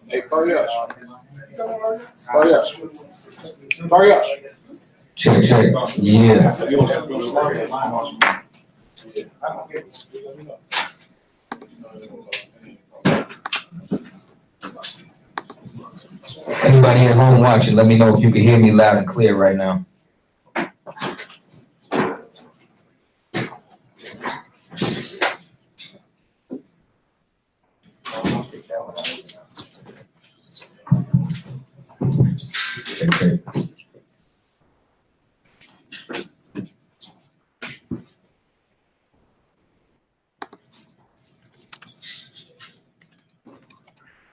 Hey, Karyash. Check. Yeah. Anybody at home watching, let me know if you can hear me loud and clear right now. Check.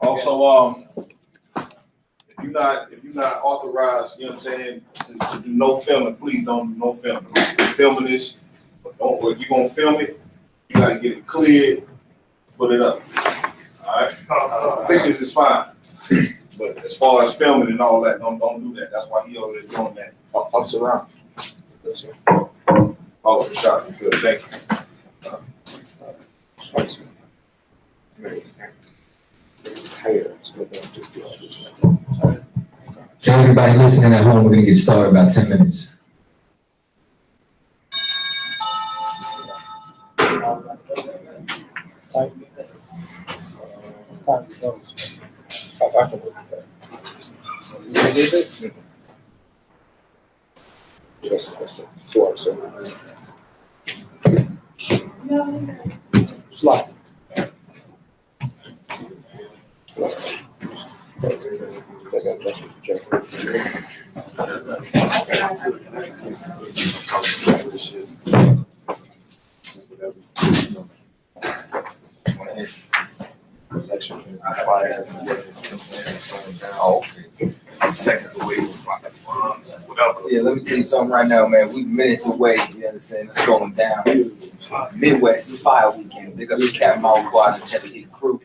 Also, if you're not authorized, you know what I'm saying, to do no filming, please don't do no filming. We're filming this, but if you're gonna film it, you gotta get it cleared, put it up. All right, pictures is fine, but as far as filming and all that, don't do that. That's why he already doing that. Up surround. All of the shot. You feel? Thank you. To everybody listening at home, we're gonna get started in about 10 minutes. Slide. Oh, okay. Seconds away from whatever. Yeah, let me tell you something right now, man. We minutes away, you understand? It's going down. Midwest Fire Weekend. Big up the Captain Quad's heavy hit crew.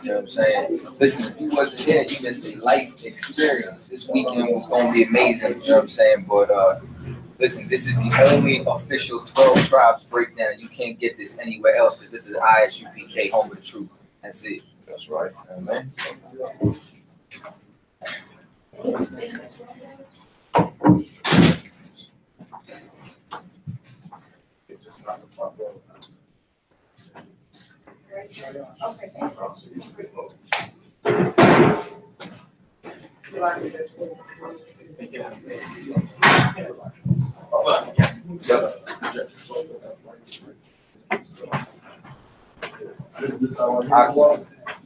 You know what I'm saying? Listen, if you wasn't here, you missed a life experience. This weekend was going to be amazing, you know what I'm saying? But listen, this is the only official 12 tribes breakdown. You can't get this anywhere else because this is I.S.U.P.K, home of the truth. That's it. That's right. Amen.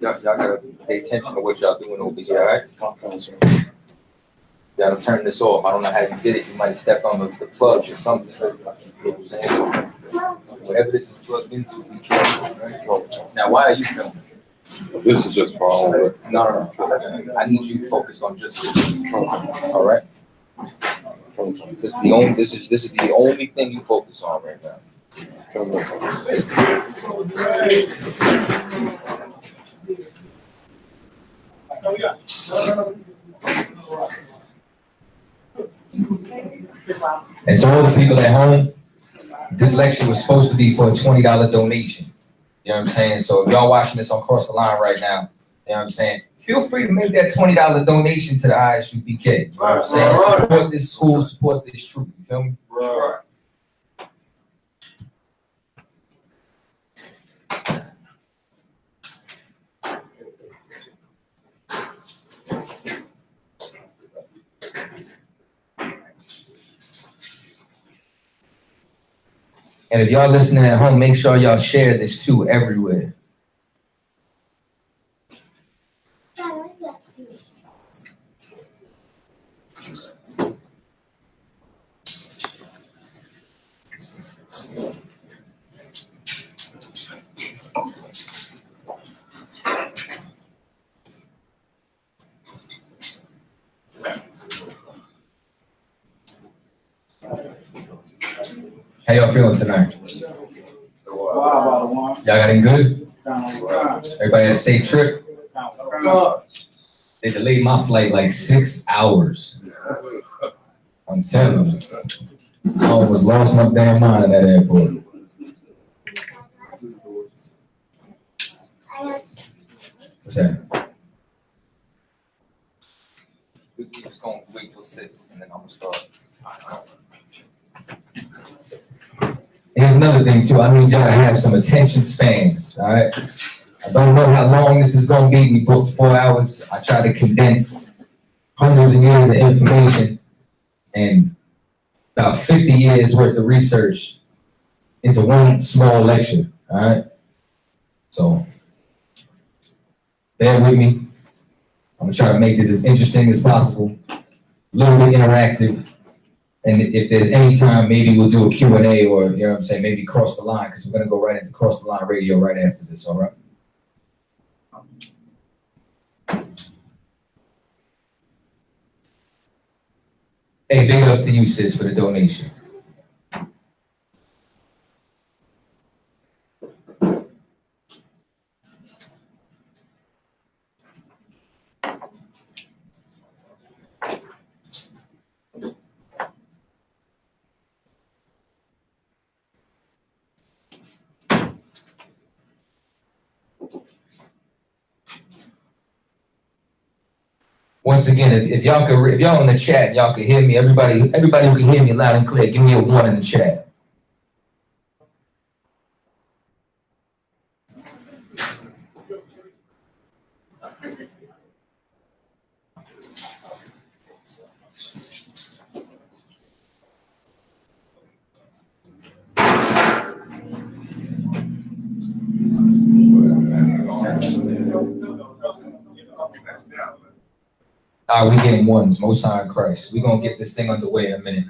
Y'all gotta pay attention to what y'all doing over here, all right? Gotta turn this off. I don't know how you did it. You might step on the plug or something. You know what I'm saying? Whatever this is plugged into, be careful, right? Now, why are you filming? This is just for all of it. No. I need you to focus on just this. All right? This is the only thing you focus on right now. And to all the people at home, this lecture was supposed to be for a $20 donation. You know what I'm saying? So if y'all watching this on Cross the Line right now, you know what I'm saying? Feel free to make that $20 donation to the I.S.U.P.K. You know what I'm saying? Support this school, support this troop. You feel me? Right. And if y'all listening at home, make sure y'all share this too everywhere. How y'all feeling tonight? Y'all got any good? Everybody had a safe trip? They delayed my flight like 6 hours. I'm telling you. I almost lost my damn mind at that airport. What's that? We just gonna wait till 6 and then I'm gonna start. Here's another thing too. I need y'all to have some attention spans. All right. I don't know how long this is gonna be. We booked 4 hours. I try to condense hundreds of years of information and about 50 years worth of research into one small lecture. All right. So bear with me. I'm gonna try to make this as interesting as possible, a little bit interactive. And if there's any time, maybe we'll do a Q&A or, you know what I'm saying, maybe cross the line, because we're going to go right into cross the line radio right after this, all right? Hey, big ups to you, sis, for the donation. Once again, if y'all in the chat, y'all can hear me. Everybody who can hear me loud and clear, give me a 1 in the chat. We getting 1s, Most High in Christ. We're gonna get this thing underway in a minute.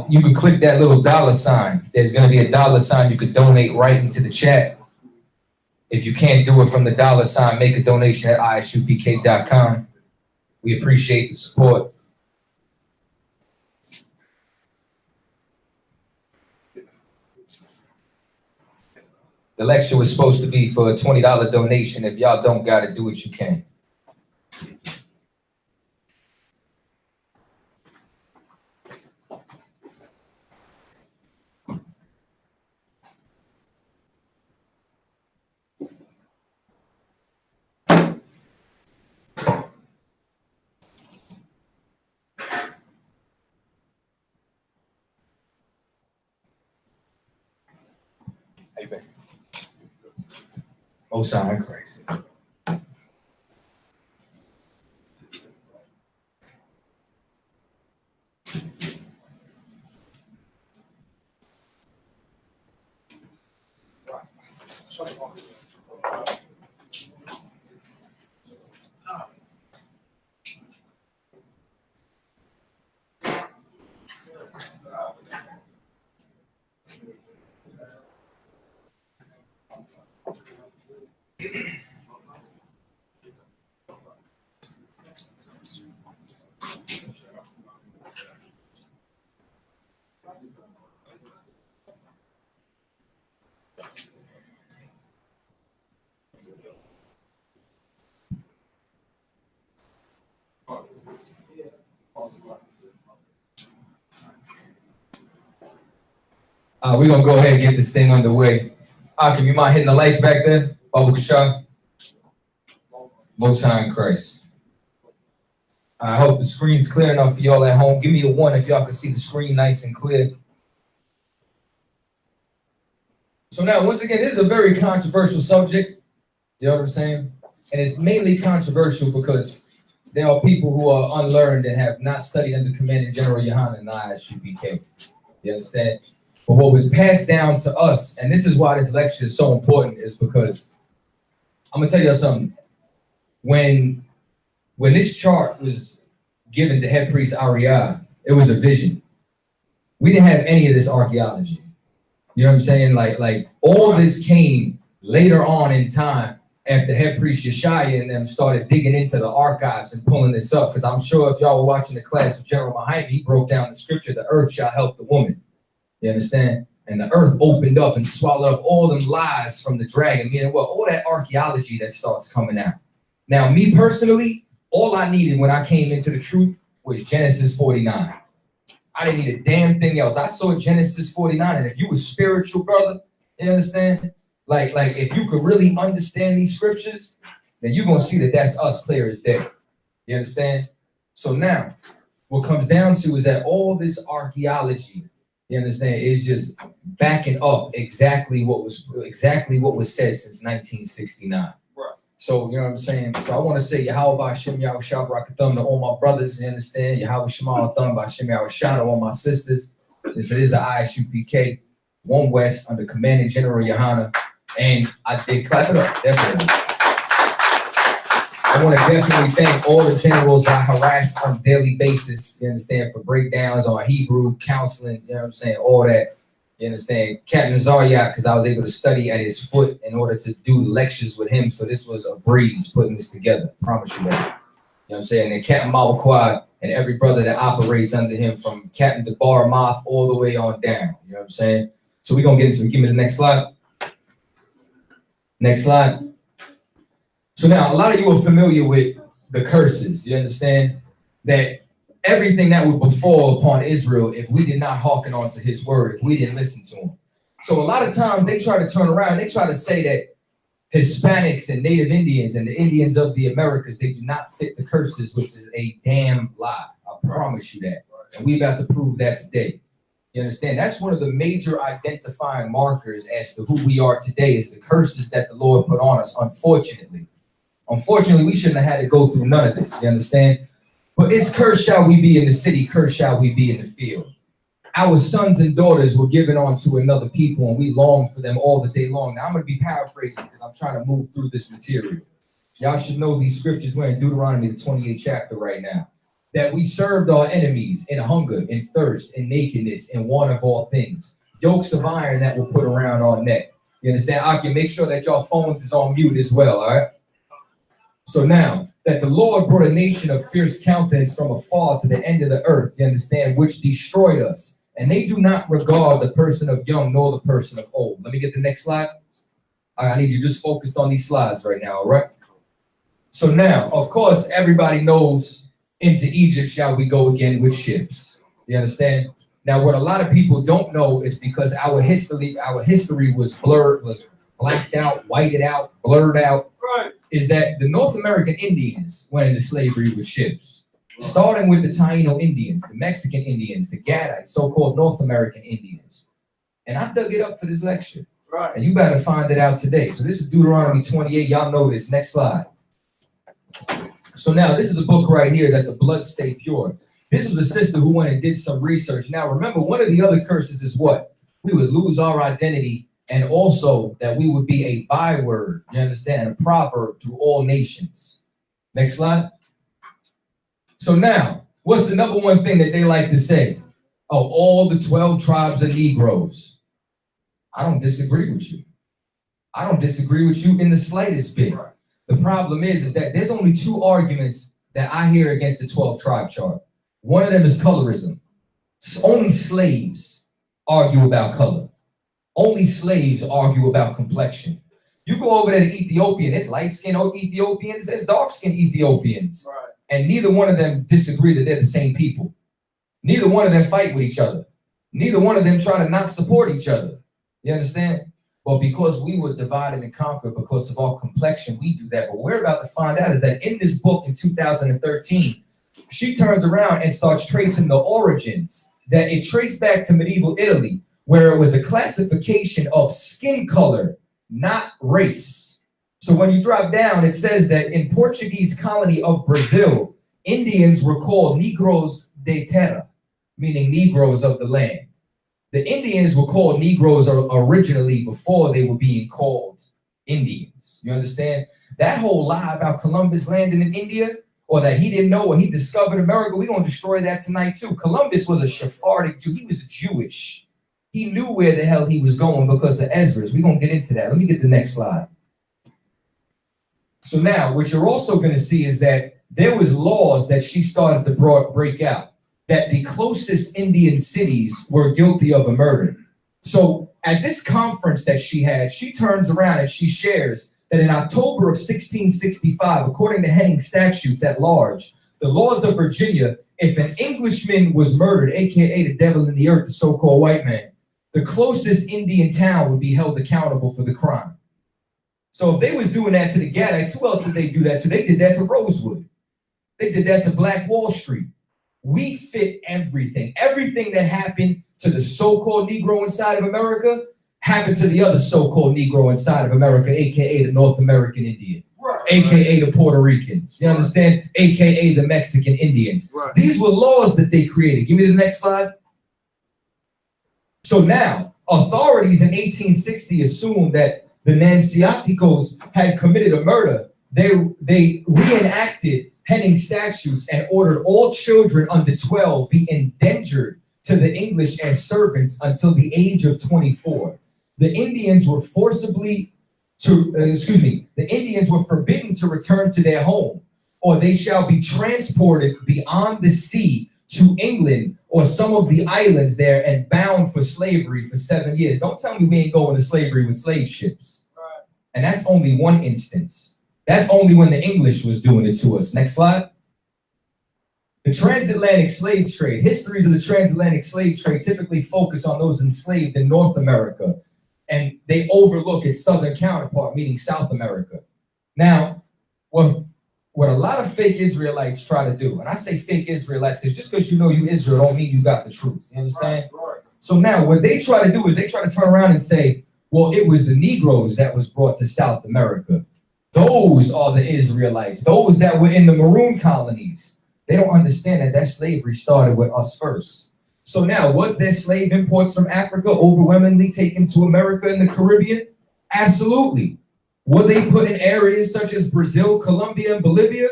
You can click that little $sign. There's gonna be a $sign. You could donate right into the chat. If you can't do it from the $sign, make a donation at isupk.com. We appreciate the support. The lecture was supposed to be for a $20 donation. If y'all don't got it, do what you can. Amen. Most High in Christ. We're going to go ahead and get this thing underway. Akim, you mind hitting the lights back there? Babu Kasha? Most High in Christ. I hope the screen's clear enough for y'all at home. Give me a 1 if y'all can see the screen nice and clear. So now, once again, this is a very controversial subject. You know what I'm saying? And it's mainly controversial because there are people who are unlearned and have not studied under Commanding General YAHANNA and I.S.U.P.K. You understand? But what was passed down to us, and this is why this lecture is so important, is because I'm gonna tell you something. When this chart was given to head priest Ariah, it was a vision. We didn't have any of this archaeology. You know what I'm saying? Like all this came later on in time after head priest Yeshaya and them started digging into the archives and pulling this up. Because I'm sure if y'all were watching the class with General Mahimi, he broke down the scripture, the earth shall help the woman. You understand? And the earth opened up and swallowed up all them lies from the dragon, meaning what? All that archaeology that starts coming out. Now, me personally, all I needed when I came into the truth was Genesis 49. I didn't need a damn thing else. I saw Genesis 49, and if you were spiritual, brother, you understand? Like if you could really understand these scriptures, then you're going to see that that's us clear as day. You understand? So now, what comes down to is that all this archaeology, you understand, is just backing up exactly what was said since 1969. Right. So, you know what I'm saying? So I want to say Yahweh Hashem Yahweh Shabbarakatham to all my brothers, you understand? Yahweh Shema Thumb by Shem Yahweh Shah to all my sisters. This is the I.S.U.P.K. 1 West under Commanding General YAHANNA. And I did clap it up, definitely. I want to definitely thank all the generals I harass on a daily basis, you understand, for breakdowns on Hebrew, counseling, you know what I'm saying, all that. You understand? Captain Zaryak, because I was able to study at his foot in order to do lectures with him. So this was a breeze putting this together. I promise you that. You know what I'm saying? And Captain Mawaquad and every brother that operates under him from Captain DeBar Moth all the way on down. You know what I'm saying? So we're going to get into it. Give me the next slide. Next slide. So now, a lot of you are familiar with the curses. You understand that everything that would befall upon Israel if we did not hearken on to his word, if we didn't listen to him. So a lot of times they try to turn around, they try to say that Hispanics and Native Indians and the Indians of the Americas, they do not fit the curses, which is a damn lie. I promise you that. And we're about to prove that today. You understand? That's one of the major identifying markers as to who we are today is the curses that the Lord put on us, unfortunately. Unfortunately, we shouldn't have had to go through none of this, you understand? But it's cursed shall we be in the city, cursed shall we be in the field. Our sons and daughters were given on to another people, and we long for them all the day long. Now, I'm going to be paraphrasing because I'm trying to move through this material. Y'all should know these scriptures. We're in Deuteronomy, the 28th chapter right now. That we served our enemies in hunger, in thirst, in nakedness, in want of all things. Yokes of iron that will put around our neck. You understand? Aki, make sure that your phones is on mute as well, all right? So now, that the Lord brought a nation of fierce countenance from afar to the end of the earth, you understand, which destroyed us. And they do not regard the person of young nor the person of old. Let me get the next slide. All right, I need you just focused on these slides right now, all right? So now, of course, everybody knows into Egypt shall we go again with ships. You understand? Now, what a lot of people don't know is because our history was blurred, was blacked out, whited out, blurred out. Right. Is that the North American Indians went into slavery with ships, starting with the Taino Indians, the Mexican Indians, the Gadites, so-called North American Indians. And I dug it up for this lecture. Right. And you better find it out today. So this is Deuteronomy 28. Y'all know this. Next slide. So now this is a book right here that the blood stay pure. This was a sister who went and did some research. Now remember, one of the other curses is what? We would lose our identity. And also that we would be a byword, you understand, a proverb to all nations. Next slide. So now, what's the number one thing that they like to say? Oh, all the 12 tribes are Negroes. I don't disagree with you. I don't disagree with you in the slightest bit. The problem is that there's only two arguments that I hear against the 12 tribe chart. One of them is colorism. Only slaves argue about color. Only slaves argue about complexion. You go over there to Ethiopian, there's light-skinned Ethiopians, there's dark-skinned Ethiopians. Right. And neither one of them disagree that they're the same people. Neither one of them fight with each other. Neither one of them try to not support each other. You understand? Well, because we were divided and conquered because of our complexion, we do that. But what we're about to find out is that in this book in 2013, she turns around and starts tracing the origins, that it traced back to medieval Italy, where it was a classification of skin color, not race. So when you drop down, it says that in Portuguese colony of Brazil, Indians were called Negros de Terra, meaning Negroes of the land. The Indians were called Negroes originally before they were being called Indians. You understand? That whole lie about Columbus landing in India, or that he didn't know or he discovered America, we're going to destroy that tonight too. Columbus was a Sephardic Jew. He was Jewish. He knew where the hell he was going because of Ezra's. We're going to get into that. Let me get the next slide. So now, what you're also going to see is that there was laws that she started to break out, that the closest Indian cities were guilty of a murder. So at this conference that she had, she turns around and she shares that in October of 1665, according to Henning statutes at large, the laws of Virginia, if an Englishman was murdered, aka the devil in the earth, the so-called white man, the closest Indian town would be held accountable for the crime. So if they was doing that to the Gaddacks, who else did they do that to? They did that to Rosewood. They did that to Black Wall Street. We fit everything. Everything that happened to the so-called Negro inside of America happened to the other so-called Negro inside of America, aka the North American Indian, aka the Puerto Ricans. You understand? Aka the Mexican Indians. Right. These were laws that they created. Give me the next slide. So now, authorities in 1860 assumed that the Nanciaticos had committed a murder. They reenacted Henning statutes and ordered all children under 12 be endangered to the English as servants until the age of 24. The Indians were the Indians were forbidden to return to their home, or they shall be transported beyond the sea to England or some of the islands there and bound for slavery for 7 years. Don't tell me we ain't going to slavery with slave ships. Right. And that's only one instance. That's only when the English was doing it to us. Next slide. The transatlantic slave trade. Histories of the transatlantic slave trade typically focus on those enslaved in North America, and they overlook its southern counterpart, meaning South America. Now, what a lot of fake Israelites try to do, and I say fake Israelites because just because you know you Israel don't mean you got the truth. You understand? Right. So now what they try to do is they try to turn around and say, well, it was the Negroes that was brought to South America. Those are the Israelites, those that were in the maroon colonies. They don't understand that slavery started with us first. So now, was there slave imports from Africa overwhelmingly taken to America and the Caribbean? Absolutely. Were they put in areas such as Brazil, Colombia, and Bolivia?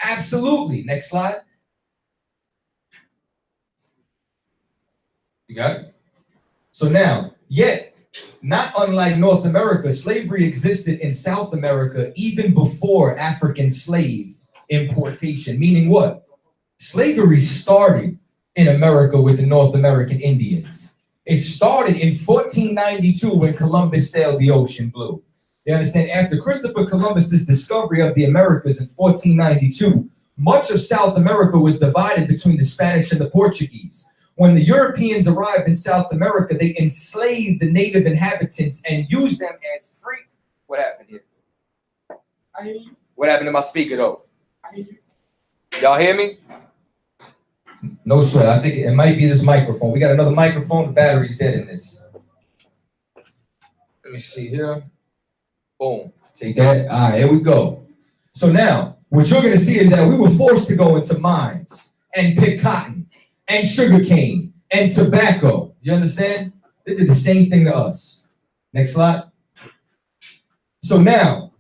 Absolutely. Next slide. You got it? So now, yet, not unlike North America, slavery existed in South America even before African slave importation. Meaning what? Slavery started in America with the North American Indians. It started in 1492 when Columbus sailed the ocean blue. You understand? After Christopher Columbus's discovery of the Americas in 1492, much of South America was divided between the Spanish and the Portuguese. When the Europeans arrived in South America, they enslaved the native inhabitants and used them as free. What happened here? I hear you. What happened to my speaker though? I hear you. Y'all hear me? No sweat. I think it might be this microphone. We got another microphone. The battery's dead in this. Let me see here. Boom. Take that. All right, here we go. So now, what you're going to see is that we were forced to go into mines and pick cotton and sugarcane and tobacco. You understand? They did the same thing to us. Next slide. So now,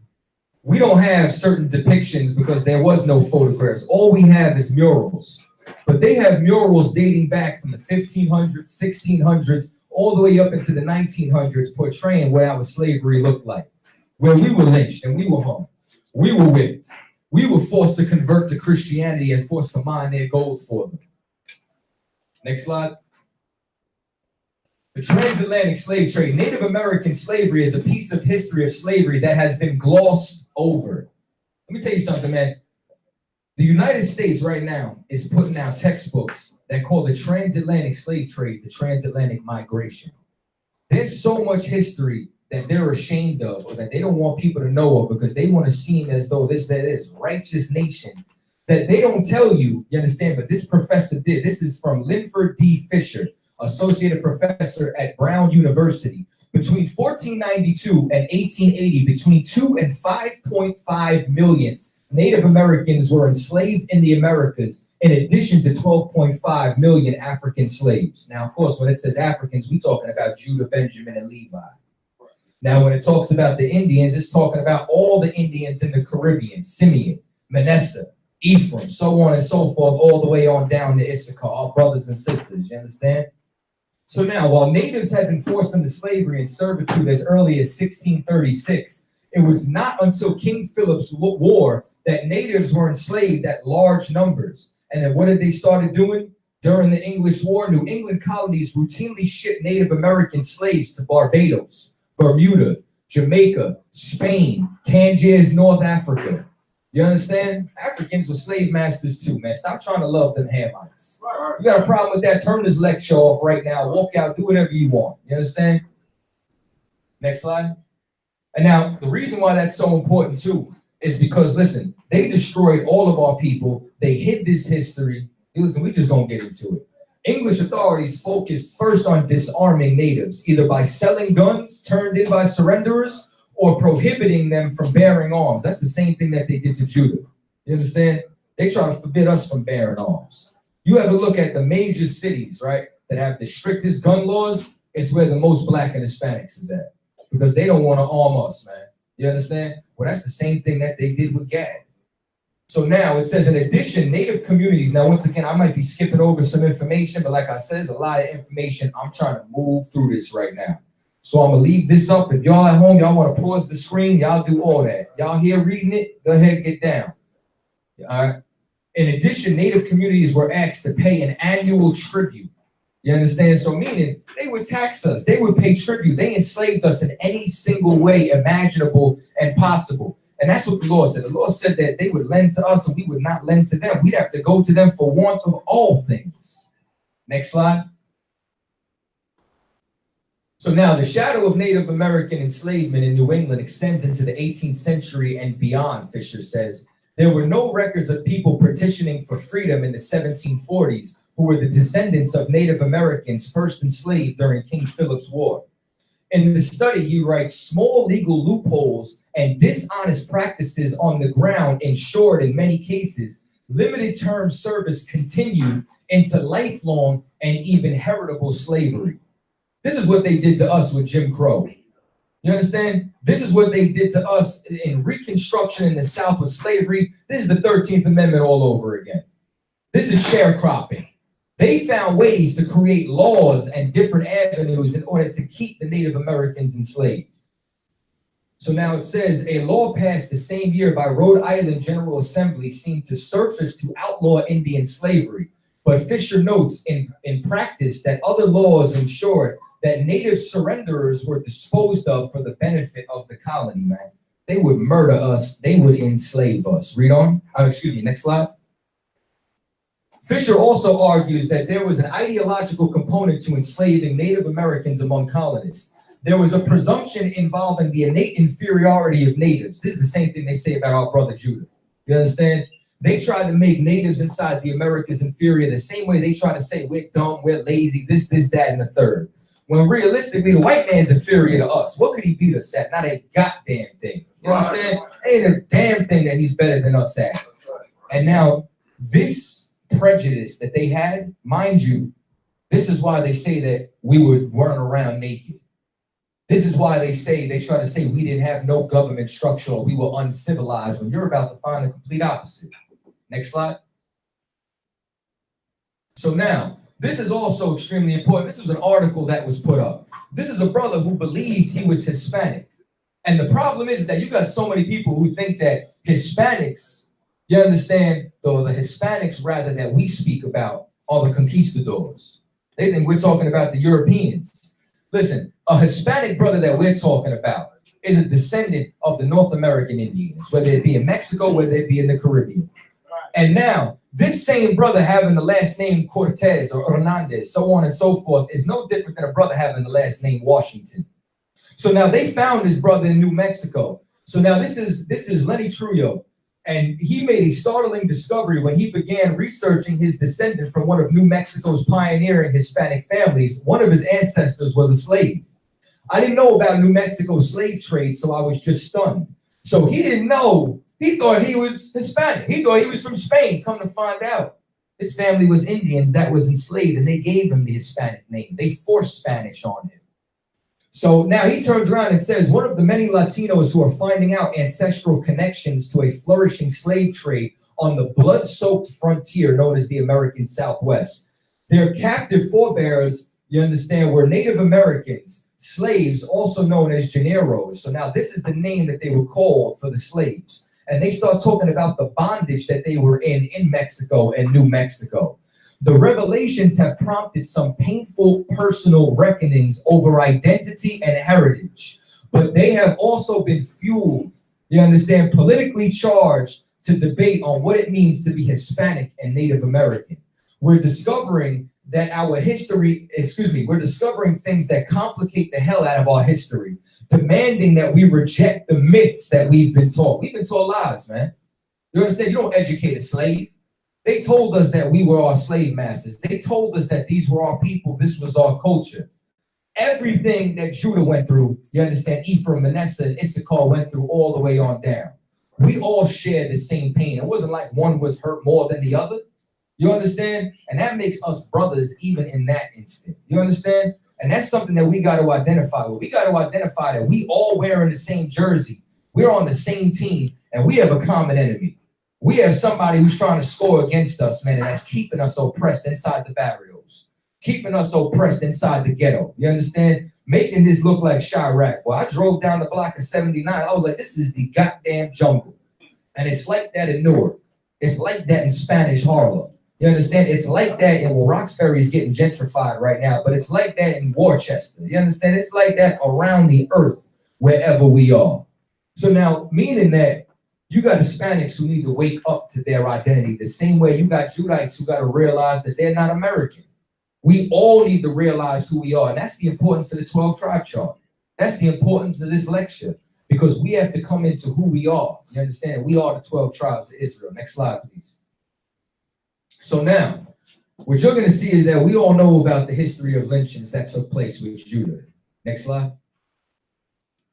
we don't have certain depictions because there was no photographs. All we have is murals. But they have murals dating back from the 1500s, 1600s, all the way up into the 1900s, portraying what our slavery looked like, where we were lynched and we were hung. We were whipped. We were forced to convert to Christianity and forced to mine their gold for them. Next slide. The transatlantic slave trade. Native American slavery is a piece of history of slavery that has been glossed over. Let me tell you something, man. The United States right now is putting out textbooks that call the transatlantic slave trade the transatlantic migration. There's so much history that they're ashamed of or that they don't want people to know of because they want to seem as though this righteous nation that they don't tell you, you understand, but this professor did. This is from Linford D. Fisher, associate professor at Brown University. Between 1492 and 1880, between 2 and 5.5 million Native Americans were enslaved in the Americas, in addition to 12.5 million African slaves. Now, of course, when it says Africans, we're talking about Judah, Benjamin, and Levi. Now, when it talks about the Indians, it's talking about all the Indians in the Caribbean, Simeon, Manasseh, Ephraim, so on and so forth, all the way on down to Issachar, our brothers and sisters, you understand? So now, while natives had been forced into slavery and servitude as early as 1636, it was not until King Philip's War that natives were enslaved at large numbers. And then what did they start doing? During the English War, New England colonies routinely shipped Native American slaves to Barbados, Bermuda, Jamaica, Spain, Tangiers, North Africa. You understand? Africans were slave masters too, man. Stop trying to love them Hamites. You got a problem with that? Turn this lecture off right now. Walk out, do whatever you want. You understand? Next slide. And now, the reason why that's so important too is because, listen, they destroyed all of our people. They hid this history. Listen, we just gonna get into it. English authorities focused first on disarming natives, either by selling guns turned in by surrenderers or prohibiting them from bearing arms. That's the same thing that they did to Judah. You understand? They try to forbid us from bearing arms. You have a look at the major cities, right, that have the strictest gun laws. It's where the most Black and Hispanics is at, because they don't want to arm us, man. You understand? Well, that's the same thing that they did with Gad. So now it says, in addition, Native communities. Now, once again, I might be skipping over some information, but like I said, there's a lot of information. I'm trying to move through this right now. So I'm going to leave this up. If y'all at home, y'all want to pause the screen, y'all do all that. Y'all here reading it, go ahead and get down. All right. In addition, Native communities were asked to pay an annual tribute. You understand? So meaning they would tax us. They would pay tribute. They enslaved us in any single way imaginable and possible. And that's what the law said. The law said that they would lend to us and we would not lend to them. We'd have to go to them for want of all things. Next slide. So now the shadow of Native American enslavement in New England extends into the 18th century and beyond, Fisher says. There were no records of people petitioning for freedom in the 1740s who were the descendants of Native Americans first enslaved during King Philip's War. In the study, he writes, small legal loopholes and dishonest practices on the ground ensured in many cases limited term service continued into lifelong and even heritable slavery. This is what they did to us with Jim Crow. You understand? This is what they did to us in Reconstruction in the South with slavery. This is the 13th Amendment all over again. This is sharecropping. They found ways to create laws and different avenues in order to keep the Native Americans enslaved. So now it says, a law passed the same year by Rhode Island General Assembly seemed to surface to outlaw Indian slavery. But Fisher notes in practice that other laws ensured that Native surrenderers were disposed of for the benefit of the colony, man. They would murder us. They would enslave us. Read on. Excuse me, next slide. Fisher also argues that there was an ideological component to enslaving Native Americans among colonists. There was a presumption involving the innate inferiority of natives. This is the same thing they say about our brother Judah. You understand? They tried to make natives inside the Americas inferior the same way they try to say we're dumb, we're lazy, this, that, and the third. When realistically, the white man's inferior to us. What could he beat us at? Not a goddamn thing. You understand? Ain't a damn thing that he's better than us at. And now, this prejudice that they had, mind you, this is why they say that we would run around naked. This is why they try to say we didn't have no government structure or we were uncivilized, when you're about to find the complete opposite. Next slide. So now, this is also extremely important. This was an article that was put up. This is a brother who believed he was Hispanic. And the problem is that you got so many people who think that Hispanics, you understand, though the Hispanics rather that we speak about are the conquistadors. They think we're talking about the Europeans. Listen, a Hispanic brother that we're talking about is a descendant of the North American Indians, whether it be in Mexico, whether it be in the Caribbean. And now, this same brother having the last name Cortez or Hernandez, so on and so forth, is no different than a brother having the last name Washington. So now they found this brother in New Mexico. So now this is Lenny Trujillo. And he made a startling discovery when he began researching his descendant from one of New Mexico's pioneering Hispanic families. One of his ancestors was a slave. I didn't know about New Mexico's slave trade, so I was just stunned. So he didn't know. He thought he was Hispanic. He thought he was from Spain. Come to find out, his family was Indians that was enslaved, and they gave him the Hispanic name. They forced Spanish on him. So now he turns around and says, one of the many Latinos who are finding out ancestral connections to a flourishing slave trade on the blood-soaked frontier known as the American Southwest. Their captive forebears, you understand, were Native Americans, slaves, also known as Janeros. So now this is the name that they were called for the slaves. And they start talking about the bondage that they were in Mexico and New Mexico. The revelations have prompted some painful personal reckonings over identity and heritage, but they have also been fueled, you understand, politically charged to debate on what it means to be Hispanic and Native American. We're discovering that our history, we're discovering things that complicate the hell out of our history, demanding that we reject the myths that we've been taught. We've been taught lies, man. You understand? You don't educate a slave. They told us that we were our slave masters. They told us that these were our people, this was our culture. Everything that Judah went through, you understand, Ephraim, Manasseh, and Issachar went through all the way on down. We all shared the same pain. It wasn't like one was hurt more than the other. You understand? And that makes us brothers even in that instant. You understand? And that's something that we got to identify with. We got to identify that we all wearing the same jersey. We're on the same team, and we have a common enemy. We have somebody who's trying to score against us, man, and that's keeping us oppressed inside the barrios, keeping us oppressed inside the ghetto. You understand? Making this look like Chirac. Well, I drove down the block of 79. I was like, this is the goddamn jungle. And it's like that in Newark. It's like that in Spanish Harlem. You understand? It's like that in, well, Roxbury is getting gentrified right now, but it's like that in Worcester. You understand? It's like that around the earth, wherever we are. So now, meaning that you got Hispanics who need to wake up to their identity the same way you got Judites who got to realize that they're not American. We all need to realize who we are. And that's the importance of the 12 tribe chart. That's the importance of this lecture, because we have to come into who we are. You understand? We are the 12 tribes of Israel. Next slide, please. So now, what you're going to see is that we all know about the history of lynchings that took place with Judah. Next slide.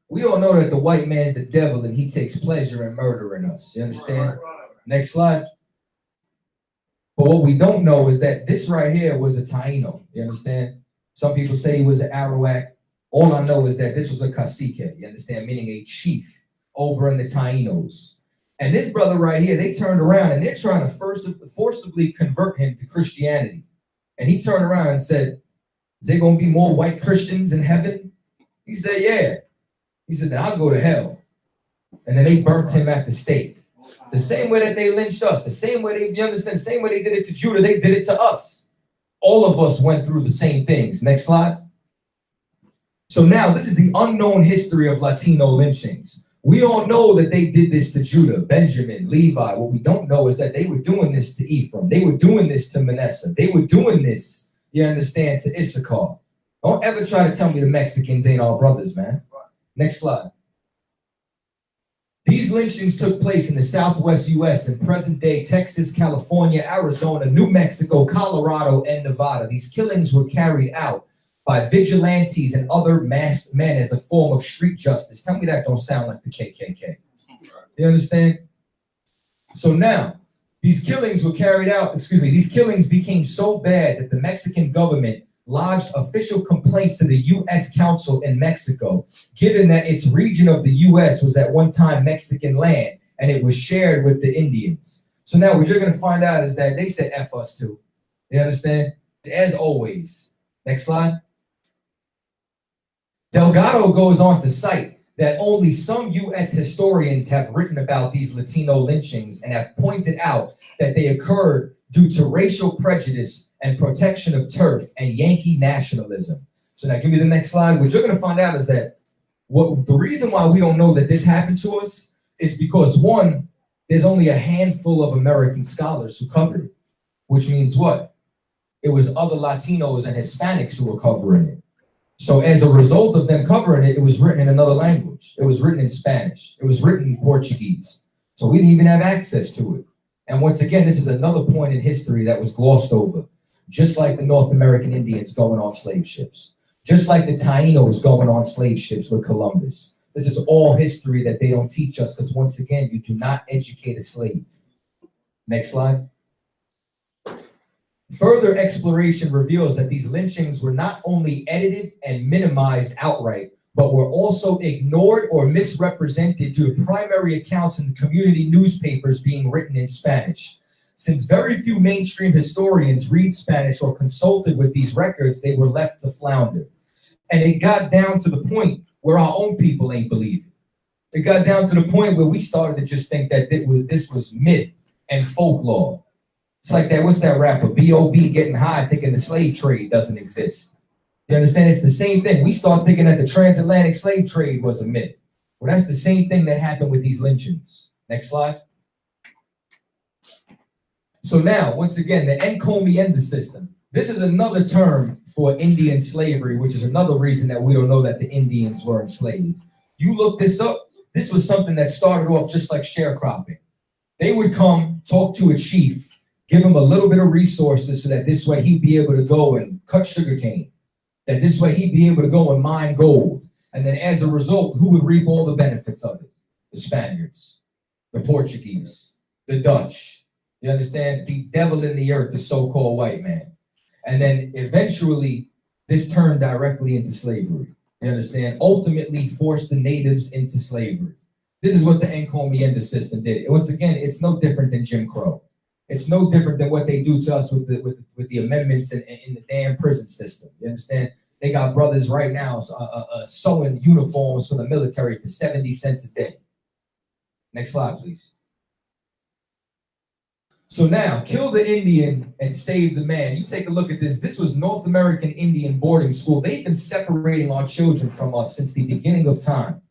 We all know that the white man's the devil and he takes pleasure in murdering us. You understand? Next slide. But what we don't know is that this right here was a Taino. You understand? Some people say he was an Arawak. All I know is that this was a cacique. You understand? Meaning a chief over in the Tainos. And this brother right here, they turned around and they're trying to forcibly convert him to Christianity. And he turned around and said, is there going to be more white Christians in heaven? He said, yeah. He said, then I'll go to hell. And then they burnt him at the stake. The same way that they lynched us, the same way they, you understand, the same way they did it to Judah, they did it to us. All of us went through the same things. Next slide. So now this is the unknown history of Latino lynchings. We all know that they did this to Judah, Benjamin, Levi. What we don't know is that they were doing this to Ephraim. They were doing this to Manasseh. They were doing this, you understand, to Issachar. Don't ever try to tell me the Mexicans ain't our brothers, man. Next slide. These lynchings took place in the Southwest U.S. and present-day Texas, California, Arizona, New Mexico, Colorado, and Nevada. These killings were carried out by vigilantes and other masked men as a form of street justice. Tell me that don't sound like the KKK. You understand? So now, these killings were carried out, these killings became so bad that the Mexican government lodged official complaints to the U.S. Council in Mexico, given that its region of the U.S. was at one time Mexican land and it was shared with the Indians. So now what you're going to find out is that they said F us too. You understand? As always. Next slide. Delgado goes on to cite that only some U.S. historians have written about these Latino lynchings and have pointed out that they occurred due to racial prejudice and protection of turf and Yankee nationalism. So now give me the next slide. What you're going to find out is that the reason why we don't know that this happened to us is because, one, there's only a handful of American scholars who covered it, which means what? It was other Latinos and Hispanics who were covering it. So as a result of them covering it, it was written in another language. It was written in Spanish. It was written in Portuguese. So we didn't even have access to it. And once again, this is another point in history that was glossed over. Just like the North American Indians going on slave ships. Just like the Tainos going on slave ships with Columbus. This is all history that they don't teach us because, once again, you do not educate a slave. Next slide. Further exploration reveals that these lynchings were not only edited and minimized outright, but were also ignored or misrepresented due to primary accounts in the community newspapers being written in Spanish. Since very few mainstream historians read Spanish or consulted with these records, they were left to flounder. And it got down to the point where our own people ain't believing. It got down to the point where we started to just think that this was myth and folklore. It's like that, what's that rapper? B.O.B. getting high thinking the slave trade doesn't exist. You understand? It's the same thing. We start thinking that the transatlantic slave trade was a myth. Well, that's the same thing that happened with these lynchings. Next slide. So now, once again, the encomienda system. This is another term for Indian slavery, which is another reason that we don't know that the Indians were enslaved. You look this up, this was something that started off just like sharecropping. They would come, talk to a chief, give him a little bit of resources so that this way he'd be able to go and cut sugarcane. That this way he'd be able to go and mine gold. And then as a result, who would reap all the benefits of it? The Spaniards, the Portuguese, the Dutch. You understand? The devil in the earth, the so-called white man. And then eventually, this turned directly into slavery. You understand? Ultimately forced the natives into slavery. This is what the encomienda system did. And once again, it's no different than Jim Crow. It's no different than what they do to us with the amendments in the damn prison system. You understand? They got brothers right now sewing uniforms for the military for 70 cents a day. Next slide, please. So now, kill the Indian and save the man. You take a look at this. This was North American Indian boarding school. They've been separating our children from us since the beginning of time.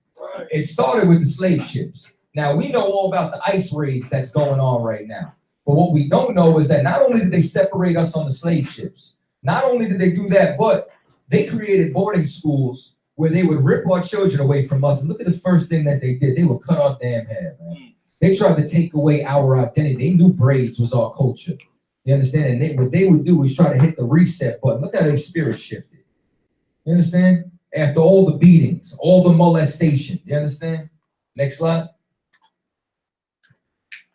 It started with the slave ships. Now, we know all about the ICE raids that's going on right now. But what we don't know is that not only did they separate us on the slave ships, not only did they do that, but they created boarding schools where they would rip our children away from us. And look at the first thing that they did. They would cut our damn hair, man. They tried to take away our identity. They knew braids was our culture. You understand? And what they would do is try to hit the reset button. Look how their spirit shifted. You understand? After all the beatings, all the molestation. You understand? Next slide.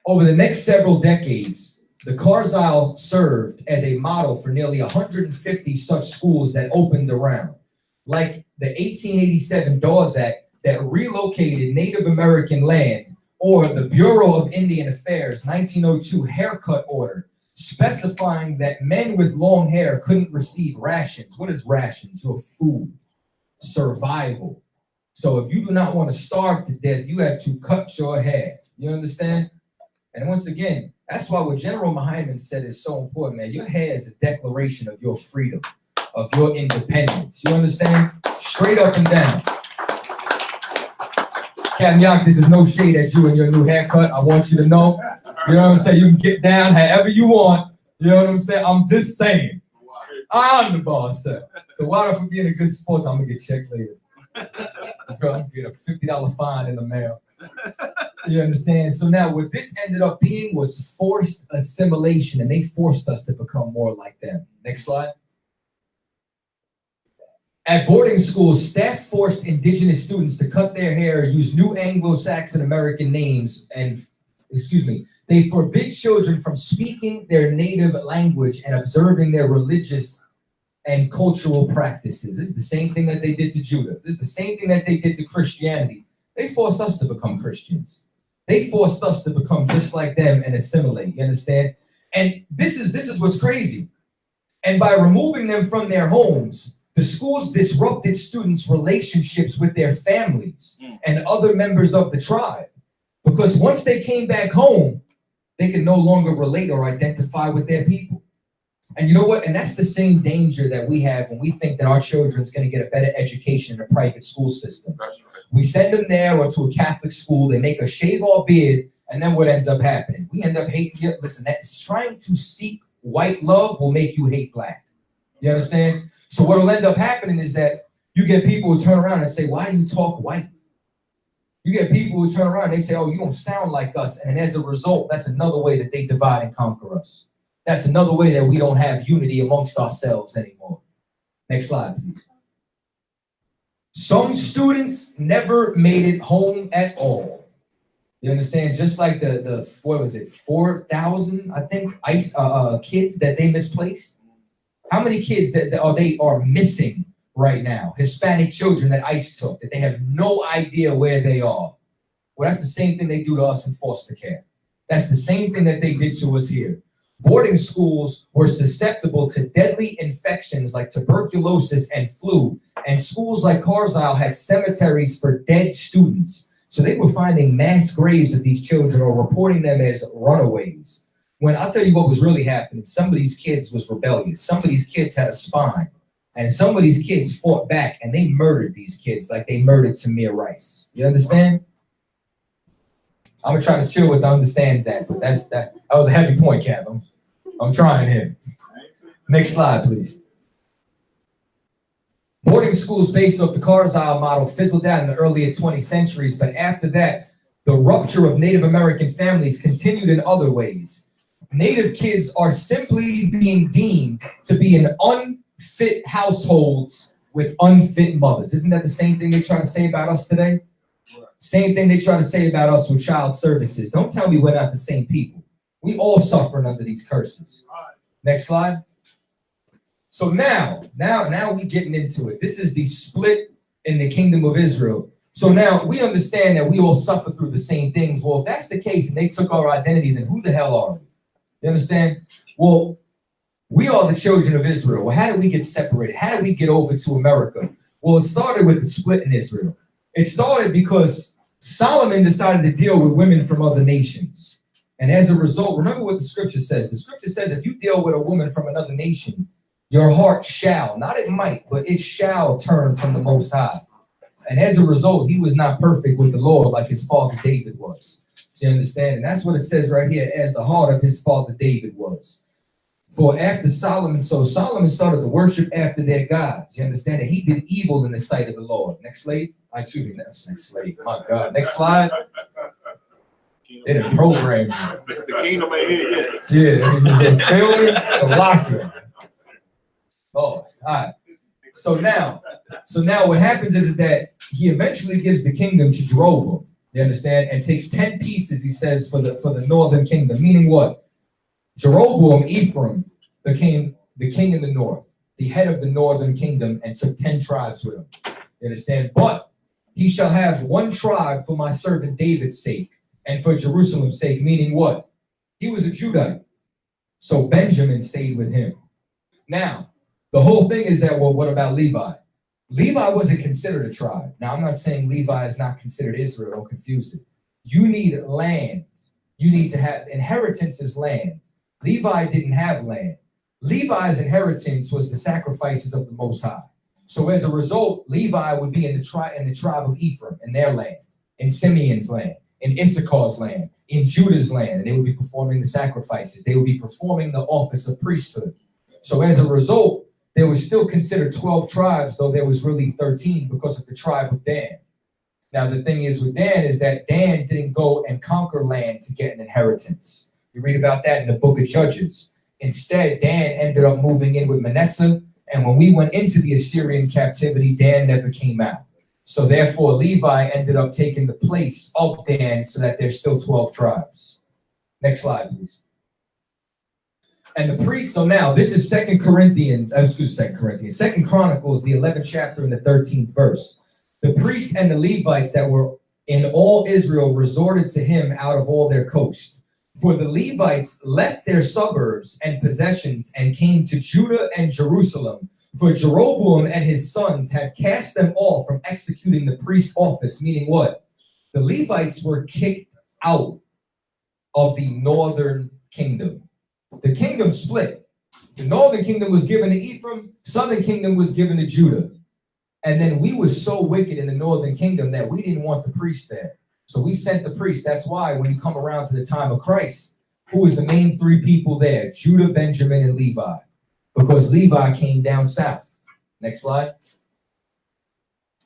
Over the next several decades, the Karzai served as a model for nearly 150 such schools that opened around, like the 1887 Dawes Act that relocated Native American land, or the Bureau of Indian Affairs 1902 haircut order specifying that men with long hair couldn't receive rations. What is rations? Your food, survival. So if you do not want to starve to death, you have to cut your hair. You understand? And once again, that's why what General Muhammad said is so important, man. Your hair is a declaration of your freedom, of your independence. You understand? Straight up and down. Captain, this is no shade at you and your new haircut. I want you to know. You know what I'm saying? You can get down however you want. You know what I'm saying? I'm just saying. I'm the boss, sir. The water for being a good sport, I'm going to get checked later. Let's go. I'm going to get a $50 fine in the mail. You understand? So now what this ended up being was forced assimilation, and they forced us to become more like them. Next slide. At boarding schools, staff forced indigenous students to cut their hair, use new Anglo-Saxon American names, and, they forbid children from speaking their native language and observing their religious and cultural practices. This is the same thing that they did to Judah. This is the same thing that they did to Christianity. They forced us to become Christians. They forced us to become just like them and assimilate, you understand? And this is what's crazy. And by removing them from their homes, the schools disrupted students' relationships with their families and other members of the tribe. Because once they came back home, they could no longer relate or identify with their people. And you know what? And that's the same danger that we have when we think that our children's going to get a better education in a private school system. That's right. We send them there or to a Catholic school, they make us shave our beard, and then what ends up happening? We end up hating, listen, that's trying to seek white love will make you hate black. You understand? So what will end up happening is that you get people who turn around and say, why do you talk white? You get people who turn around and they say, oh, you don't sound like us. And as a result, that's another way that they divide and conquer us. That's another way that we don't have unity amongst ourselves anymore. Next slide, please. Some students never made it home at all. You understand? Just like the what was it, 4,000, I think, kids that they misplaced. How many kids that are missing right now? Hispanic children that ICE took, that they have no idea where they are. Well, that's the same thing they do to us in foster care. That's the same thing that they did to us here. Boarding schools were susceptible to deadly infections like tuberculosis and flu, and schools like Karzai had cemeteries for dead students. So they were finding mass graves of these children or reporting them as runaways. when I'll tell you what was really happening, some of these kids was rebellious. Some of these kids had a spine. And some of these kids fought back and they murdered these kids like they murdered Tamir Rice. You understand? I'm gonna try to chill with the understands that, but that was a heavy point, Cap. I'm trying here. Next slide, please. Boarding schools based off the Karzai model fizzled out in the earlier 20th centuries, but after that, the rupture of Native American families continued in other ways. Native kids are simply being deemed to be in unfit households with unfit mothers. Isn't that the same thing they try to say about us today? Same thing they try to say about us with child services. Don't tell me we're not the same people. We all suffering under these curses. Next slide. So now we getting into it. This is the split in the kingdom of Israel. So now we understand that we all suffer through the same things. Well, if that's the case and they took our identity, then who the hell are we? You understand? Well, we are the children of Israel. Well, how did we get separated? How did we get over to America? Well, it started with the split in Israel. It started because Solomon decided to deal with women from other nations. And as a result, remember what the scripture says. The scripture says if you deal with a woman from another nation, your heart shall, not it might, but it shall turn from the Most High. And as a result, he was not perfect with the Lord like his father David was. Do you understand? And that's what it says right here, as the heart of his father David was. For after Solomon, so Solomon started to worship after their gods. You understand that he did evil in the sight of the Lord. Next slide. Next slide. My God. Next slide. They didn't program me. The kingdom ain't here yet. Yeah, failure to lock you. Oh, all right. So now what happens is that he eventually gives the kingdom to Jeroboam. You understand? And takes 10 pieces, he says, for the northern kingdom. Meaning what? Jeroboam, Ephraim, became the king in the north, the head of the northern kingdom, and took 10 tribes with him. You understand? But he shall have one tribe for my servant David's sake, and for Jerusalem's sake, meaning what? He was a Judite. So Benjamin stayed with him. Now, the whole thing is that, well, what about Levi? Levi wasn't considered a tribe. Now, I'm not saying Levi is not considered Israel. Don't confuse it. You need land. You need to have inheritance is land. Levi didn't have land. Levi's inheritance was the sacrifices of the Most High. So as a result, Levi would be in the tribe of Ephraim, in their land, in Simeon's land, in Issachar's land, in Judah's land, and they would be performing the sacrifices. They would be performing the office of priesthood. So as a result, there was still considered 12 tribes, though there was really 13 because of the tribe of Dan. Now, the thing is with Dan is that Dan didn't go and conquer land to get an inheritance. You read about that in the book of Judges. Instead, Dan ended up moving in with Manasseh, and when we went into the Assyrian captivity, Dan never came out. So therefore, Levi ended up taking the place of Dan so that there's still 12 tribes. Next slide, please. And the priest, so now this is 2 Chronicles, the 11th chapter and the 13th verse. The priests and the Levites that were in all Israel resorted to him out of all their coast. For the Levites left their suburbs and possessions and came to Judah and Jerusalem. For Jeroboam and his sons had cast them off from executing the priest office, meaning what? The Levites were kicked out of the northern kingdom. The kingdom split. The northern kingdom was given to Ephraim, southern kingdom was given to Judah. And then we were so wicked in the northern kingdom that we didn't want the priest there. So we sent the priest. That's why when you come around to the time of Christ, who was the main three people there? Judah, Benjamin, and Levi. Because Levi came down south. Next slide.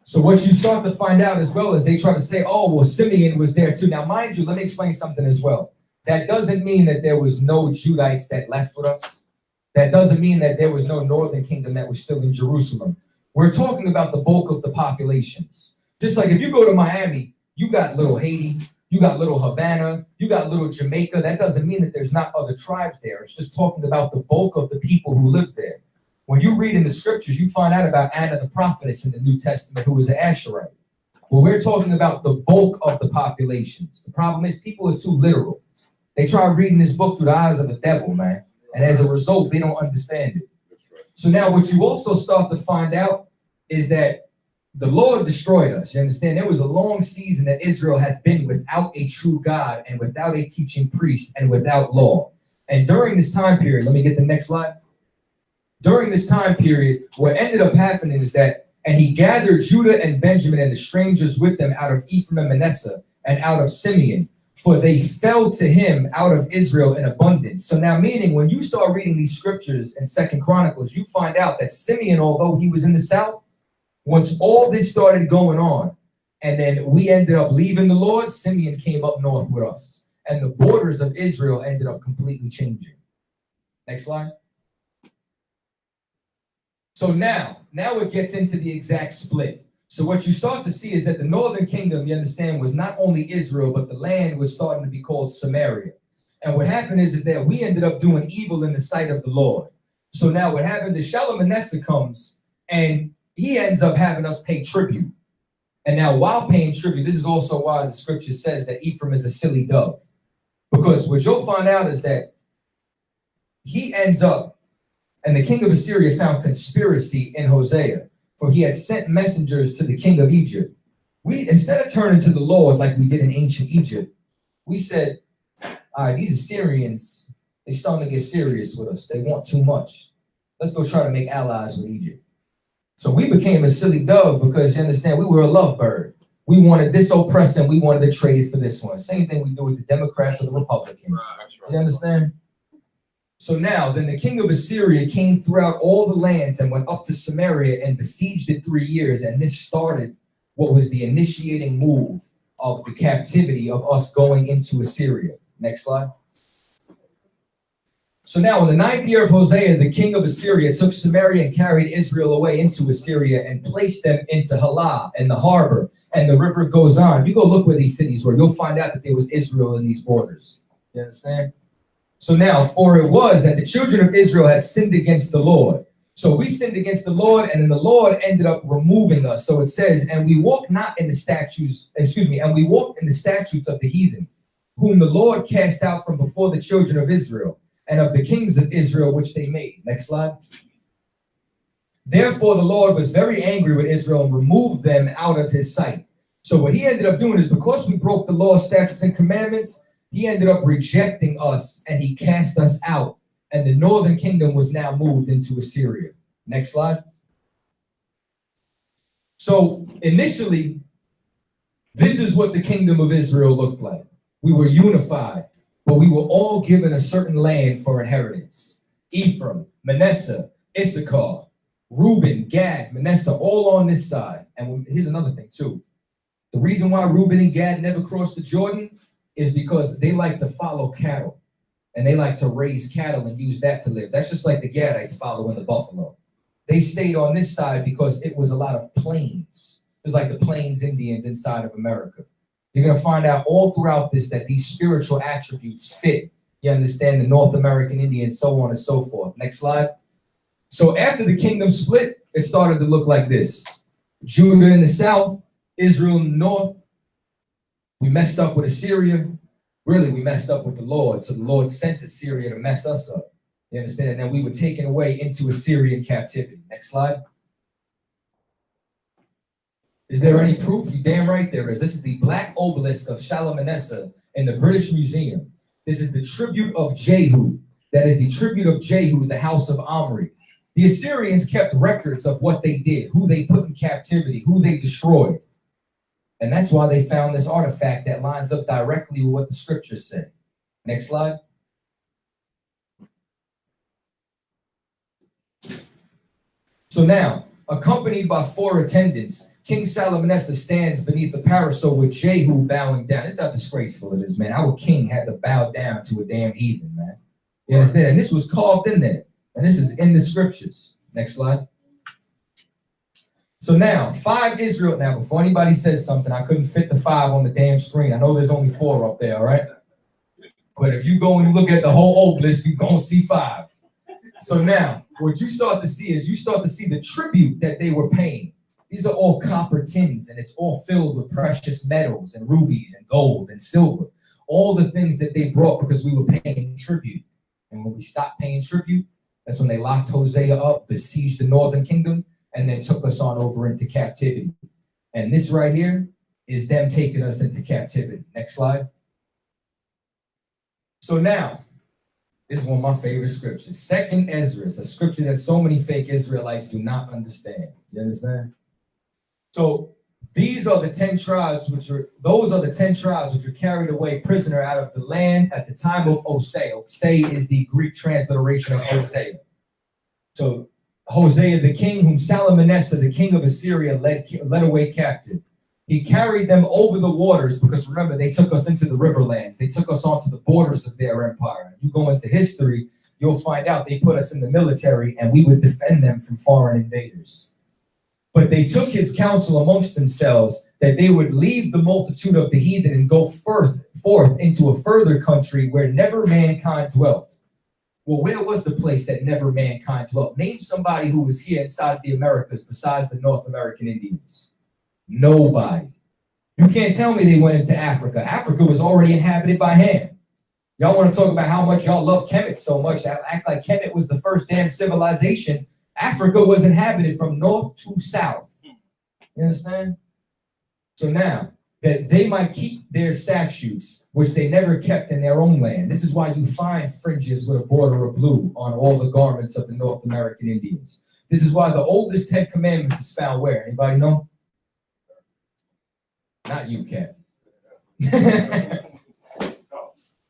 So what you start to find out as well is they try to say, oh, well, Simeon was there too. Now, mind you, let me explain something as well. That doesn't mean that there was no Judites that left with us. That doesn't mean that there was no northern kingdom that was still in Jerusalem. We're talking about the bulk of the populations. Just like if you go to Miami, you got little Haiti, you got little Havana, you got little Jamaica. That doesn't mean that there's not other tribes there. It's just talking about the bulk of the people who live there. When you read in the scriptures, you find out about Anna the prophetess in the New Testament, who was an Asherite. Well, we're talking about the bulk of the populations. The problem is people are too literal. They try reading this book through the eyes of the devil, man. And as a result, they don't understand it. So now what you also start to find out is that the Lord destroyed us. You understand? There was a long season that Israel had been without a true God and without a teaching priest and without law. And during this time period, let me get the next slide. During this time period, what ended up happening is that, and he gathered Judah and Benjamin and the strangers with them out of Ephraim and Manasseh and out of Simeon, for they fell to him out of Israel in abundance. So now, meaning when you start reading these scriptures in 2 Chronicles, you find out that Simeon, although he was in the south, once all this started going on, and then we ended up leaving the Lord, Simeon came up north with us. And the borders of Israel ended up completely changing. Next slide. So now it gets into the exact split. So what you start to see is that the northern kingdom, you understand, was not only Israel, but the land was starting to be called Samaria. And what happened is that we ended up doing evil in the sight of the Lord. So now what happens is Shalmaneser comes and he ends up having us pay tribute. And now while paying tribute, this is also why the scripture says that Ephraim is a silly dove. Because what you'll find out is that he ends up, and the king of Assyria found conspiracy in Hosea, for he had sent messengers to the king of Egypt. We, instead of turning to the Lord like we did in ancient Egypt, we said, all right, these Assyrians, they starting to get serious with us. They want too much. Let's go try to make allies with Egypt. So we became a silly dove because, you understand, we were a lovebird. We wanted this oppressor, we wanted to trade it for this one. Same thing we do with the Democrats or the Republicans. You understand? So now, then the king of Assyria came throughout all the lands and went up to Samaria and besieged it 3 years. And this started what was the initiating move of the captivity of us going into Assyria. Next slide. So now in the 9th year of Hosea, the king of Assyria took Samaria and carried Israel away into Assyria and placed them into Halah and the harbor, and the river goes on. You go look where these cities were, you'll find out that there was Israel in these borders. You understand? So now, for it was that the children of Israel had sinned against the Lord. So we sinned against the Lord, and then the Lord ended up removing us. So it says, and we walk not in the statutes, and we walked in the statutes of the heathen, whom the Lord cast out from before the children of Israel, and of the kings of Israel which they made. Next slide. Therefore the Lord was very angry with Israel and removed them out of his sight. So what he ended up doing is, because we broke the law, statutes, and commandments, he ended up rejecting us and he cast us out. And the northern kingdom was now moved into Assyria. Next slide. So initially, this is what the kingdom of Israel looked like. We were unified, but we were all given a certain land for inheritance. Ephraim, Manasseh, Issachar, Reuben, Gad, Manasseh, all on this side. And here's another thing too. The reason why Reuben and Gad never crossed the Jordan is because they like to follow cattle. And they like to raise cattle and use that to live. That's just like the Gadites following the buffalo. They stayed on this side because it was a lot of plains. It was like the Plains Indians inside of America. You're going to find out all throughout this that these spiritual attributes fit, you understand, the North American Indians, so on and so forth. Next slide. So after the kingdom split, it started to look like this. Judah in the south, Israel in the north. We messed up with Assyria. Really, we messed up with the Lord. So the Lord sent Assyria to mess us up. You understand? And then we were taken away into Assyrian captivity. Next slide. Is there any proof? You damn right there is. This is the black obelisk of Shalmaneser in the British Museum. This is the tribute of Jehu. That is the tribute of Jehu, the house of Omri. The Assyrians kept records of what they did, who they put in captivity, who they destroyed. And that's why they found this artifact that lines up directly with what the scriptures say. Next slide. So now, accompanied by 4 attendants, King Shalmaneser stands beneath the parasol with Jehu bowing down. This is how disgraceful it is, man. Our king had to bow down to a damn heathen, man. You understand? And this was carved in there. And this is in the scriptures. Next slide. So now, 5 Israel. Now, before anybody says something, I couldn't fit the 5 on the damn screen. I know there's only 4 up there, all right? But if you go and look at the whole obelisk, you're going to see 5. So now, what you start to see is you start to see the tribute that they were paying. These are all copper tins, and it's all filled with precious metals and rubies and gold and silver. All the things that they brought because we were paying tribute. And when we stopped paying tribute, that's when they locked Hosea up, besieged the northern kingdom, and then took us on over into captivity. And this right here is them taking us into captivity. Next slide. So now, This is one of my favorite scriptures. Second Ezra, a scripture that so many fake Israelites do not understand. You understand? So these are the 10 tribes those are the 10 tribes which were carried away prisoner out of the land at the time of Hosea. Hosea is the Greek transliteration of Hosea. So Hosea the king, whom Salmanasseh, the king of Assyria, led away captive. He carried them over the waters because remember, they took us into the riverlands. They took us onto the borders of their empire. You go into history, you'll find out they put us in the military and we would defend them from foreign invaders. But they took his counsel amongst themselves that they would leave the multitude of the heathen and go forth into a further country where never mankind dwelt. Well, where was the place that never mankind dwelt? Name somebody who was here inside the Americas besides the North American Indians. Nobody. You can't tell me they went into Africa. Africa was already inhabited by Ham. Y'all want to talk about how much y'all love Kemet so much, act like Kemet was the first damn civilization. Africa was inhabited from north to south. You understand? So now, that they might keep their statutes, which they never kept in their own land. This is why you find fringes with a border of blue on all the garments of the North American Indians. This is why the oldest 10 commandments is found where? Anybody know? Not you, Cat.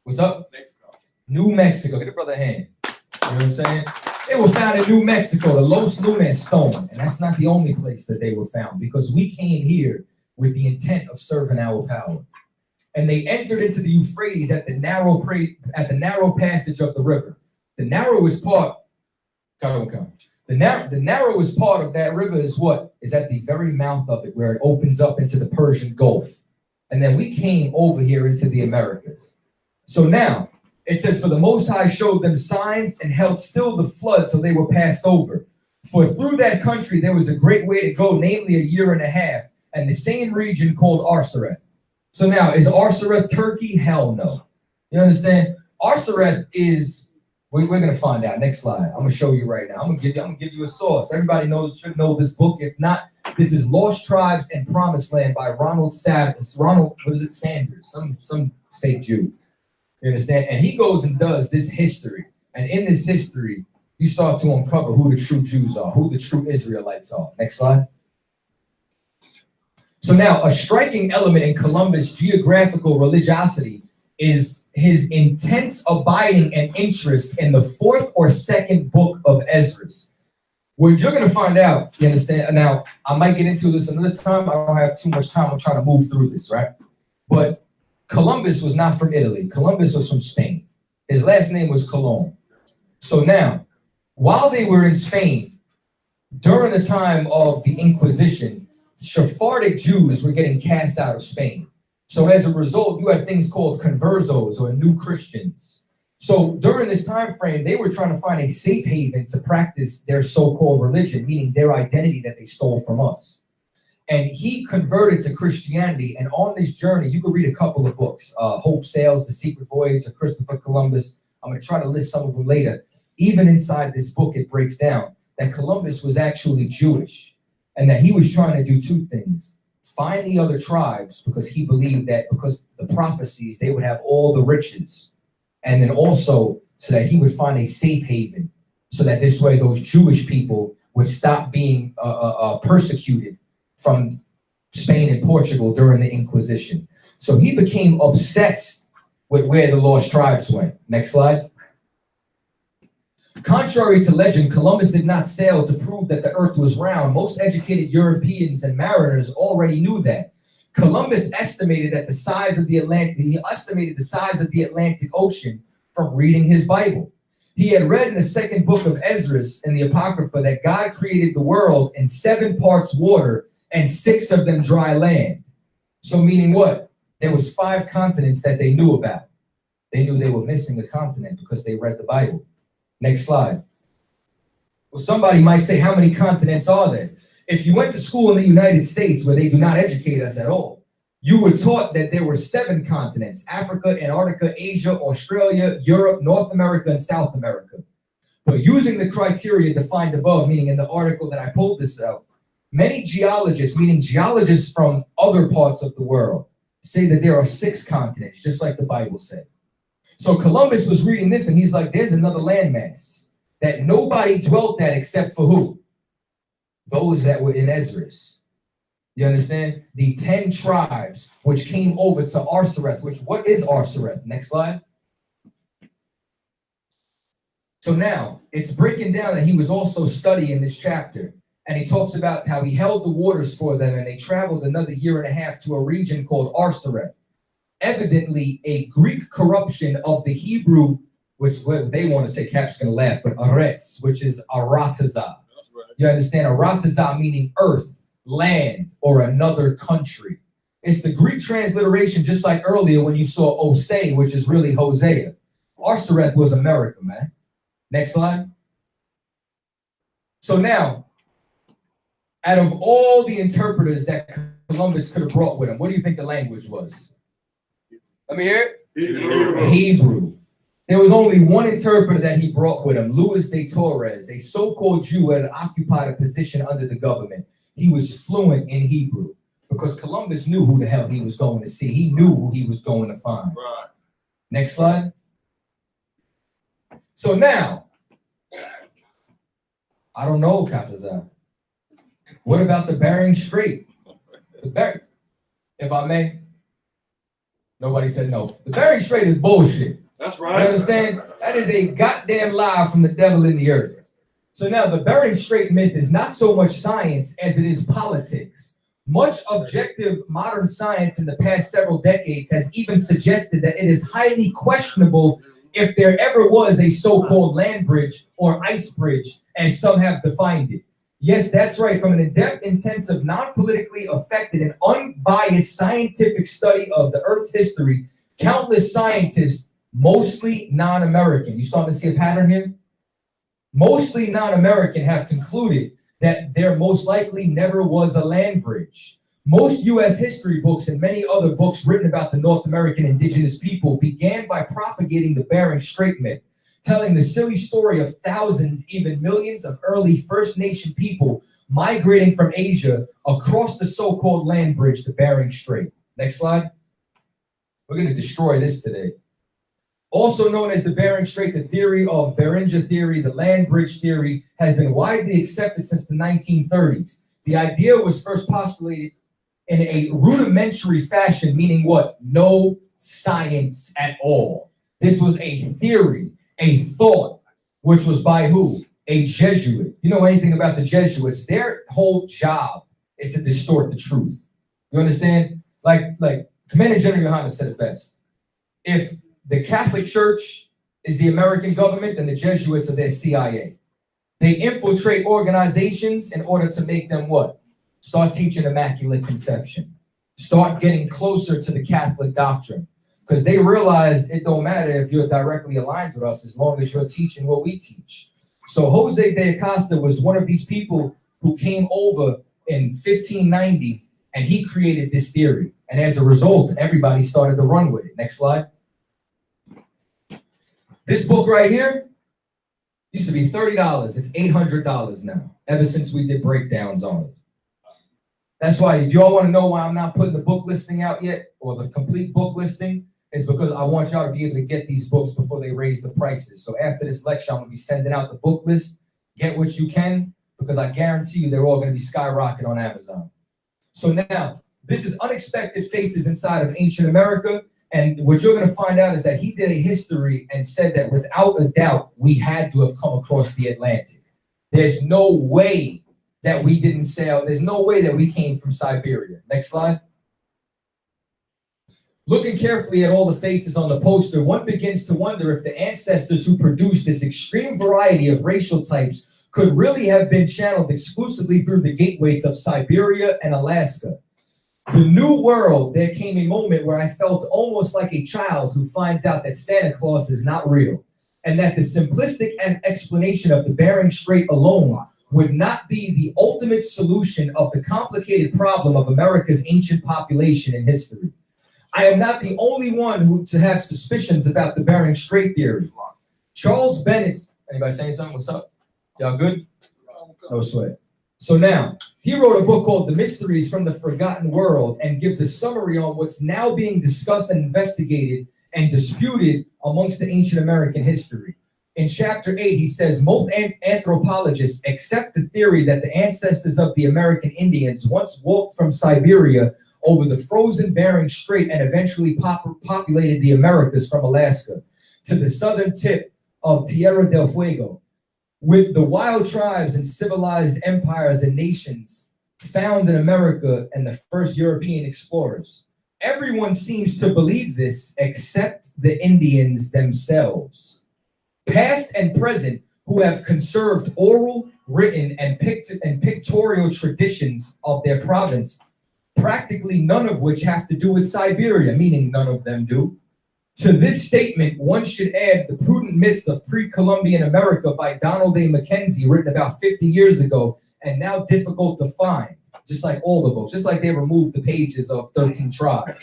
What's up? Mexico. New Mexico. Get a brother hand. You know what I'm saying? They were found in New Mexico, the Los Lunas stone. And that's not the only place that they were found because we came here with the intent of serving our power. And they entered into the Euphrates at the narrow passage of the river. The narrowest part, the narrowest part of that river is what? Is at the very mouth of it, where it opens up into the Persian Gulf. And then we came over here into the Americas. So now, it says, for the Most High showed them signs and held still the flood till they were passed over. For through that country there was a great way to go, namely 1.5 years, and the same region called Arsareth. So now, is Arsareth Turkey? Hell no. You understand? Arsareth is, we're going to find out. Next slide. I'm going to show you right now. I'm going to give you a source. Everybody should know this book. If not, this is Lost Tribes and Promised Land by Ronald Sanders, some fake Jew. You understand? And he goes and does this history. And in this history, you start to uncover who the true Jews are, who the true Israelites are. Next slide. So now, a striking element in Columbus' geographical religiosity is his intense abiding and interest in the 4th or 2nd book of Ezra. Where you're going to find out, you understand? Now, I might get into this another time. I don't have too much time. I'm trying to move through this, right? But Columbus was not from Italy. Columbus was from Spain. His last name was Cologne. So now, while they were in Spain, during the time of the Inquisition, Sephardic Jews were getting cast out of Spain. So as a result, you had things called conversos or new Christians. So during this time frame, they were trying to find a safe haven to practice their so-called religion, meaning their identity that they stole from us. And he converted to Christianity. And on this journey, you can read a couple of books, Hope Sails, The Secret Voyage of Christopher Columbus. I'm going to try to list some of them later. Even inside this book, it breaks down that Columbus was actually Jewish and that he was trying to do 2 things. Find the other tribes because he believed that because the prophecies, they would have all the riches. And then also so that he would find a safe haven so that this way those Jewish people would stop being persecuted from Spain and Portugal during the Inquisition. So he became obsessed with where the lost tribes went. Next slide. Contrary to legend, Columbus did not sail to prove that the earth was round. Most educated Europeans and mariners already knew that. Columbus estimated that the size of the Atlantic Ocean from reading his Bible. He had read in the 2nd book of Ezra in the Apocrypha that God created the world in 7 parts water and 6 of them dry land. So meaning what? There was 5 continents that they knew about. They knew they were missing a continent because they read the Bible. Next slide. Well, somebody might say, how many continents are there? If you went to school in the United States where they do not educate us at all, you were taught that there were 7 continents: Africa, Antarctica, Asia, Australia, Europe, North America, and South America. But using the criteria defined above, meaning in the article that I pulled this out, many geologists, meaning geologists from other parts of the world, say that there are 6 continents, just like the Bible said. So Columbus was reading this and he's like, there's another landmass that nobody dwelt at except for who? Those that were in Esdras. You understand? The 10 tribes which came over to Arsareth, which what is Arsareth? Next slide. So now it's breaking down that he was also studying this chapter. And he talks about how he held the waters for them and they traveled another year and a half to a region called Arsareth. Evidently a Greek corruption of the Hebrew, which what they want to say, Cap's going to laugh, but Aretz, which is Arataza. You understand? Arataza meaning earth, land, or another country. It's the Greek transliteration, just like earlier when you saw Osei, which is really Hosea. Arsareth was America, man. Next slide. So now, out of all the interpreters that Columbus could have brought with him, what do you think the language was? Let me hear it. Hebrew. There was only one interpreter that he brought with him, Luis de Torres, a so-called Jew who had occupied a position under the government. He was fluent in Hebrew because Columbus knew who the hell he was going to see. He knew who he was going to find. Right. Next slide. So now, I don't know, Chaataza. What about the Bering Strait? If I may. Nobody said no. The Bering Strait is bullshit. That's right. You understand? That is a goddamn lie from the devil in the earth. So now the Bering Strait myth is not so much science as it is politics. Much objective modern science in the past several decades has even suggested that it is highly questionable if there ever was a so-called land bridge or ice bridge, as some have defined it. Yes, that's right. From an in-depth, intensive, non-politically affected, and unbiased scientific study of the Earth's history, countless scientists, mostly non-American, you starting to see a pattern here? Mostly non-American have concluded that there most likely never was a land bridge. Most U.S. history books and many other books written about the North American indigenous people began by propagating the Bering Strait myth, telling the silly story of thousands, even millions of early First Nation people migrating from Asia across the so-called land bridge, the Bering Strait. Next slide. We're going to destroy this today. Also known as the Bering Strait, the theory of Beringer theory, the land bridge theory, has been widely accepted since the 1930s. The idea was first postulated in a rudimentary fashion, meaning what? No science at all. This was a theory, a thought, which was by who? A Jesuit. You know anything about the Jesuits? Their whole job is to distort the truth. You understand? Like Commander General YAHANNA said it best. If the Catholic Church is the American government, then the Jesuits are their CIA. They infiltrate organizations in order to make them what? Start teaching Immaculate Conception. Start getting closer to the Catholic doctrine. Because they realize it don't matter if you're directly aligned with us as long as you're teaching what we teach. So Jose de Acosta was one of these people who came over in 1590 and he created this theory. And as a result, everybody started to run with it. Next slide. This book right here used to be $30. It's $800 now, ever since we did breakdowns on it. That's why if y'all want to know why I'm not putting the book listing out yet, or the complete book listing, it's because I want y'all to be able to get these books before they raise the prices. So after this lecture, I'm going to be sending out the book list. Get what you can, because I guarantee you they're all going to be skyrocketing on Amazon. So now, this is Unexpected Faces Inside of Ancient America. And what you're going to find out is that he did a history and said that without a doubt, we had to have come across the Atlantic. There's no way that we didn't sail. There's no way that we came from Siberia. Next slide. Looking carefully at all the faces on the poster, one begins to wonder if the ancestors who produced this extreme variety of racial types could really have been channeled exclusively through the gateways of Siberia and Alaska. The New World, there came a moment where I felt almost like a child who finds out that Santa Claus is not real, and that the simplistic explanation of the Bering Strait alone would not be the ultimate solution of the complicated problem of America's ancient population and history. I am not the only one to have suspicions about the Bering Strait theory. Charles Bennett, anybody saying something? What's up? Y'all good? No sweat. So now, he wrote a book called The Mysteries from the Forgotten World and gives a summary on what's now being discussed and investigated and disputed amongst the ancient American history. In chapter 8, he says, most anthropologists accept the theory that the ancestors of the American Indians once walked from Siberia over the frozen Bering Strait and eventually populated the Americas from Alaska to the southern tip of Tierra del Fuego. With the wild tribes and civilized empires and nations found in America and the first European explorers. Everyone seems to believe this except the Indians themselves. Past and present, who have conserved oral, written, and pictorial traditions of their province, practically none of which have to do with Siberia, meaning none of them do. To this statement, one should add the prudent myths of pre-Columbian America by Donald A. Mackenzie, written about 50 years ago, and now difficult to find, just like all the books, just like they removed the pages of 13 Tribes.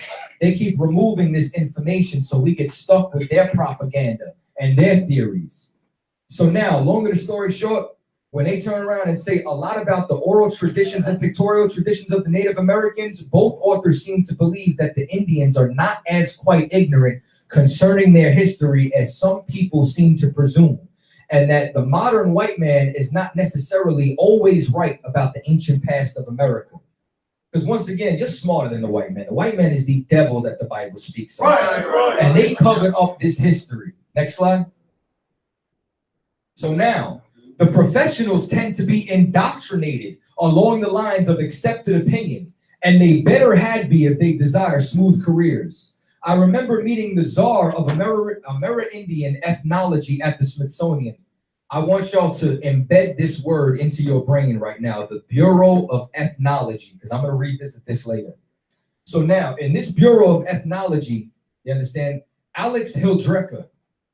They keep removing this information so we get stuck with their propaganda and their theories. So now, longer the story short, when they turn around and say a lot about the oral traditions and pictorial traditions of the Native Americans, both authors seem to believe that the Indians are not as quite ignorant concerning their history as some people seem to presume, and that the modern white man is not necessarily always right about the ancient past of America. Because once again, you're smarter than the white man. The white man is the devil that the Bible speaks of. Right. And they covered up this history. Next slide. So now, the professionals tend to be indoctrinated along the lines of accepted opinion, and they better had be if they desire smooth careers. I remember meeting the czar of Amerindian ethnology at the Smithsonian. I want y'all to embed this word into your brain right now, the Bureau of Ethnology, because I'm going to revisit this later. So now, in this Bureau of Ethnology, you understand, Alex Hildrecker,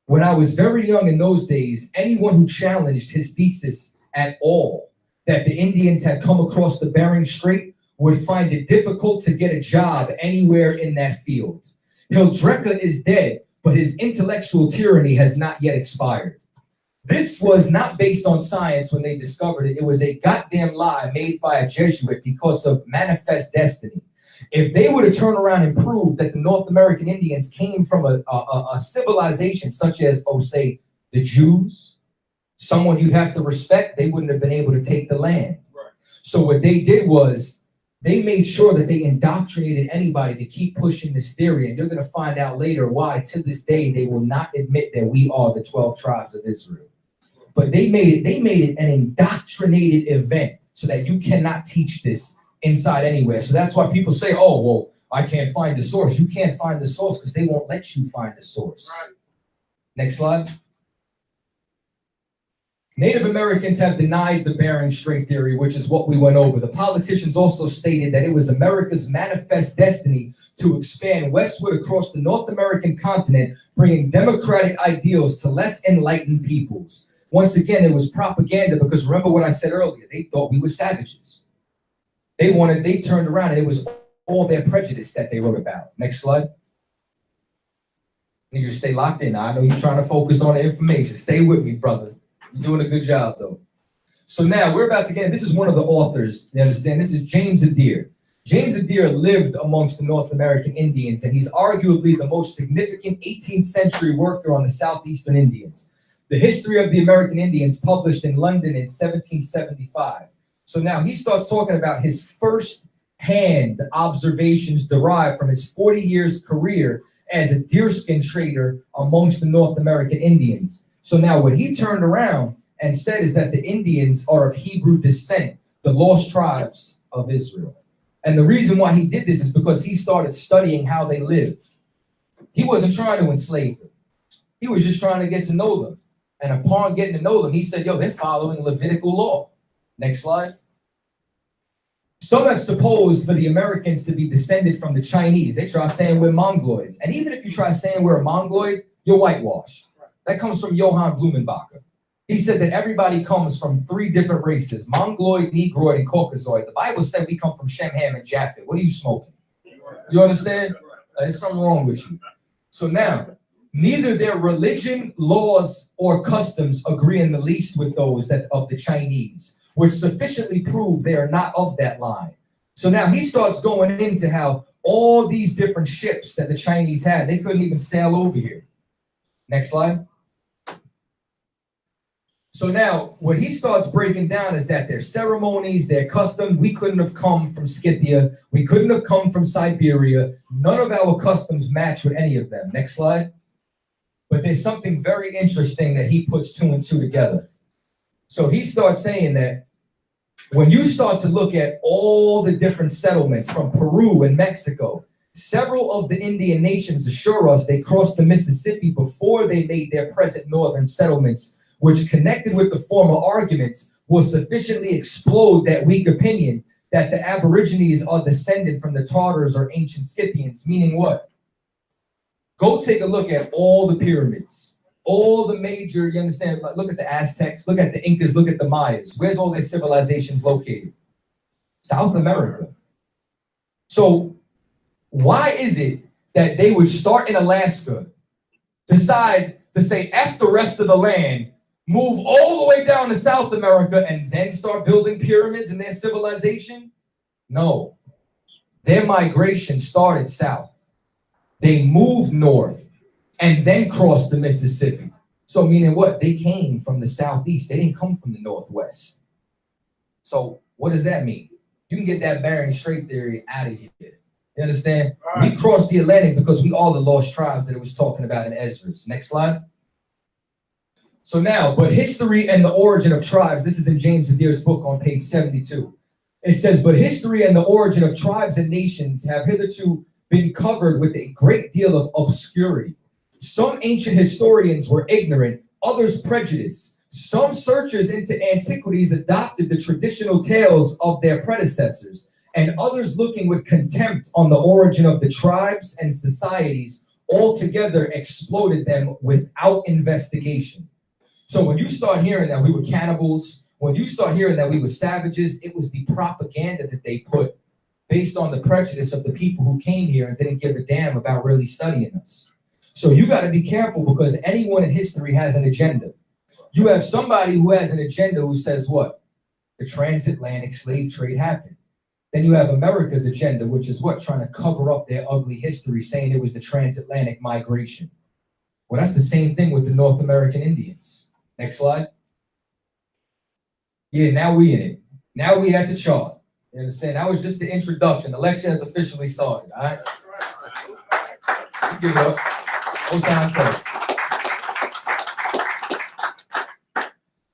when I was very young in those days, anyone who challenged his thesis at all, that the Indians had come across the Bering Strait, would find it difficult to get a job anywhere in that field. Hildrecker is dead, but his intellectual tyranny has not yet expired. This was not based on science when they discovered it. It was a goddamn lie made by a Jesuit because of manifest destiny. If they were to turn around and prove that the North American Indians came from a civilization such as, oh, say, the Jews, someone you'd have to respect, they wouldn't have been able to take the land. Right. So what they did was they made sure that they indoctrinated anybody to keep pushing this theory. And you're going to find out later why, to this day, they will not admit that we are the 12 tribes of Israel. But they made it an indoctrinated event so that you cannot teach this inside anywhere. So that's why people say, oh, well, I can't find the source. You can't find the source because they won't let you find the source. Right. Next slide. Native Americans have denied the Bering Strait theory, which is what we went over. The politicians also stated that it was America's manifest destiny to expand westward across the North American continent, bringing democratic ideals to less enlightened peoples. Once again, it was propaganda because remember what I said earlier, they thought we were savages. They turned around and it was all their prejudice that they wrote about. Next slide. Need you to stay locked in. I know you're trying to focus on the information. Stay with me, brother. You're doing a good job, though. So now we're about to get, this is one of the authors, you understand? This is James Adair. James Adair lived amongst the North American Indians, and he's arguably the most significant 18th century worker on the Southeastern Indians. The History of the American Indians, published in London in 1775. So now he starts talking about his first-hand observations derived from his 40 years career as a deerskin trader amongst the North American Indians. So now what he turned around and said is that the Indians are of Hebrew descent, the lost tribes of Israel. And the reason why he did this is because he started studying how they lived. He wasn't trying to enslave them. He was just trying to get to know them. And upon getting to know them, he said, yo, they're following Levitical law. Next slide. Some have supposed for the Americans to be descended from the Chinese. They try saying we're Mongoloids. And even if you try saying we're a Mongoloid, you're whitewashed. That comes from Johann Blumenbacher. He said that everybody comes from 3 different races, Mongoloid, Negroid, and Caucasoid. The Bible said we come from Shem, Ham, and Japheth. What are you smoking? You understand? There's something wrong with you. So now, neither their religion, laws, or customs agree in the least with those that of the Chinese, which sufficiently prove they are not of that line. So now he starts going into how all these different ships that the Chinese had. They couldn't even sail over here. Next slide. So now, what he starts breaking down is that their ceremonies, their customs, we couldn't have come from Scythia. We couldn't have come from Siberia. None of our customs match with any of them. Next slide. But there's something very interesting that he puts 2 and 2 together. So he starts saying that when you start to look at all the different settlements from Peru and Mexico, several of the Indian nations assure us they crossed the Mississippi before they made their present northern settlements, which connected with the former arguments will sufficiently explode that weak opinion that the Aborigines are descended from the Tartars or ancient Scythians, meaning what? Go take a look at all the pyramids, all the major, you understand, look at the Aztecs, look at the Incas, look at the Mayas. Where's all their civilizations located? South America. So why is it that they would start in Alaska, decide to say F the rest of the land, move all the way down to South America, and then start building pyramids in their civilization? No. Their migration started south. They moved north and then crossed the Mississippi. So meaning what? They came from the southeast. They didn't come from the northwest. So what does that mean? You can get that Bering Strait theory out of here. You understand? We crossed the Atlantic because we are the lost tribes that it was talking about in Ezra's. Next slide. So now, but history and the origin of tribes, this is in James Adir's book on page 72. It says, but history and the origin of tribes and nations have hitherto been covered with a great deal of obscurity. Some ancient historians were ignorant, others prejudiced. Some searchers into antiquities adopted the traditional tales of their predecessors, and others looking with contempt on the origin of the tribes and societies altogether exploded them without investigation. So when you start hearing that we were cannibals, when you start hearing that we were savages, it was the propaganda that they put based on the prejudice of the people who came here and didn't give a damn about really studying us. So you got to be careful, because anyone in history has an agenda. You have somebody who has an agenda who says what? The transatlantic slave trade happened. Then you have America's agenda, which is what? Trying to cover up their ugly history, saying it was the transatlantic migration. Well, that's the same thing with the North American Indians. Next slide. Yeah, now we in it. Now we at the chart. You understand? That was just the introduction. The lecture has officially started, all right? Give it up. Osan first.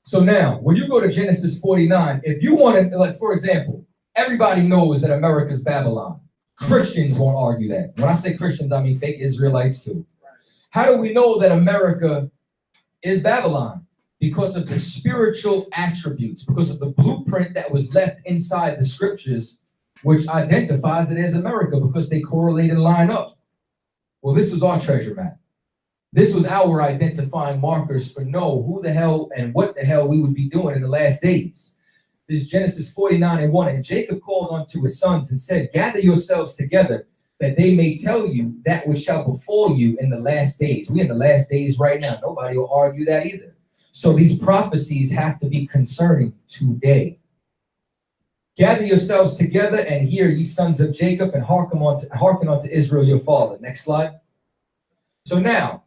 So now, when you go to Genesis 49, if you want to, like, for example, everybody knows that America's Babylon. Christians won't argue that. When I say Christians, I mean fake Israelites too. How do we know that America is Babylon? Because of the spiritual attributes, because of the blueprint that was left inside the scriptures, which identifies it as America, because they correlate and line up. Well, this was our treasure map. This was our identifying markers for know who the hell and what the hell we would be doing in the last days. This is Genesis 49:1. And Jacob called unto his sons and said, gather yourselves together, that they may tell you that which shall befall you in the last days. We're in the last days right now. Nobody will argue that either. So these prophecies have to be concerning today. Gather yourselves together and hear, ye sons of Jacob, and hearken unto Israel your father. Next slide. So now,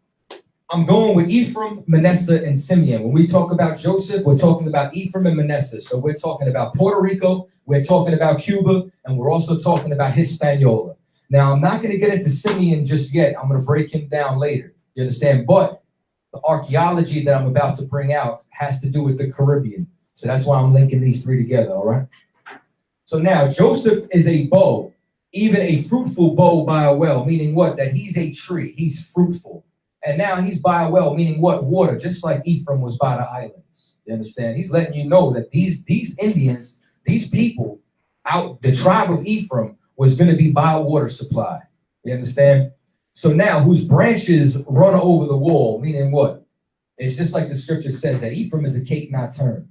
I'm going with Ephraim, Manasseh, and Simeon. When we talk about Joseph, we're talking about Ephraim and Manasseh. So we're talking about Puerto Rico, we're talking about Cuba, and we're also talking about Hispaniola. Now, I'm not going to get into Simeon just yet. I'm going to break him down later. You understand? But the archaeology that I'm about to bring out has to do with the Caribbean. So that's why I'm linking these three together, all right? So now, Joseph is a bow, even a fruitful bow by a well, meaning what? That he's a tree, he's fruitful. And now he's by a well, meaning what? Water, just like Ephraim was by the islands. You understand? He's letting you know that these Indians, these people out, the tribe of Ephraim was going to be by a water supply. You understand? So now, whose branches run over the wall, meaning what? It's just like the scripture says that Ephraim is a cake not turned.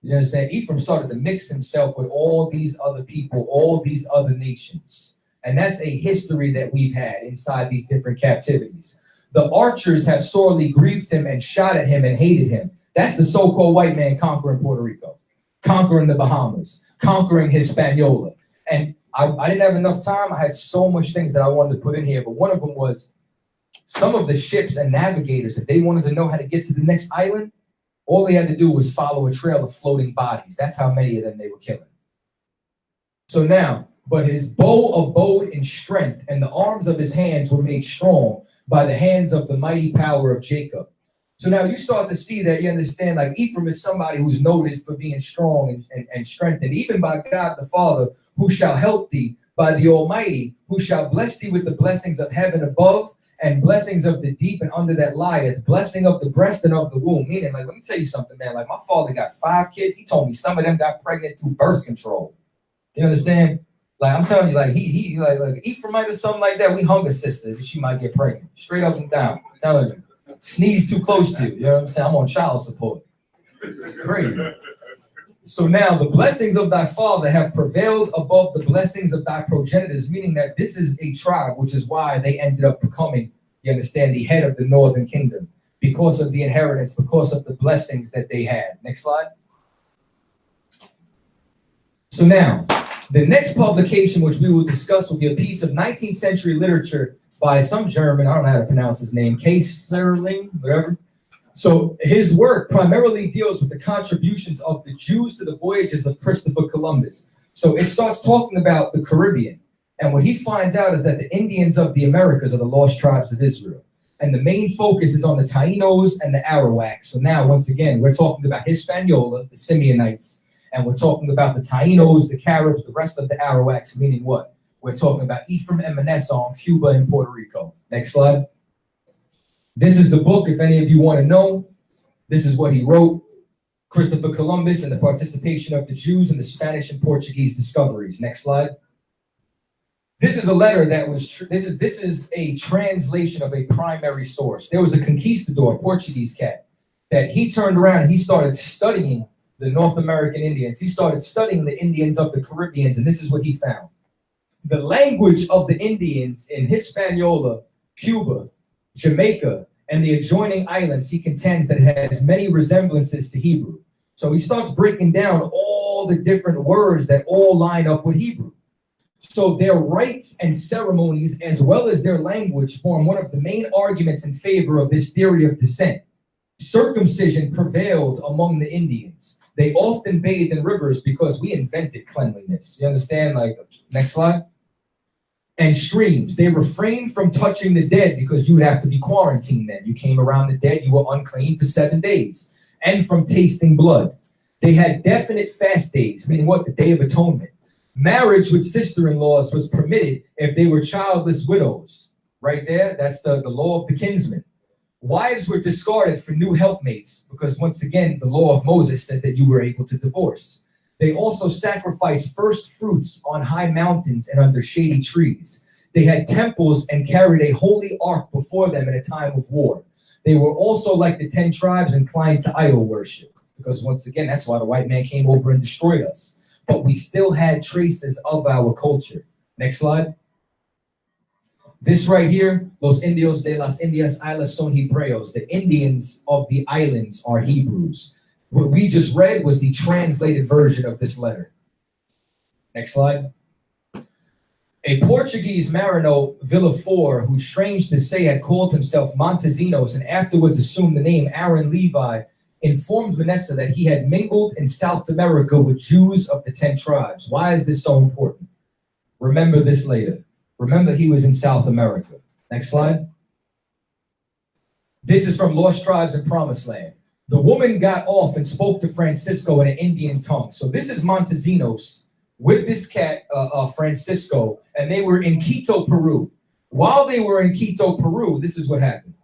You understand? Ephraim started to mix himself with all these other people, all these other nations. And that's a history that we've had inside these different captivities. The archers have sorely grieved him and shot at him and hated him. That's the so-called white man conquering Puerto Rico, conquering the Bahamas, conquering Hispaniola. And I didn't have enough time. I had so much things that I wanted to put in here, but one of them was some of the ships and navigators, if they wanted to know how to get to the next island, all they had to do was follow a trail of floating bodies. That's how many of them they were killing. So now, but his bow abode in strength, and the arms of his hands were made strong by the hands of the mighty power of Jacob. So now you start to see that, you understand, like Ephraim is somebody who's noted for being strong and strengthened, even by God the Father, who shall help thee, by the Almighty, who shall bless thee with the blessings of heaven above, and blessings of the deep and under that lieth, blessing of the breast and of the womb. Meaning, like, let me tell you something, man. Like, my father got 5 kids. He told me some of them got pregnant through birth control. You understand? Like, I'm telling you, like, he like Ephraimite or something like that, we hunger sister. She might get pregnant. Straight up and down. I'm telling you. Sneeze too close to you. You know what I'm saying? I'm on child support. Crazy. So now the blessings of thy father have prevailed above the blessings of thy progenitors, meaning that this is a tribe, which is why they ended up becoming, you understand, the head of the northern kingdom, because of the inheritance, because of the blessings that they had. Next slide. So now, the next publication, which we will discuss, will be a piece of 19th century literature by some German, I don't know how to pronounce his name, Kaiserling, whatever. So his work primarily deals with the contributions of the Jews to the voyages of Christopher Columbus. So it starts talking about the Caribbean. And what he finds out is that the Indians of the Americas are the lost tribes of Israel. And the main focus is on the Taínos and the Arawaks. So now, once again, we're talking about Hispaniola, the Simeonites, and we're talking about the Taínos, the Caribs, the rest of the Arawaks, meaning what? We're talking about Ephraim and Manasseh on Cuba and Puerto Rico. Next slide. This is the book, if any of you want to know. This is what he wrote. Christopher Columbus and the participation of the Jews in the Spanish and Portuguese discoveries. Next slide. This is a letter that was, this is a translation of a primary source. There was a conquistador, Portuguese cat, that he turned around and he started studying the North American Indians. He started studying the Indians of the Caribbeans, and this is what he found. The language of the Indians in Hispaniola, Cuba, Jamaica, and the adjoining islands, he contends that it has many resemblances to Hebrew. So he starts breaking down all the different words that all line up with Hebrew. So their rites and ceremonies, as well as their language, form one of the main arguments in favor of this theory of descent. Circumcision prevailed among the Indians. They often bathed in rivers because we invented cleanliness. You understand? Like, next slide. And streams. They refrained from touching the dead because you would have to be quarantined then. You came around the dead, you were unclean for 7 days. And from tasting blood. They had definite fast days, meaning what? The Day of Atonement. Marriage with sister-in-laws was permitted if they were childless widows. Right there, that's the law of the kinsman. Wives were discarded for new helpmates because, once again, the law of Moses said that you were able to divorce. They also sacrificed first fruits on high mountains and under shady trees. They had temples and carried a holy ark before them in a time of war. They were also, like the 10 tribes, inclined to idol worship because, once again, that's why the white man came over and destroyed us. But we still had traces of our culture. Next slide. This right here, Los Indios de las Indias Islas son Hebreos. The Indians of the islands are Hebrews. What we just read was the translated version of this letter. Next slide. A Portuguese marino, Villafort, who, strange to say, had called himself Montesinos and afterwards assumed the name Aaron Levi, informed Manasseh that he had mingled in South America with Jews of the 10 tribes. Why is this so important? Remember this later. Remember, he was in South America. Next slide. This is from Lost Tribes and Promised Land. The woman got off and spoke to Francisco in an Indian tongue. So this is Montesinos with this cat, Francisco, and they were in Quito, Peru. While they were in Quito, Peru, this is what happened.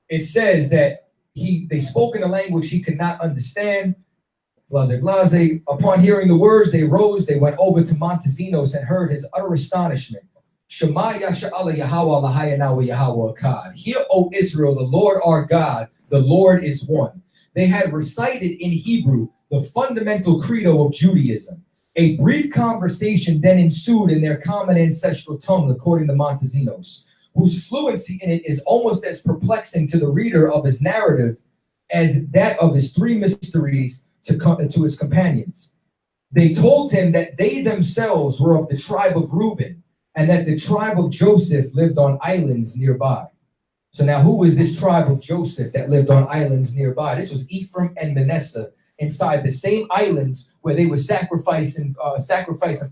It says that they spoke in a language he could not understand. Blase, blase. Upon hearing the words, they rose. They went over to Montesinos and heard his utter astonishment. Shema Yasha'Allah Yahweh Lahayana wa Yahweh Akkad. Hear, O Israel, the Lord our God, the Lord is one. They had recited in Hebrew the fundamental credo of Judaism. A brief conversation then ensued in their common ancestral tongue, according to Montesinos, whose fluency in it is almost as perplexing to the reader of his narrative as that of his 3 mysteries to his companions. They told him that they themselves were of the tribe of Reuben and that the tribe of Joseph lived on islands nearby. So now who was this tribe of Joseph that lived on islands nearby? This was Ephraim and Manasseh inside the same islands where they were sacrificing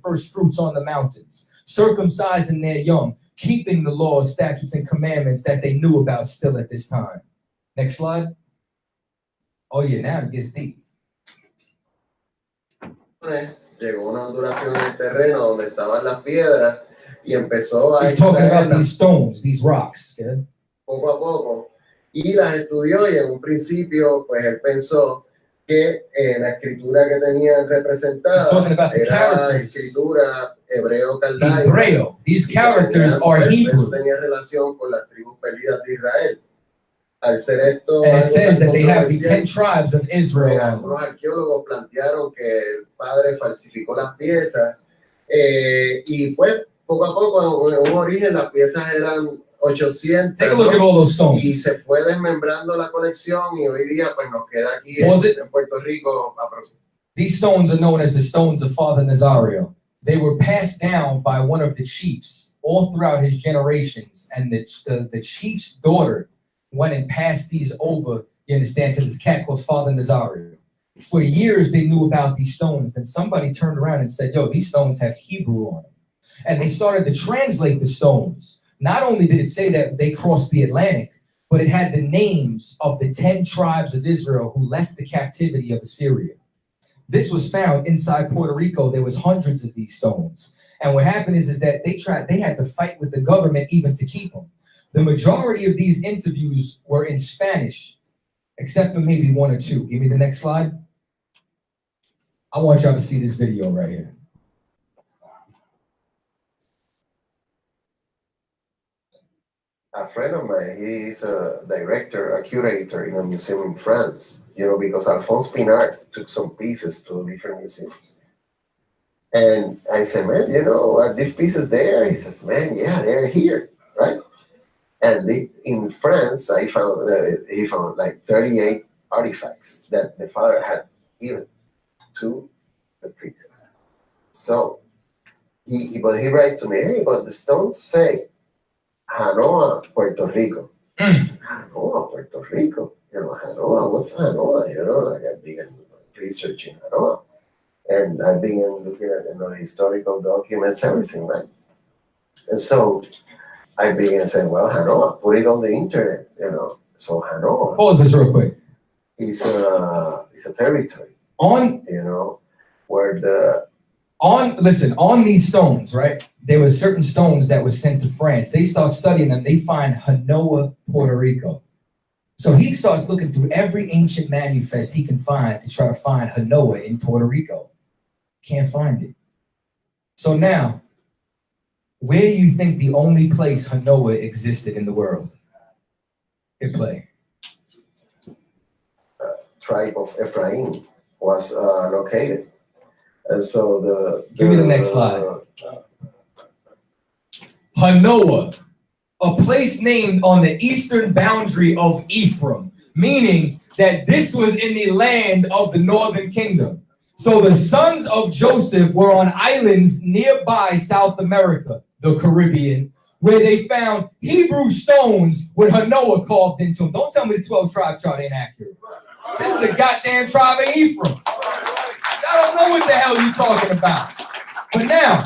first fruits on the mountains, circumcising their young, keeping the laws, statutes, and commandments that they knew about still at this time. Next slide. Oh yeah, now it gets deep. Llegó una ondulación en el terreno donde estaban las piedras y empezó a He's talking about these stones, these rocks. Yeah? poco a poco y las estudió y en un principio pues él pensó que la escritura que tenían representada era escritura hebreo caldaica. Hebreo. These characters are Hebrew. Eso tenía relación con las tribus perdidas de Israel. Al ser esto, and it says that they have the 10 tribes of Israel. Algunos arqueólogos plantearon que el padre falsificó las piezas y pues poco a poco en un origen las piezas eran 800. Take a look at all those stones. Y se fue desmembrando la colección y hoy día pues nos queda aquí en Puerto Rico aproximadamente. These stones are known as the stones of Father Nazario. They were passed down by one of the chiefs all throughout his generations, and the chief's daughter went and passed these over, you understand, to this cat called Father Nazario. For years, they knew about these stones. Then somebody turned around and said, yo, these stones have Hebrew on them. And they started to translate the stones. Not only did it say that they crossed the Atlantic, but it had the names of the 10 tribes of Israel who left the captivity of Assyria. This was found inside Puerto Rico. There was hundreds of these stones. And what happened is that they had to fight with the government even to keep them. The majority of these interviews were in Spanish, except for maybe one or two. Give me the next slide. I want y'all to see this video right here. A friend of mine, he is a director, a curator in a museum in France, you know, because Alphonse Pinard took some pieces to different museums. And I said, man, you know, are these pieces there? He says, man, yeah, they're here, right? And in France, he found like 38 artifacts that the father had given to the priest. So but he writes to me, hey, but the stones say Hanoa, Puerto Rico. Hanoa, Puerto Rico. You know, Hanoa, what's Hanoa? You know, like I've been researching Hanoa. And I've been looking at historical documents, everything, right? And so I began saying, well, Hanoa, put it on the internet, you know. So Hanoa. Pause this real quick. It's a territory. You know, where on these stones, right? There were certain stones that were sent to France. They start studying them. They find Hanoa, Puerto Rico. So he starts looking through every ancient manifest he can find to try to find Hanoa in Puerto Rico. Can't find it. So now, where do you think the only place Hanoa existed in the world? Hit play. Tribe of Ephraim was located. And so give me the next slide. Hanoa, a place named on the eastern boundary of Ephraim, meaning that this was in the land of the northern kingdom. So the sons of Joseph were on islands nearby South America, the Caribbean, where they found Hebrew stones with Hanoa carved into them. Don't tell me the 12 tribe chart ain't accurate. This is the goddamn tribe of Ephraim. I don't know what the hell you're talking about. But now,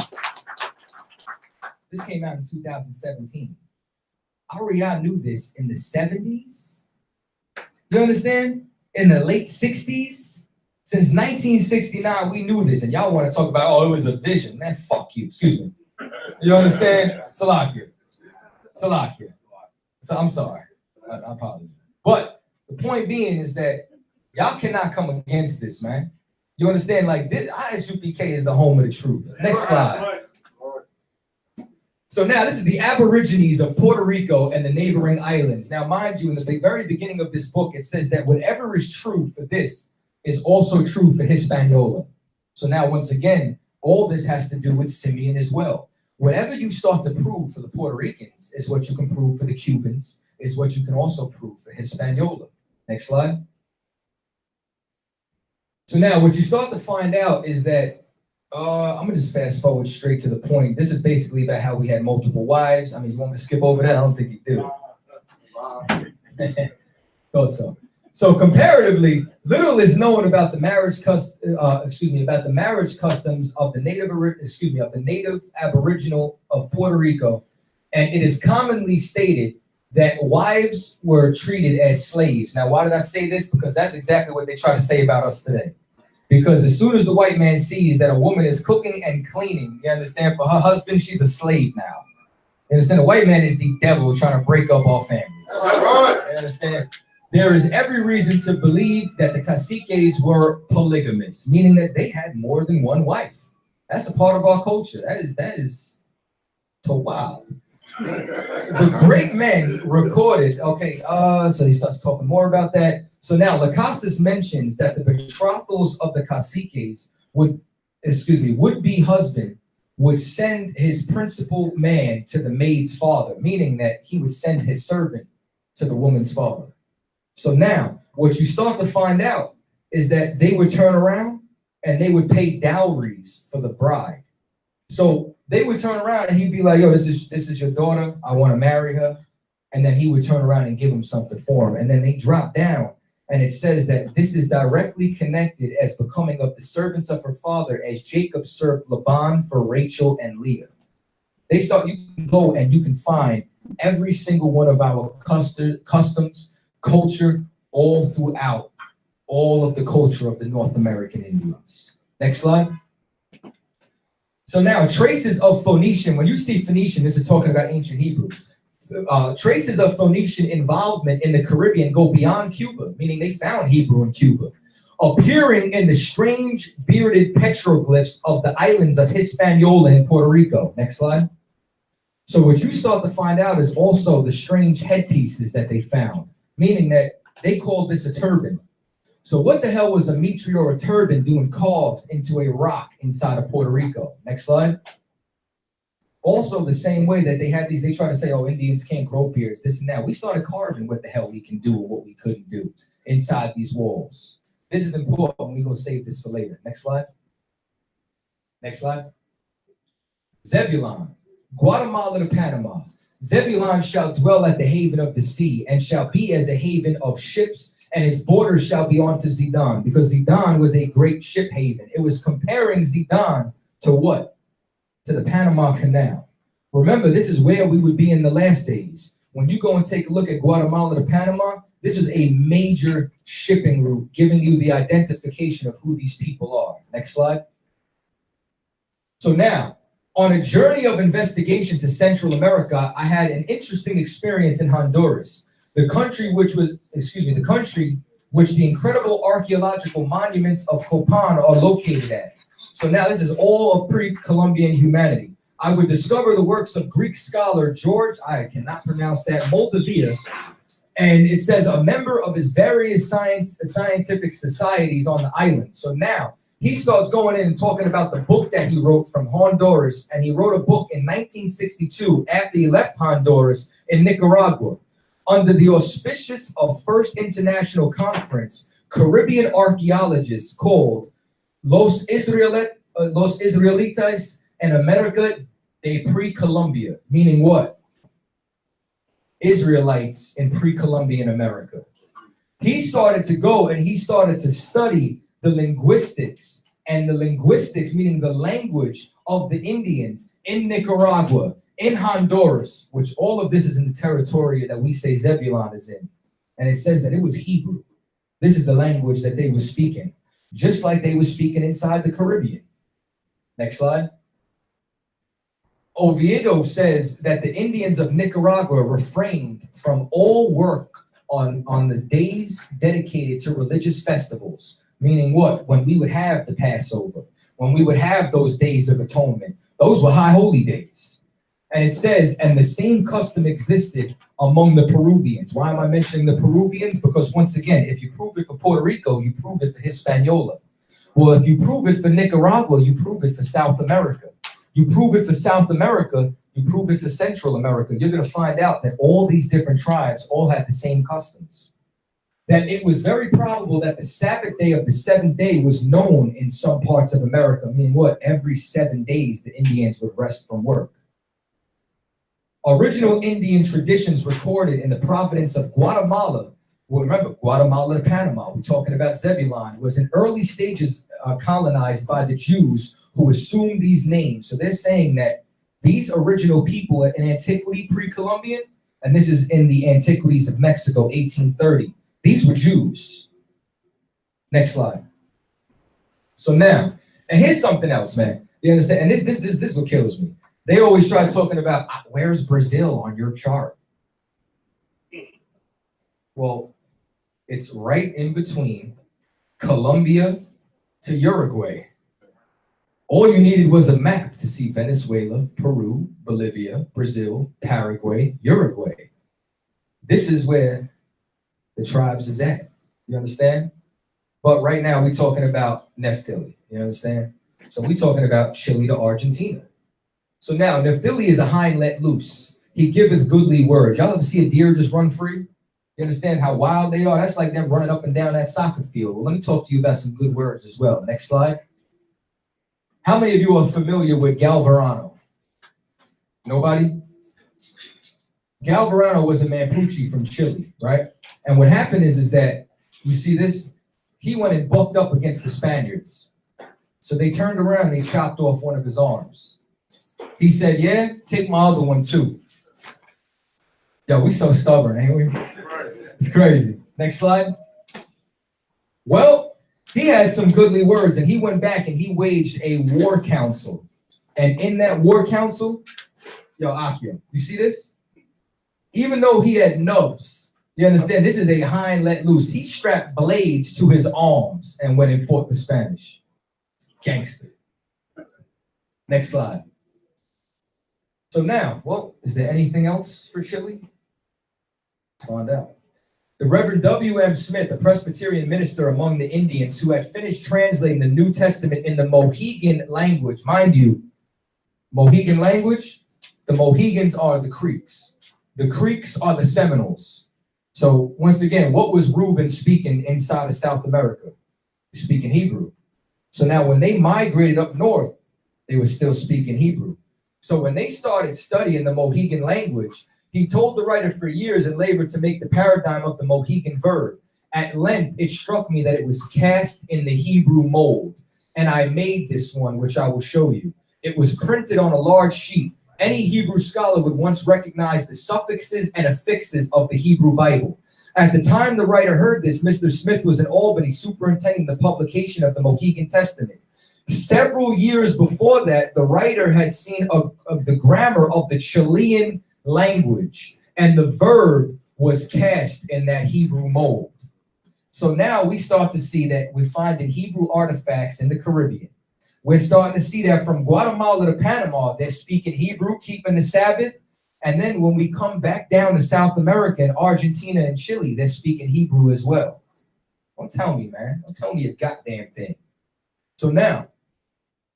this came out in 2017. Ariana knew this in the 70s. You understand? In the late 60s. Since 1969, we knew this. And y'all want to talk about, oh, it was a vision. Man, fuck you. Excuse me. You understand? Salakia. So I'm sorry. I apologize. But the point being is that y'all cannot come against this, man. You understand? Like, this I.S.U.P.K is the home of the truth. Next slide. So now this is the Aborigines of Puerto Rico and the neighboring islands. Now, mind you, in the very beginning of this book, it says that whatever is true for this is also true for Hispaniola. So now, once again, all this has to do with Simeon as well. Whatever you start to prove for the Puerto Ricans is what you can prove for the Cubans, is what you can also prove for Hispaniola. Next slide. So now what you start to find out is that I'm gonna just fast forward straight to the point. This is basically about how we had multiple wives. I mean, you want me to skip over that? I don't think you do. Thought so. So comparatively, little is known about the marriage customs of the native Aboriginal of Puerto Rico, and it is commonly stated that wives were treated as slaves. Now, why did I say this? Because that's exactly what they try to say about us today. Because as soon as the white man sees that a woman is cooking and cleaning, you understand, for her husband, she's a slave now. You understand? The white man is the devil trying to break up our families. You understand? There is every reason to believe that the caciques were polygamous, meaning that they had more than one wife. That's a part of our culture. That is so wild. The great men recorded, so he starts talking more about that. So now Lacasas mentions that the betrothals of the caciques would-be husband would send his principal man to the maid's father, meaning that he would send his servant to the woman's father. So now, what you start to find out is that they would turn around and they would pay dowries for the bride. So they would turn around and he'd be like, yo, this is your daughter. I want to marry her. And then he would turn around and give him something for him. And then they drop down. And it says that this is directly connected as becoming of the servants of her father as Jacob served Laban for Rachel and Leah. You can go and you can find every single one of our customs, culture, all throughout all of the culture of the North American Indians. Next slide. So now, traces of Phoenician. When you see Phoenician, this is talking about ancient Hebrew. Traces of Phoenician involvement in the Caribbean go beyond Cuba, meaning they found Hebrew in Cuba, appearing in the strange bearded petroglyphs of the islands of Hispaniola and Puerto Rico. Next slide. So what you start to find out is also the strange headpieces that they found, meaning that they called this a turban. So what the hell was a mitre or a turban doing carved into a rock inside of Puerto Rico? Next slide. Also, the same way that they had these, they try to say, oh, Indians can't grow beards, this and that. We started carving what the hell we can do and what we couldn't do inside these walls. This is important. We're going to save this for later. Next slide. Next slide. Zebulon, Guatemala to Panama. Zebulon shall dwell at the haven of the sea and shall be as a haven of ships, and his borders shall be unto Zidon, because Zidon was a great ship haven. It was comparing Zidon to what? To the Panama Canal. Remember, this is where we would be in the last days. When you go and take a look at Guatemala to Panama, this is a major shipping route, giving you the identification of who these people are. Next slide. So now, on a journey of investigation to Central America, I had an interesting experience in Honduras, the country which the incredible archaeological monuments of Copan are located at. So now this is all of pre-Columbian humanity. I would discover the works of Greek scholar George, I cannot pronounce that, Moldavia, and it says a member of his various scientific societies on the island. So now he starts going in and talking about the book that he wrote from Honduras, and he wrote a book in 1962 after he left Honduras in Nicaragua. Under the auspices of First International Conference, Caribbean archaeologists called Los Israelites and America de Pre-Columbia, meaning what? Israelites in pre-Columbian America. He started to go and he started to study the linguistics, and the linguistics, meaning the language of the Indians in Nicaragua, in Honduras, which all of this is in the territory that we say Zebulon is in. And it says that it was Hebrew. This is the language that they were speaking, just like they were speaking inside the Caribbean. Next slide. Oviedo says that the Indians of Nicaragua refrained from all work on the days dedicated to religious festivals. Meaning what? When we would have the Passover, when we would have those days of atonement, those were high holy days. And it says, and the same custom existed among the Peruvians. Why am I mentioning the Peruvians? Because once again, if you prove it for Puerto Rico, you prove it for Hispaniola. Well, if you prove it for Nicaragua, you prove it for South America. You prove it for South America, you prove it for Central America. You're going to find out that all these different tribes all had the same customs. that it was very probable that the Sabbath day of the seventh day was known in some parts of America. Meaning what? Every 7 days, the Indians would rest from work. Original Indian traditions recorded in the province of Guatemala. Well, remember, Guatemala to Panama, we're talking about Zebulon, was in early stages colonized by the Jews who assumed these names. So they're saying that these original people in antiquity, pre-Columbian, and this is in the Antiquities of Mexico, 1830, these were Jews. Next slide. So now, and here's something else, man. You understand? And this is what kills me. They always try talking about, where's Brazil on your chart? Well, it's right in between Colombia to Uruguay. All you needed was a map to see Venezuela, Peru, Bolivia, Brazil, Paraguay, Uruguay. This is where the tribes is at. You understand? But right now we're talking about Nephthili. You understand? So we're talking about Chile to Argentina. So now Nephthili is a hind let loose. He giveth goodly words. Y'all ever see a deer just run free? You understand how wild they are? That's like them running up and down that soccer field. Well, let me talk to you about some good words as well. Next slide. How many of you are familiar with Galvarano? Nobody? Galvarano was a Mapuche from Chile, right? And what happened is that, you see this? He went and bucked up against the Spaniards. So they turned around and they chopped off one of his arms. He said, yeah, take my other one too. Yo, we so stubborn, ain't we? It's crazy. Next slide. Well, he had some goodly words, and he went back and he waged a war council. And in that war council, yo, Akio, you see this? Even though he had nubs, you understand, this is a hind let loose. He strapped blades to his arms and went and fought the Spanish. Gangster. Next slide. So now, well, is there anything else for Chile? Let's find out. The Reverend W.M. Smith, a Presbyterian minister among the Indians who had finished translating the New Testament in the Mohegan language. Mind you, Mohegan language, the Mohegans are the Creeks. The Creeks are the Seminoles. So once again, what was Reuben speaking inside of South America? Speaking Hebrew. So now when they migrated up north, they were still speaking Hebrew. So when they started studying the Mohegan language, he told the writer for years and labored to make the paradigm of the Mohegan verb. At length, it struck me that it was cast in the Hebrew mold. And I made this one, which I will show you. It was printed on a large sheet. Any Hebrew scholar would once recognize the suffixes and affixes of the Hebrew Bible. At the time the writer heard this, Mr. Smith was in Albany superintending the publication of the Mohegan Testament. Several years before that, the writer had seen the grammar of the Chilean language, and the verb was cast in that Hebrew mold. So now we start to see that we're finding Hebrew artifacts in the Caribbean. We're starting to see that from Guatemala to Panama, they're speaking Hebrew, keeping the Sabbath. And then when we come back down to South America and Argentina and Chile, they're speaking Hebrew as well. Don't tell me, man. Don't tell me a goddamn thing. So now,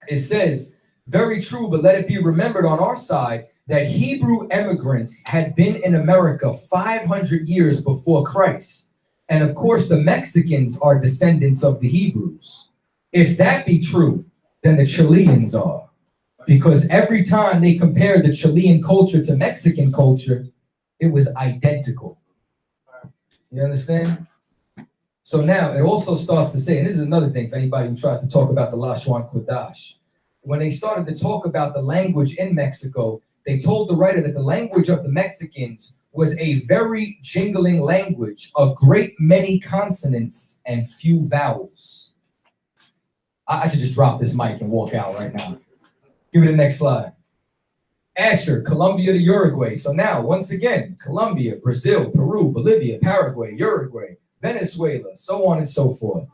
it says, very true, but let it be remembered on our side that Hebrew immigrants had been in America 500 years before Christ. And of course, the Mexicans are descendants of the Hebrews. If that be true, then the Chileans are. Because every time they compared the Chilean culture to Mexican culture, it was identical. You understand? So now it also starts to say, and this is another thing for anybody who tries to talk about the Lashon Kodash. When they started to talk about the language in Mexico, they told the writer that the language of the Mexicans was a very jingling language, a great many consonants and few vowels. I should just drop this mic and walk out right now. Give me the next slide. Asher, Colombia to Uruguay. So now, once again, Colombia, Brazil, Peru, Bolivia, Paraguay, Uruguay, Venezuela, so on and so forth.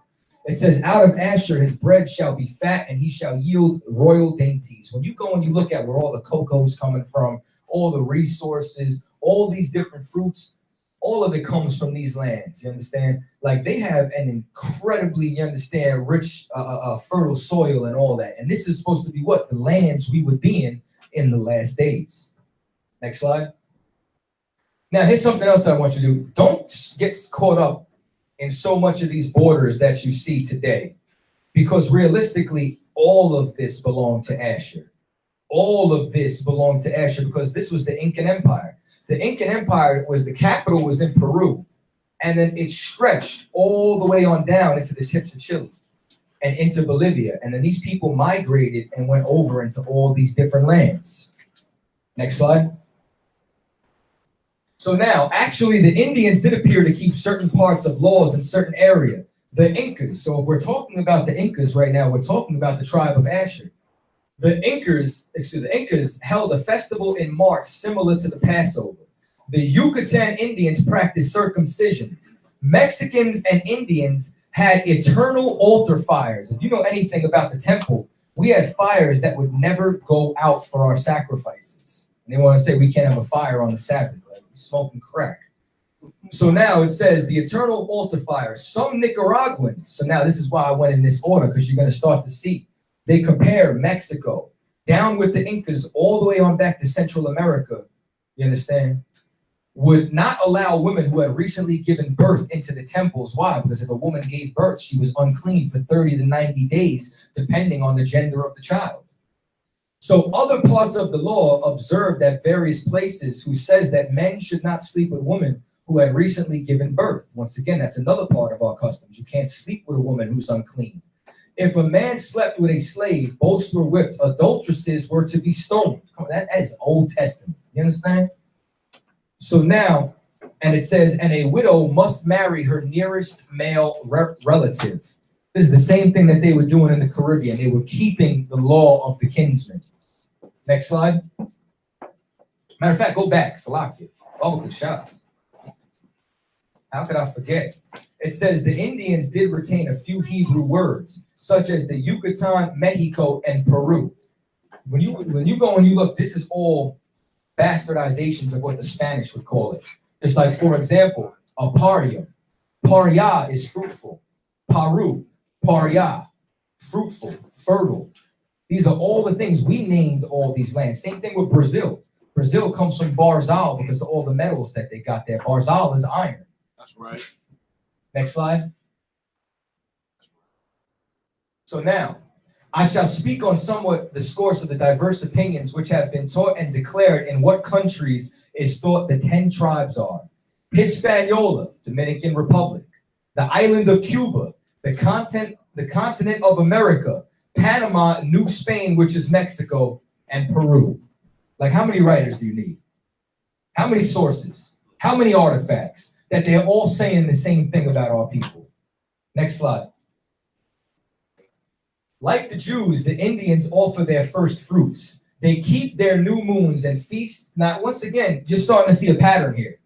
It says, out of Asher his bread shall be fat, and he shall yield royal dainties. When you go and you look at where all the cocoa's coming from, all the resources, all these different fruits, all of it comes from these lands, you understand? Like, they have an incredibly, you understand, rich, fertile soil and all that. And this is supposed to be what? The lands we would be in the last days. Next slide. Now, here's something else that I want you to do. Don't get caught up in so much of these borders that you see today. Because realistically, all of this belonged to Asher. All of this belonged to Asher because this was the Incan Empire. The Incan Empire was, the capital was in Peru. And then it stretched all the way on down into the tips of Chile and into Bolivia. And then these people migrated and went over into all these different lands. Next slide. So now, actually, the Indians did appear to keep certain parts of laws in certain area. The Incas. So if we're talking about the Incas right now, we're talking about the tribe of Asher. The Incas held a festival in March similar to the Passover. The Yucatan Indians practiced circumcisions. Mexicans and Indians had eternal altar fires. If you know anything about the temple, we had fires that would never go out for our sacrifices. And they want to say we can't have a fire on the Sabbath, like we're smoking crack. So now it says the eternal altar fire. Some Nicaraguans, so now this is why I went in this order, because you're going to start to see. They compare Mexico down with the Incas all the way on back to Central America, you understand, would not allow women who had recently given birth into the temples. Why? Because if a woman gave birth, she was unclean for 30 to 90 days, depending on the gender of the child. So other parts of the law observed at various places who says that men should not sleep with women who had recently given birth. Once again, that's another part of our customs. You can't sleep with a woman who's unclean. If a man slept with a slave, both were whipped. Adulteresses were to be stoned. That is Old Testament. You understand? So now, and it says, and a widow must marry her nearest male relative. This is the same thing that they were doing in the Caribbean. They were keeping the law of the kinsman. Next slide. Matter of fact, go back. Salakia. How could I forget? It says the Indians did retain a few Hebrew words, such as the Yucatan, Mexico, and Peru. When you go and you look, this is all bastardizations of what the Spanish would call it. Just like, for example, aparia. Paria is fruitful. Paru, paria, fruitful, fertile. These are all the things we named all these lands. Same thing with Brazil. Brazil comes from Barzal because of all the metals that they got there. Barzal is iron. That's right. Next slide. So now, I shall speak on somewhat the scores of the diverse opinions which have been taught and declared in what countries is thought the 10 tribes are. Hispaniola, Dominican Republic, the island of Cuba, the continent of America, Panama, New Spain, which is Mexico, and Peru. Like, how many writers do you need? How many sources? How many artifacts that they're all saying the same thing about our people? Next slide. Like the Jews, the Indians offer their first fruits. They keep their new moons and feast. Now, once again, you're starting to see a pattern here.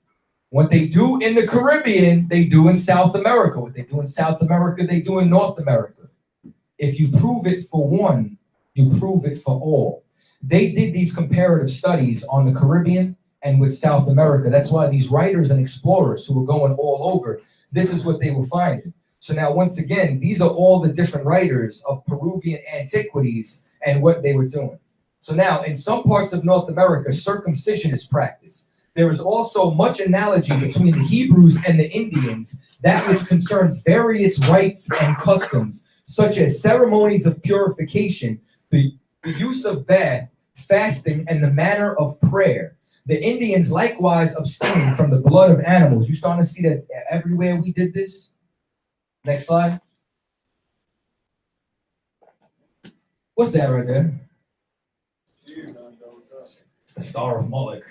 What they do in the Caribbean, they do in South America. What they do in South America, they do in North America. If you prove it for one, you prove it for all. They did these comparative studies on the Caribbean and with South America. That's why these writers and explorers who were going all over, this is what they were finding. So now, once again, these are all the different writers of Peruvian antiquities and what they were doing. So now, in some parts of North America, circumcision is practiced. There is also much analogy between the Hebrews and the Indians, that which concerns various rites and customs, such as ceremonies of purification, the use of bath, fasting, and the manner of prayer. The Indians likewise abstained from the blood of animals. You starting to see that everywhere we did this? Next slide. What's that right there? It's the Star of Moloch.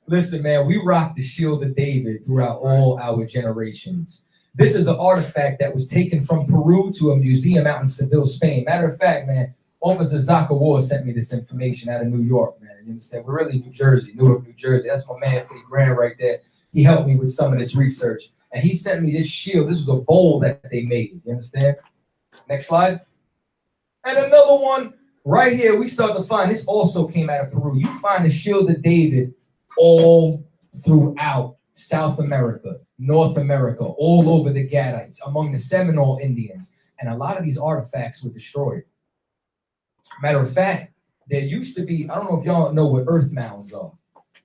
Listen, man, we rocked the Shield of David throughout all our generations. This is an artifact that was taken from Peru to a museum out in Seville, Spain. Matter of fact, man, Officer Zaka War sent me this information out of New York, man. You understand? We're really New Jersey, Newark, New Jersey. That's my man, Fee Grant, right there. He helped me with some of this research. And he sent me this shield. This was a bowl that they made. You understand? Next slide. And another one right here. We start to find this also came out of Peru. You find the Shield of David all throughout South America, North America, all over the Gadites, among the Seminole Indians. And a lot of these artifacts were destroyed. Matter of fact, there used to be, I don't know if y'all know what earth mounds are.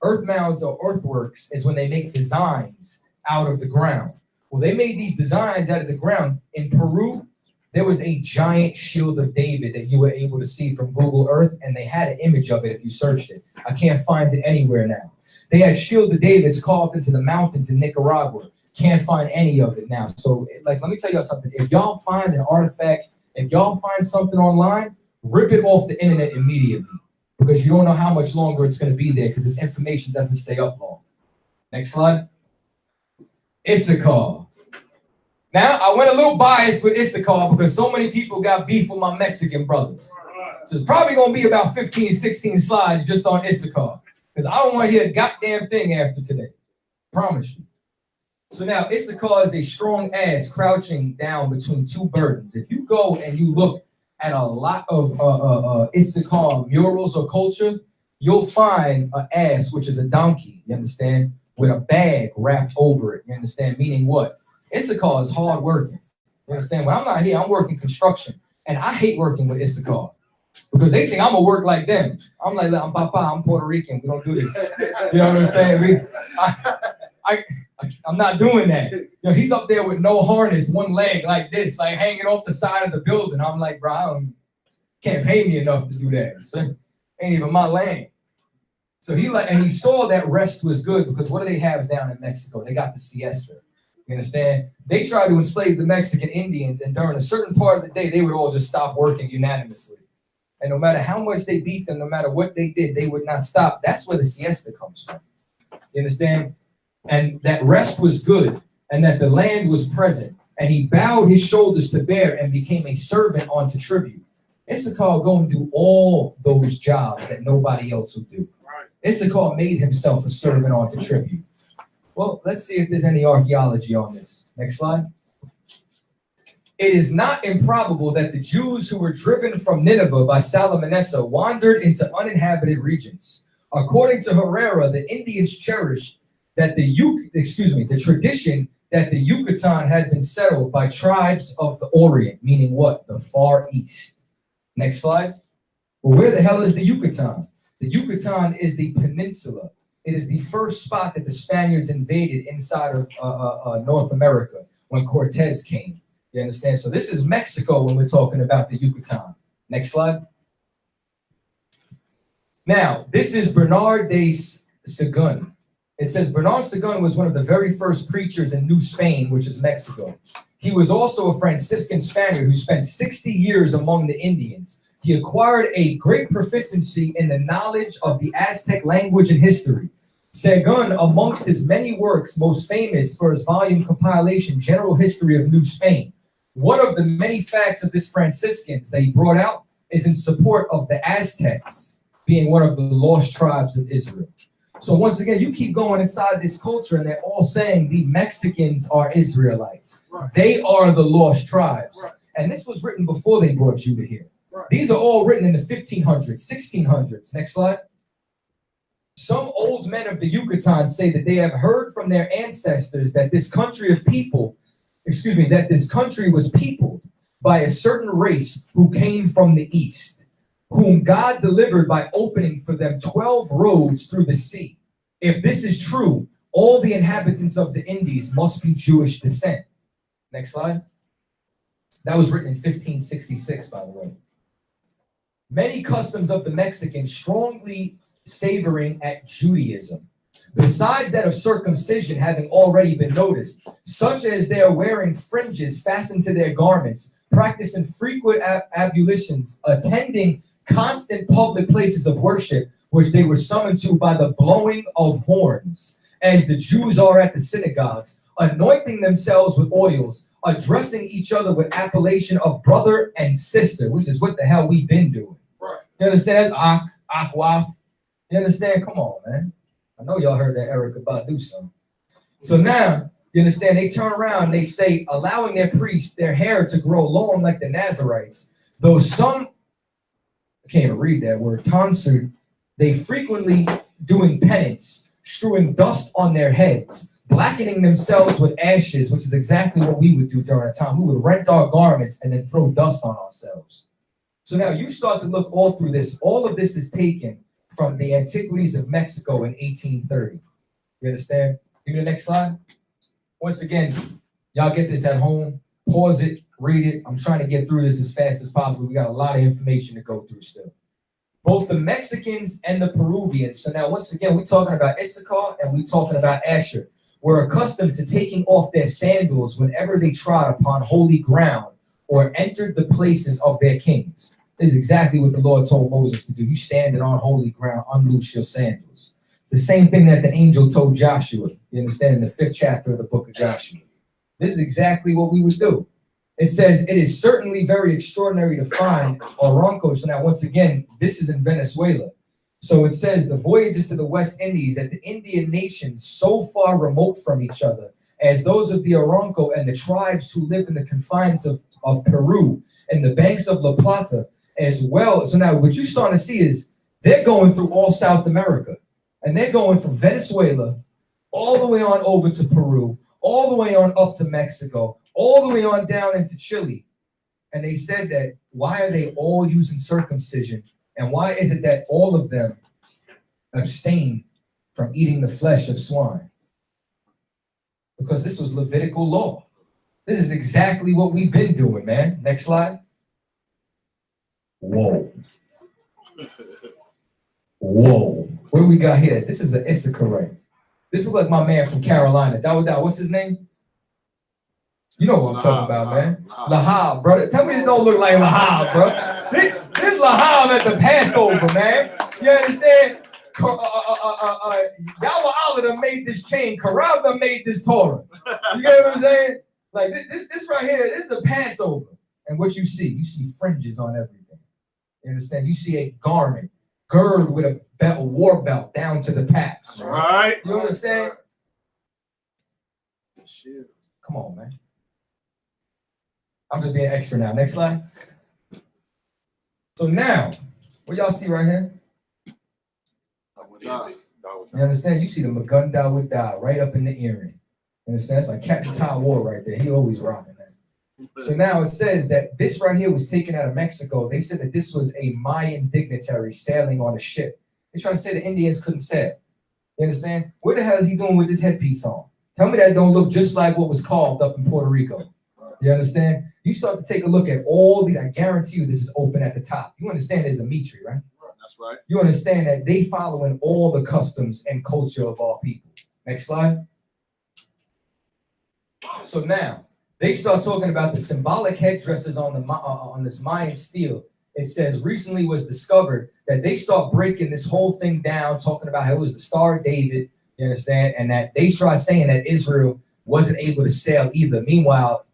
Earth mounds or earthworks is when they make designs out of the ground. Well, they made these designs out of the ground. In Peru, there was a giant shield of David that you were able to see from Google Earth, and they had an image of it if you searched it. I can't find it anywhere now. They had shield of David's carved into the mountains in Nicaragua. Can't find any of it now. So, like, let me tell y'all something. If y'all find an artifact, if y'all find something online, rip it off the internet immediately, because you don't know how much longer it's going to be there, because this information doesn't stay up long. Next slide. I.S.U.P.K. Now, I went a little biased with I.S.U.P.K because so many people got beef with my Mexican brothers. So it's probably going to be about 15, 16 slides just on I.S.U.P.K, because I don't want to hear a goddamn thing after today. Promise you. So now, I.S.U.P.K is a strong ass crouching down between two burdens. If you go and you look at a lot of I.S.U.P.K murals or culture, you'll find an ass, which is a donkey, you understand, with a bag wrapped over it, you understand, meaning what? I.S.U.P.K is hard working, you understand? When I'm not here, I'm working construction, and I hate working with I.S.U.P.K because they think I'm gonna work like them. I'm like, I'm Papa, I'm Puerto Rican, we don't do this. You know what I'm saying? I'm not doing that. You know, he's up there with no harness, one leg like this, like hanging off the side of the building. I'm like, bro, can't pay me enough to do that. So, ain't even my land. So and he saw that rest was good, because what do they have down in Mexico? They got the siesta. You understand? They tried to enslave the Mexican Indians, and during a certain part of the day, they would all just stop working unanimously. And no matter how much they beat them, no matter what they did, they would not stop. That's where the siesta comes from. You understand? And that rest was good, and that the land was present. And he bowed his shoulders to bear and became a servant unto tribute. I.S.U.P.K going to do all those jobs that nobody else would do. I.S.U.P.K made himself a servant unto tribute. Well, let's see if there's any archaeology on this. Next slide. It is not improbable that the Jews who were driven from Nineveh by Salmanassar wandered into uninhabited regions. According to Herrera, the Indians cherished that the tradition that the Yucatan had been settled by tribes of the Orient, meaning what? The Far East. Next slide. Well, where the hell is the Yucatan? The Yucatan is the peninsula. It is the first spot that the Spaniards invaded inside of North America when Cortez came. You understand? So this is Mexico when we're talking about the Yucatan. Next slide. Now, this is Bernard de Sahagún. It says Bernard Sahagún was one of the very first preachers in New Spain, which is Mexico. He was also a Franciscan Spaniard who spent 60 years among the Indians. He acquired a great proficiency in the knowledge of the Aztec language and history. Sahagún, amongst his many works, most famous for his volume compilation, General History of New Spain. One of the many facts of this Franciscans that he brought out is in support of the Aztecs being one of the lost tribes of Israel. So once again, you keep going inside this culture, and they're all saying the Mexicans are Israelites. Right. They are the lost tribes. Right. And this was written before they brought Judah here. Right. These are all written in the 1500s, 1600s. Next slide. Some old men of the Yucatan say that they have heard from their ancestors that this country of people, that this country was peopled by a certain race who came from the east, whom God delivered by opening for them 12 roads through the sea. If this is true, all the inhabitants of the Indies must be Jewish descent. Next slide. That was written in 1566, by the way. Many customs of the Mexicans strongly savoring at Judaism, besides that of circumcision having already been noticed, such as their wearing fringes fastened to their garments, practicing frequent ablutions, attending constant public places of worship, which they were summoned to by the blowing of horns, as the Jews are at the synagogues, anointing themselves with oils, addressing each other with appellation of brother and sister, which is what the hell we've been doing. Right. You understand? Akwaf. You understand? Come on, man. I know y'all heard that Erica Badu song. So now, you understand, they turn around, they say, allowing their priests, their hair to grow long like the Nazarites, though some, I can't even read that word, tonsure, they frequently doing penance, strewing dust on their heads, blackening themselves with ashes, which is exactly what we would do during a time. We would rent our garments and then throw dust on ourselves. So now you start to look all through this. All of this is taken from the Antiquities of Mexico in 1830. You understand? Give me the next slide. once again, y'all get this at home, pause it, read it. I'm trying to get through this as fast as possible. We got a lot of information to go through still. Both the Mexicans and the Peruvians. So now, once again, we're talking about Issachar and we're talking about Asher. Were accustomed to taking off their sandals whenever they trod upon holy ground or entered the places of their kings. This is exactly what the Lord told Moses to do. You standing on holy ground, unloose your sandals. It's the same thing that the angel told Joshua. You understand, in the 5th chapter of the book of Joshua. This is exactly what we would do. It says, it is certainly very extraordinary to find Oronco. So now, once again, this is in Venezuela. So it says, the voyages to the West Indies, that the Indian nations so far remote from each other as those of the Oronco and the tribes who live in the confines of Peru and the banks of La Plata as well. So now what you're starting to see is they're going through all South America. And they're going from Venezuela all the way on over to Peru, all the way on up to Mexico, all the way on down into Chile. And they said that, why are they all using circumcision? And why is it that all of them abstain from eating the flesh of swine? Because this was Levitical law. This is exactly what we've been doing, man. Next slide. Whoa. Whoa. What do we got here? This is an Issachar. This is like my man from Carolina. Dawud, what's his name? You know what I'm talking about, man. Lahab, brother. Tell me this don't look like Lahab, bro. This Lahab at the Passover, man. You understand? Yahweh Allah made this chain. Karabda made this Torah. You get what I'm saying? Like this right here, this is the Passover. And what you see fringes on everything. You understand? You see a garment girded with a war belt down to the paps. Right. You understand? Come on, man. I'm just being extra now. Next slide. So now, what y'all see right here? You understand? You see the Magunda with that right up in the earring. You understand? It's like Captain Todd War right there. He always rocking that. So now it says that this right here was taken out of Mexico. They said that this was a Mayan dignitary sailing on a ship. They're trying to say the Indians couldn't sail. You understand? What the hell is he doing with this headpiece on? Tell me that don't look just like what was carved up in Puerto Rico. You understand? You start to take a look at all these. I guarantee you this is open at the top. You understand there's a Mitri, right? That's right. You understand that they following all the customs and culture of our people. Next slide. So now, they start talking about the symbolic headdresses on this Mayan steel. It says recently was discovered that they start breaking this whole thing down, talking about how it was the Star of David, you understand, and that they start saying that Israel wasn't able to sail either. Meanwhile,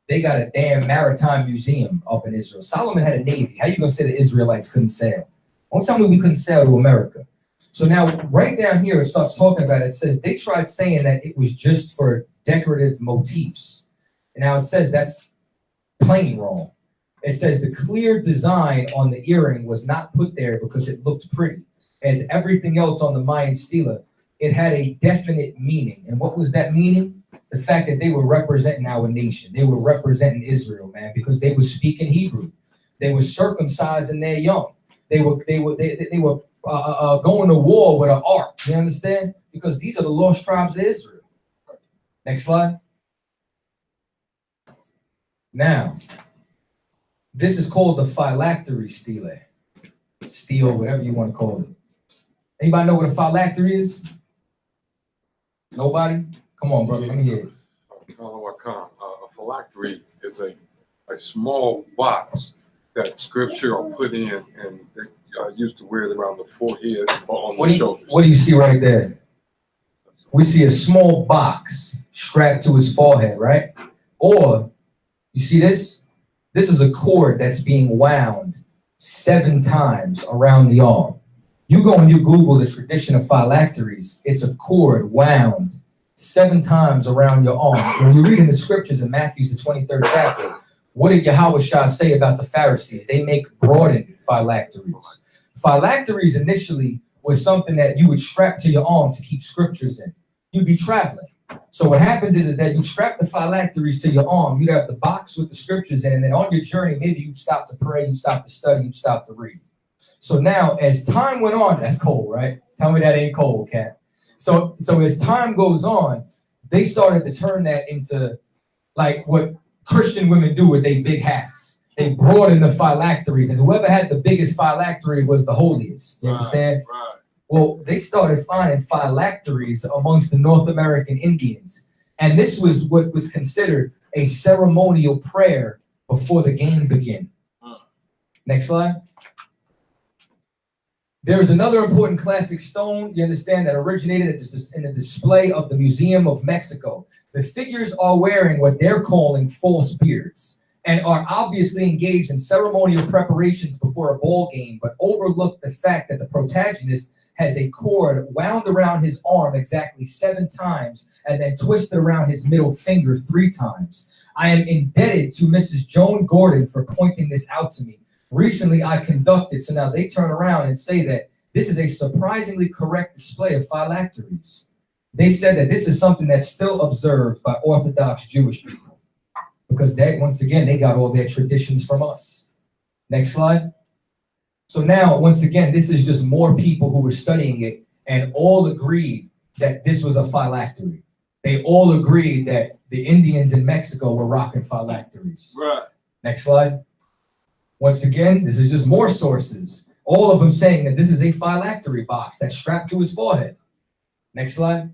they got a damn maritime museum up in Israel. Solomon had a navy. How you gonna say the Israelites couldn't sail? Don't tell me we couldn't sail to America. So now, right down here, it starts talking about it. It says they tried saying that it was just for decorative motifs. And now it says that's plain wrong. It says the clear design on the earring was not put there because it looked pretty. As everything else on the Mayan stela, it had a definite meaning. And what was that meaning? The fact that they were representing our nation. They were representing Israel, man, because they were speaking Hebrew. They were circumcising their young. They were going to war with an ark. You understand? Because these are the lost tribes of Israel. Next slide. Now, this is called the phylactery stele. Steel, whatever you want to call it. Anybody know what a phylactery is? Nobody? Come on, brother. Let me hear it. A phylactery is a small box that scripture are put in, and they used to wear it around the forehead or on the shoulders. What do you see right there? We see a small box strapped to his forehead, right? Or, you see this? This is a cord that's being wound 7 times around the arm. You go and you Google the tradition of phylacteries. It's a cord wound 7 times around your arm. When you read in the scriptures in Matthew, the 23rd chapter, what did Yahweh say about the Pharisees? They make broadened phylacteries. Phylacteries initially was something that you would strap to your arm to keep scriptures in. You'd be traveling. So what happens is that you strap the phylacteries to your arm. You'd have the box with the scriptures in, and then on your journey, maybe you'd stop to pray, you'd stop to study, you'd stop to read. So now, as time went on, that's cold, right? Tell me that ain't cold, Cat. So as time goes on, they started to turn that into like what Christian women do with their big hats. They broadened the phylacteries, and whoever had the biggest phylactery was the holiest. You understand? Right. Well, they started finding phylacteries amongst the North American Indians. And this was what was considered a ceremonial prayer before the game began. Next slide. There's another important classic stone, you understand, that originated in the display of the Museum of Mexico. The figures are wearing what they're calling false beards and are obviously engaged in ceremonial preparations before a ball game, but overlook the fact that the protagonist has a cord wound around his arm exactly 7 times and then twisted around his middle finger 3 times. I am indebted to Mrs. Joan Gordon for pointing this out to me. Recently, I conducted, so now they turn around and say that this is a surprisingly correct display of phylacteries. They said that this is something that's still observed by Orthodox Jewish people because they, once again, they got all their traditions from us. Next slide. So now, once again, this is just more people who were studying it and all agreed that this was a phylactery. They all agreed that the Indians in Mexico were rocking phylacteries. Right. Next slide. Once again, this is just more sources. All of them saying that this is a phylactery box that's strapped to his forehead. Next slide.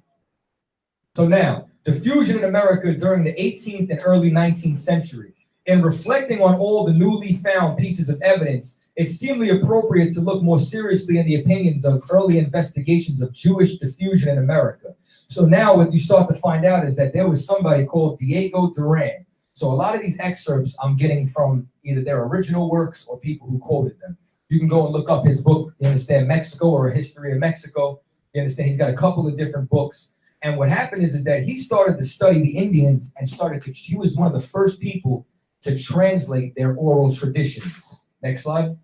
So now, diffusion in America during the 18th and early 19th century. In reflecting on all the newly found pieces of evidence, it seemed appropriate to look more seriously in the opinions of early investigations of Jewish diffusion in America. So now what you start to find out is that there was somebody called Diego Duran. So a lot of these excerpts I'm getting from either their original works or people who quoted them. You can go and look up his book, you understand, Mexico, or A History of Mexico. You understand, he's got a couple of different books. And what happened is that he started to study the Indians and he was one of the first people to translate their oral traditions. Next slide.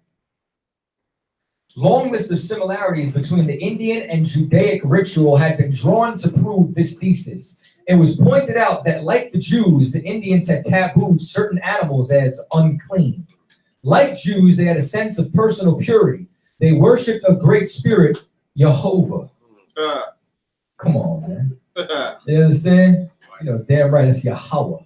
Long list of similarities between the Indian and Judaic ritual had been drawn to prove this thesis. It was pointed out that, like the Jews, the Indians had tabooed certain animals as unclean. Like Jews, they had a sense of personal purity. They worshipped a great spirit, Jehovah. Come on, man. You understand? You know, damn right, it's Yahweh.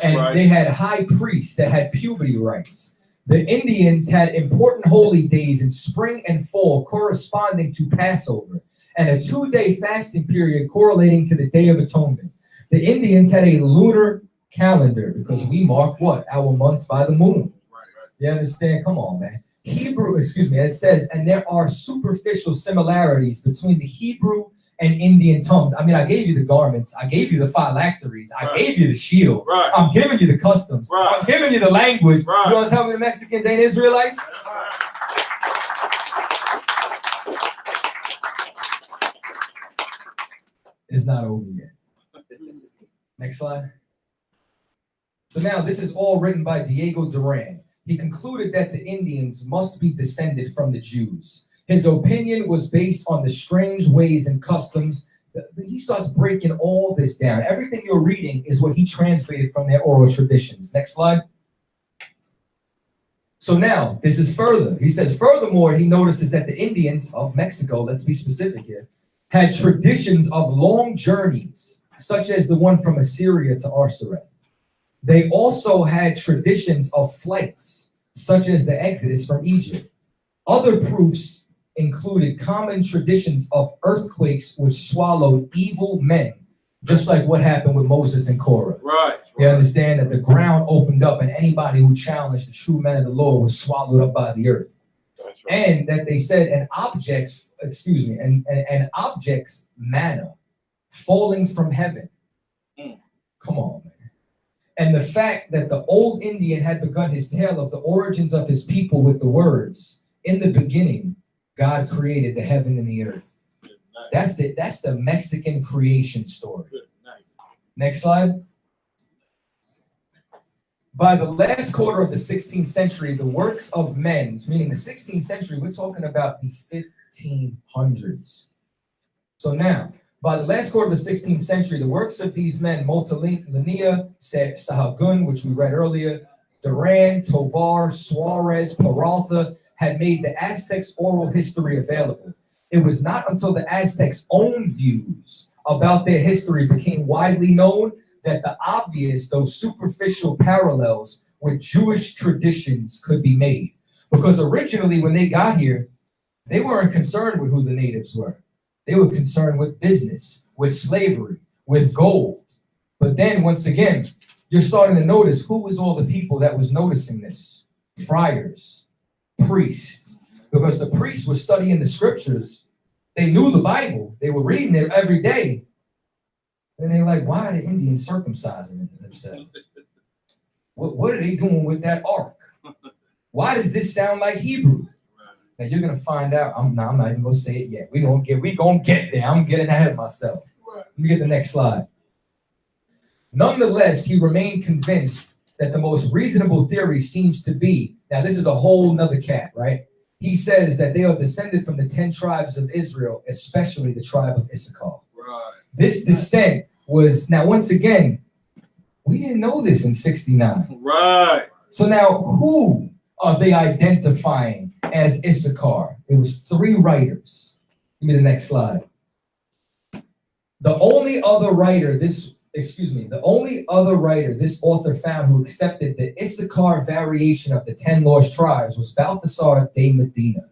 And right. They had high priests that had puberty rites. The Indians had important holy days in spring and fall corresponding to Passover, and a 2-day fasting period correlating to the Day of Atonement. The Indians had a lunar calendar because we mark what? Our months by the moon. You understand? Come on, man. It says, and there are superficial similarities between the Hebrew and Indian tongues. I mean, I gave you the garments. I gave you the phylacteries. I gave you the shield. I'm giving you the customs. I'm giving you the language. You want to tell me the Mexicans ain't Israelites? It's not over yet. Next slide. So now this is all written by Diego Duran. He concluded that the Indians must be descended from the Jews. His opinion was based on the strange ways and customs. He starts breaking all this down. Everything you're reading is what he translated from their oral traditions. Next slide. So now, this is further. He says, furthermore, he notices that the Indians of Mexico, let's be specific here, had traditions of long journeys, such as the one from Assyria to Arsareth. They also had traditions of flights, such as the Exodus from Egypt. Other proofs included common traditions of earthquakes which swallowed evil men, just like what happened with Moses and Korah. Right. You understand that the ground opened up and anybody who challenged the true men of the Lord was swallowed up by the earth. Right. And that they said an object's manna falling from heaven. Come on, man. And the fact that the old Indian had begun his tale of the origins of his people with the words, in the beginning, God created the heaven and the earth. That's the Mexican creation story. Next slide. By the last quarter of the 16th century, the works of men, meaning the 16th century, we're talking about the 1500s. So now, by the last quarter of the 16th century, the works of these men, Montalinia, Sahagun, which we read earlier, Duran, Tovar, Suarez, Peralta, had made the Aztecs' oral history available. It was not until the Aztecs' own views about their history became widely known that the obvious, though superficial parallels with Jewish traditions could be made. Because originally when they got here, they weren't concerned with who the natives were. They were concerned with business, with slavery, with gold. But then once again, you're starting to notice who was all the people that was noticing this. Friars, priests. Because the priests were studying the scriptures. They knew the Bible. They were reading it every day. And they're like, why are the Indians circumcising themselves? What are they doing with that ark? Why does this sound like Hebrew? Now you're gonna find out. I'm not even gonna say it yet. We gonna get there. I'm getting ahead of myself. Let me get the next slide. Nonetheless, he remained convinced that the most reasonable theory seems to be, now this is a whole nother cat, right? He says that they are descended from the 10 tribes of Israel, especially the tribe of Issachar. Right. This descent was, now once again, we didn't know this in 69. Right. So now who are they identifying as Issachar? It was 3 writers. Give me the next slide. The only other writer this author found who accepted the Issachar variation of the 10 lost tribes was Baltasar de Medina.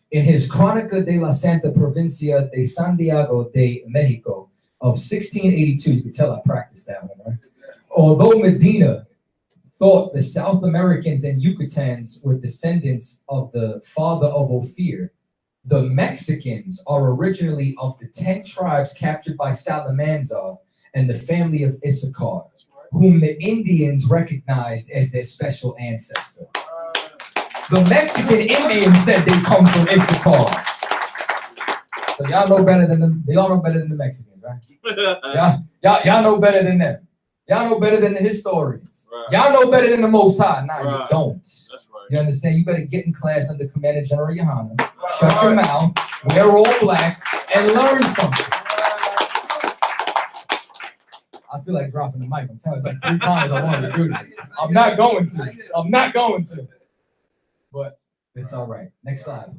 In his Crónica de la Santa Provincia de Santiago de Mexico of 1682, you can tell I practiced that one, right? Although Medina thought the South Americans and Yucatecans were descendants of the father of Ophir, the Mexicans are originally of the 10 tribes captured by Salamanca and the family of Issachar, whom the Indians recognized as their special ancestor. The Mexican Indians said they come from Issachar. So y'all know better than them. Y'all know better than the Mexicans, right? Y'all know better than them. Y'all know better than the historians. Right. Y'all know better than the Most High. Nah, you don't. That's right. You understand? You better get in class under Commander General YAHANNA. Shut your mouth, wear all black, and learn something. I feel like dropping the mic. I'm telling you, like 3 times I wanted to do this. I'm not going to. But it's all right. Next slide.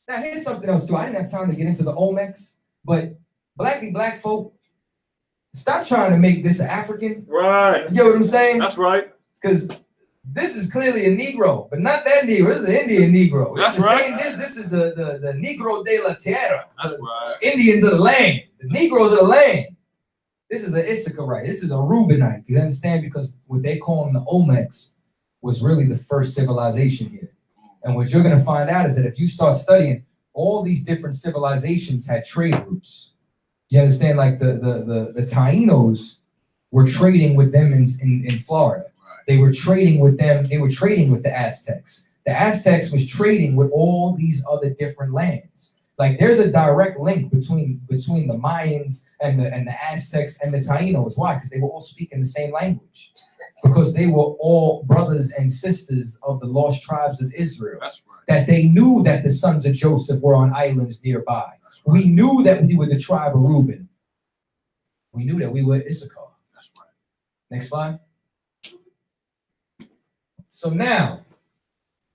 Now, here's something else, too. I didn't have time to get into the Olmecs, but black folk, stop trying to make this an African. Right. You know what I'm saying? That's right. Because this is clearly a Negro, but not that Negro. This is an Indian Negro. That's right. This is the Negro de la Tierra. That's right. Indians of the land. The Negroes of the land. This is an Issacharite. This is a Reubenite. You understand? Because what they call them the Olmecs was really the first civilization here. And what you're going to find out is that if you start studying, all these different civilizations had trade routes. You understand? Like the Taínos were trading with them in Florida. Right. They were trading with them. They were trading with the Aztecs. The Aztecs was trading with all these other different lands. Like there's a direct link between the Mayans and the Aztecs and the Taínos. Why? Because they were all speaking the same language. Because they were all brothers and sisters of the lost tribes of Israel. That's right. That they knew that the sons of Joseph were on islands nearby. Right. We knew that we were the tribe of Reuben. We knew that we were Issachar. That's right. Next slide. So now,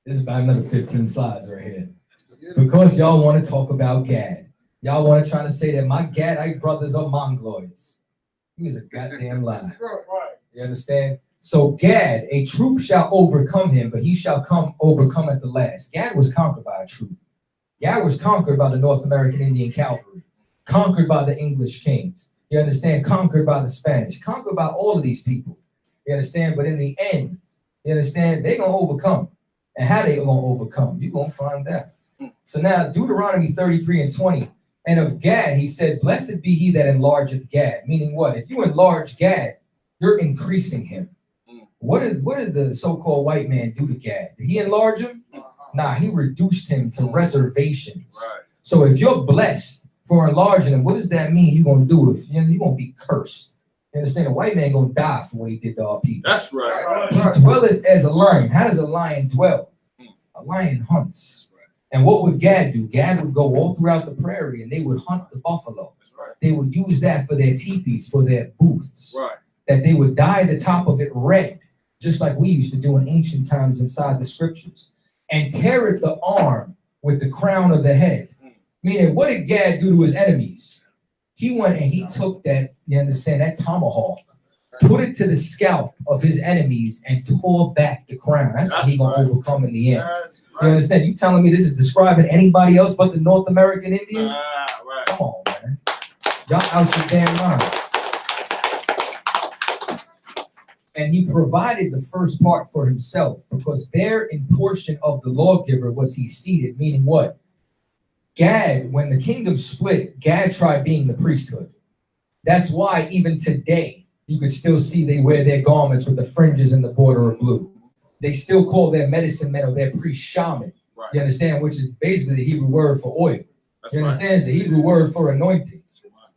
this is about another 15 slides right here. Because y'all want to talk about Gad. Y'all want to try to say that my Gadite brothers are Mongoloids. He is a goddamn lie. You understand? So Gad, a troop shall overcome him, but he shall overcome at the last. Gad was conquered by a troop. Gad was conquered by the North American Indian cavalry, conquered by the English kings. You understand? Conquered by the Spanish, conquered by all of these people. You understand? But in the end, you understand? They're going to overcome. And how they going to overcome? You're going to find out. So now Deuteronomy 33:20, and of Gad, he said, blessed be he that enlargeth Gad. Meaning what? If you enlarge Gad, you're increasing him. What did the so-called white man do to Gad? Did he enlarge him? Nah, he reduced him to reservations. Right. So if you're blessed for enlarging him, what does that mean you're going to do? If you're going to be cursed. You understand? A white man going to die for what he did to our people. That's right. He dwelleth as a lion. How does a lion dwell? A lion hunts. And what would Gad do? Gad would go all throughout the prairie and they would hunt the buffalo. Right. They would use that for their teepees, for their booths. Right. That they would dye the top of it red, just like we used to do in ancient times inside the scriptures. And tear at the arm with the crown of the head. Meaning, what did Gad do to his enemies? He went and he took that, you understand, that tomahawk, put it to the scalp of his enemies and tore back the crown. That's how he gonna overcome in the end. You understand? You telling me this is describing anybody else but the North American Indian? Come on, man. Y'all out your damn mind. And he provided the first part for himself because there in portion of the lawgiver was he seated, meaning what? Gad, when the kingdom split, Gad tried being the priesthood. That's why even today, you can still see they wear their garments with the fringes and the border of blue. They still call their medicine men or their priest shaman. Right. You understand? Which is basically the Hebrew word for oil. That's you understand? Right. The Hebrew word for anointing.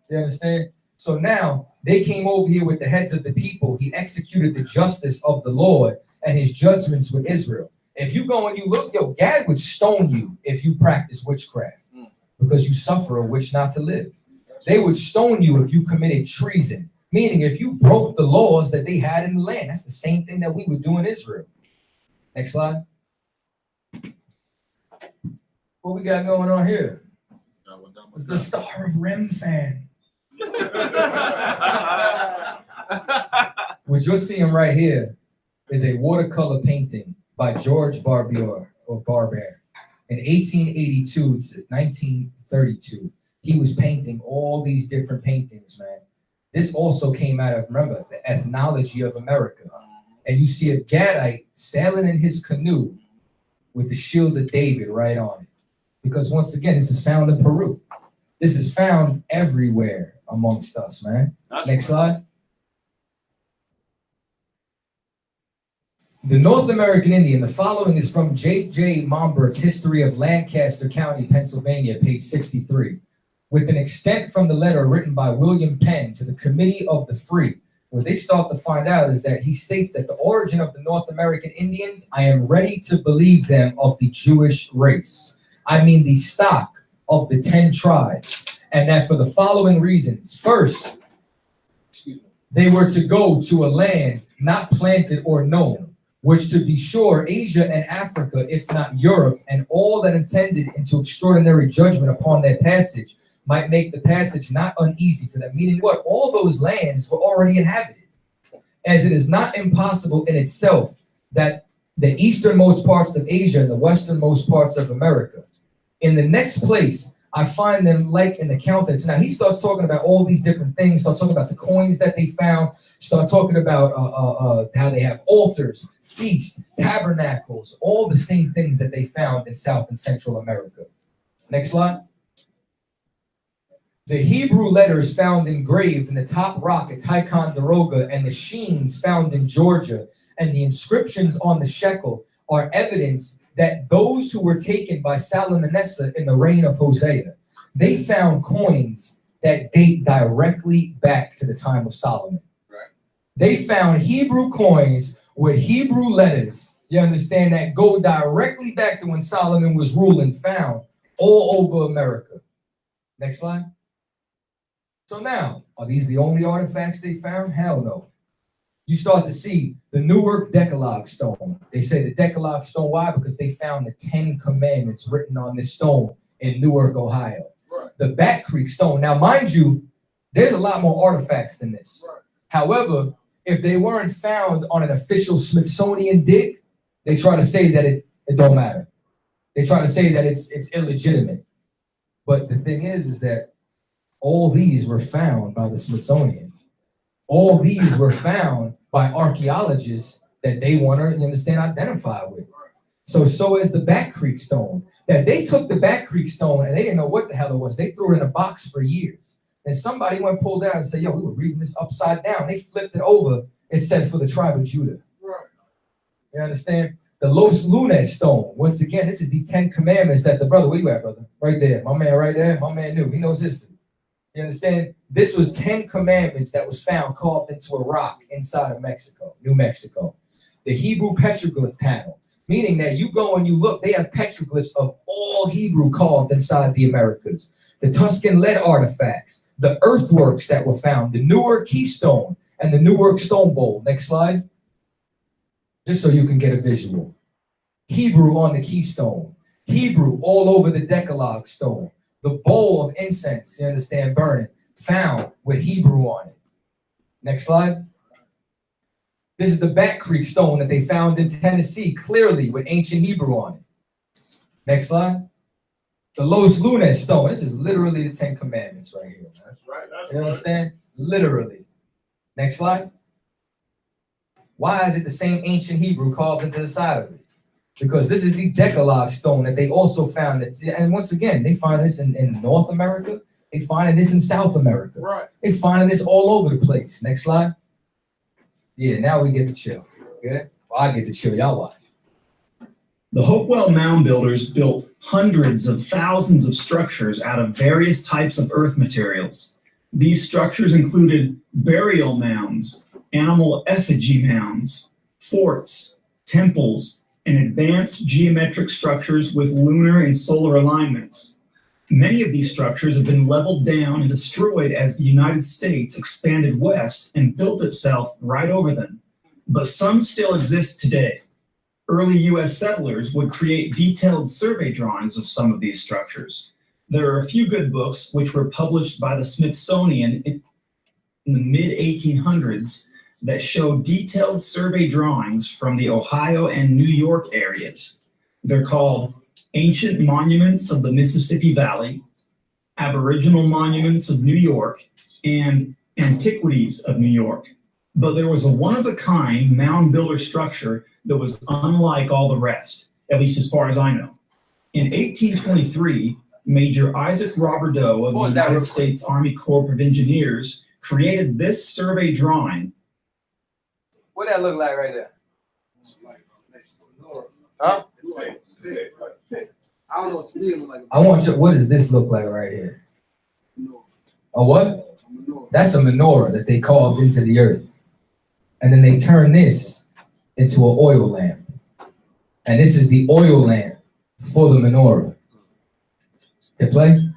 You understand? So now they came over here with the heads of the people. He executed the justice of the Lord and his judgments with Israel. If you go and you look, Gad would stone you if you practice witchcraft because you suffer a witch not to live. They would stone you if you committed treason, meaning if you broke the laws that they had in the land. That's the same thing that we would do in Israel. Next slide. What we got going on here? It's the Star of Rem fan. What you're seeing right here is a watercolor painting by George Barbier or Barber in 1882 to 1932. He was painting all these different paintings, man. This also came out of, remember, the ethnology of America. And you see a Gadite sailing in his canoe with the shield of David right on it. Because once again, this is found in Peru. This is found everywhere amongst us, man. Next slide. The North American Indian, the following is from J.J. Mombert's History of Lancaster County, Pennsylvania, page 63, with an extent from the letter written by William Penn to the Committee of the Free. What they start to find out is that he states that the origin of the North American Indians, I am ready to believe them of the Jewish race. I mean the stock of the 10 tribes, and that for the following reasons. First, they were to go to a land not planted or known, which to be sure Asia and Africa, if not Europe, and all that intended into extraordinary judgment upon their passage, might make the passage not uneasy for them. Meaning what? All those lands were already inhabited. As it is not impossible in itself that the easternmost parts of Asia and the westernmost parts of America. In the next place, I find them like in the countenance. Now he starts talking about all these different things, start talking about the coins that they found, start talking about how they have altars, feasts, tabernacles, all the same things that they found in South and Central America. Next slide. The Hebrew letters found engraved in the top rock at Ticonderoga and the sheens found in Georgia and the inscriptions on the shekel are evidence that those who were taken by Salmanasseh in the reign of Hosea, they found coins that date directly back to the time of Solomon. Right. They found Hebrew coins with Hebrew letters, you understand, that go directly back to when Solomon was ruling, found all over America. Next slide. So now, are these the only artifacts they found? Hell no. You start to see the Newark Decalogue stone. They say the Decalogue stone, why? Because they found the 10 Commandments written on this stone in Newark, Ohio. Right. The Bat Creek stone. Now, mind you, there's a lot more artifacts than this. Right. However, if they weren't found on an official Smithsonian dig, they try to say that it don't matter. They try to say that it's illegitimate. But the thing is that all these were found by the Smithsonian. All these were found by archaeologists that they want to, you understand, identify with. So is the Bat Creek stone. That they took the Bat Creek stone and they didn't know what the hell it was. They threw it in a box for years. And somebody went pulled out and said, yo, we were reading this upside down. They flipped it over. It said for the tribe of Judah. Right. You understand? The Los Lunas stone. Once again, this is the 10 Commandments that the brother, where you at, brother? Right there. My man right there. My man knew. He knows history. You understand? This was 10 Commandments that was found carved into a rock inside of Mexico, New Mexico. The Hebrew petroglyph panel, meaning that you go and you look, they have petroglyphs of all Hebrew carved inside the Americas. The Tuscan lead artifacts, the earthworks that were found, the Newark keystone, and the Newark stone bowl. Next slide. Just so you can get a visual. Hebrew on the keystone. Hebrew all over the Decalogue stone. The bowl of incense, you understand, burning. found with Hebrew on it. Next slide. This is the Back Creek stone that they found in Tennessee, clearly with ancient Hebrew on it. Next slide. The Los Lunas stone. This is literally the 10 Commandments right here. Man. That's right. That's You right. understand? Literally. Next slide. Why is it the same ancient Hebrew carved into the side of it? Because this is the Decalogue stone that they also found. And once again, they find this in North America. They find this in South America. Right. They find this all over the place. Next slide. Yeah, now we get to chill. Good? Well, I get to chill. Y'all watch. The Hopewell mound builders built hundreds of thousands of structures out of various types of earth materials. These structures included burial mounds, animal effigy mounds, forts, temples, and advanced geometric structures with lunar and solar alignments. Many of these structures have been leveled down and destroyed as the United States expanded west and built itself right over them. But some still exist today. Early U.S. settlers would create detailed survey drawings of some of these structures. There are a few good books which were published by the Smithsonian in the mid-1800s that show detailed survey drawings from the Ohio and New York areas. They're called Ancient Monuments of the Mississippi Valley, Aboriginal Monuments of New York, and Antiquities of New York. But there was a one-of-a-kind mound builder structure that was unlike all the rest, at least as far as I know. In 1823, Major Isaac Roberdeau of the United States Army Corps of Engineers created this survey drawing. What that look like right there? Huh? I don't know what to me it look like. I want you. What does this look like right here? A what? That's a menorah that they carved into the earth, and then they turn this into an oil lamp, and this is the oil lamp for the menorah. Hit play.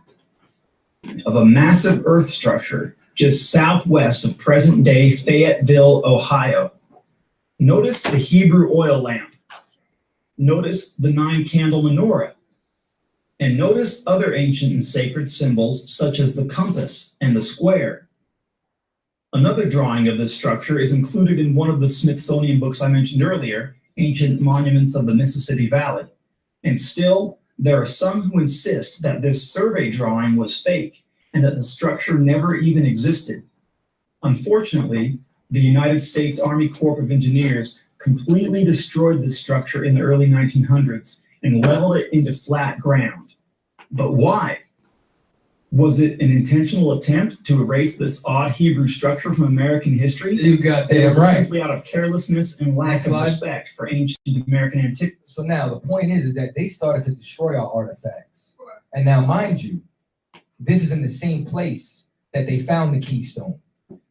Of a massive earth structure just southwest of present-day Fayetteville, Ohio. Notice the Hebrew oil lamp. Notice the 9-candle menorah. And notice other ancient and sacred symbols such as the compass and the square. Another drawing of this structure is included in one of the Smithsonian books I mentioned earlier, Ancient Monuments of the Mississippi Valley. And still, there are some who insist that this survey drawing was fake and that the structure never even existed. Unfortunately, the United States Army Corps of Engineers completely destroyed this structure in the early 1900s and leveled it into flat ground. But why? Was it an intentional attempt to erase this odd Hebrew structure from American history? You got Or that was it right. simply out of carelessness and lack of respect for ancient American antiquities? So now the point is that they started to destroy our artifacts. And now, mind you, this is in the same place that they found the keystone.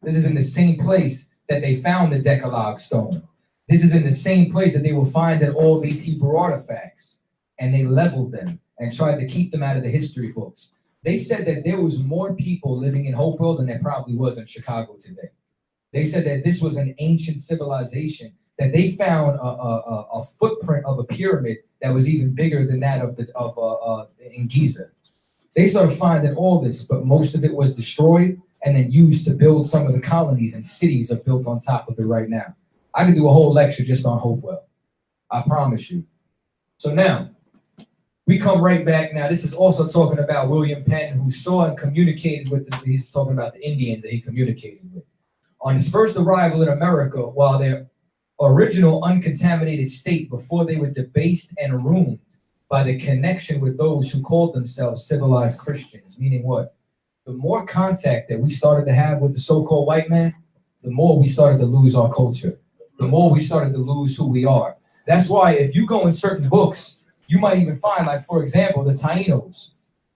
This is in the same place that they found the Decalogue stone. This is in the same place that they will find that all these Hebrew artifacts, and they leveled them and tried to keep them out of the history books. They said that there was more people living in Hopewell than there probably was in Chicago today. They said that this was an ancient civilization, that they found a footprint of a pyramid that was even bigger than that of in Giza. They started finding all this, but most of it was destroyed and then used to build some of the colonies, and cities are built on top of it right now. I could do a whole lecture just on Hopewell. I promise you. So now, we come right back. Now, this is also talking about William Penn, who saw and communicated with he's talking about the Indians that he communicated with. On his first arrival in America, while their original uncontaminated state, before they were debased and ruined by the connection with those who called themselves civilized Christians, meaning what? The more contact that we started to have with the so-called white man, the more we started to lose our culture, the more we started to lose who we are. That's why if you go in certain books, you might even find, like, for example, the Taínos.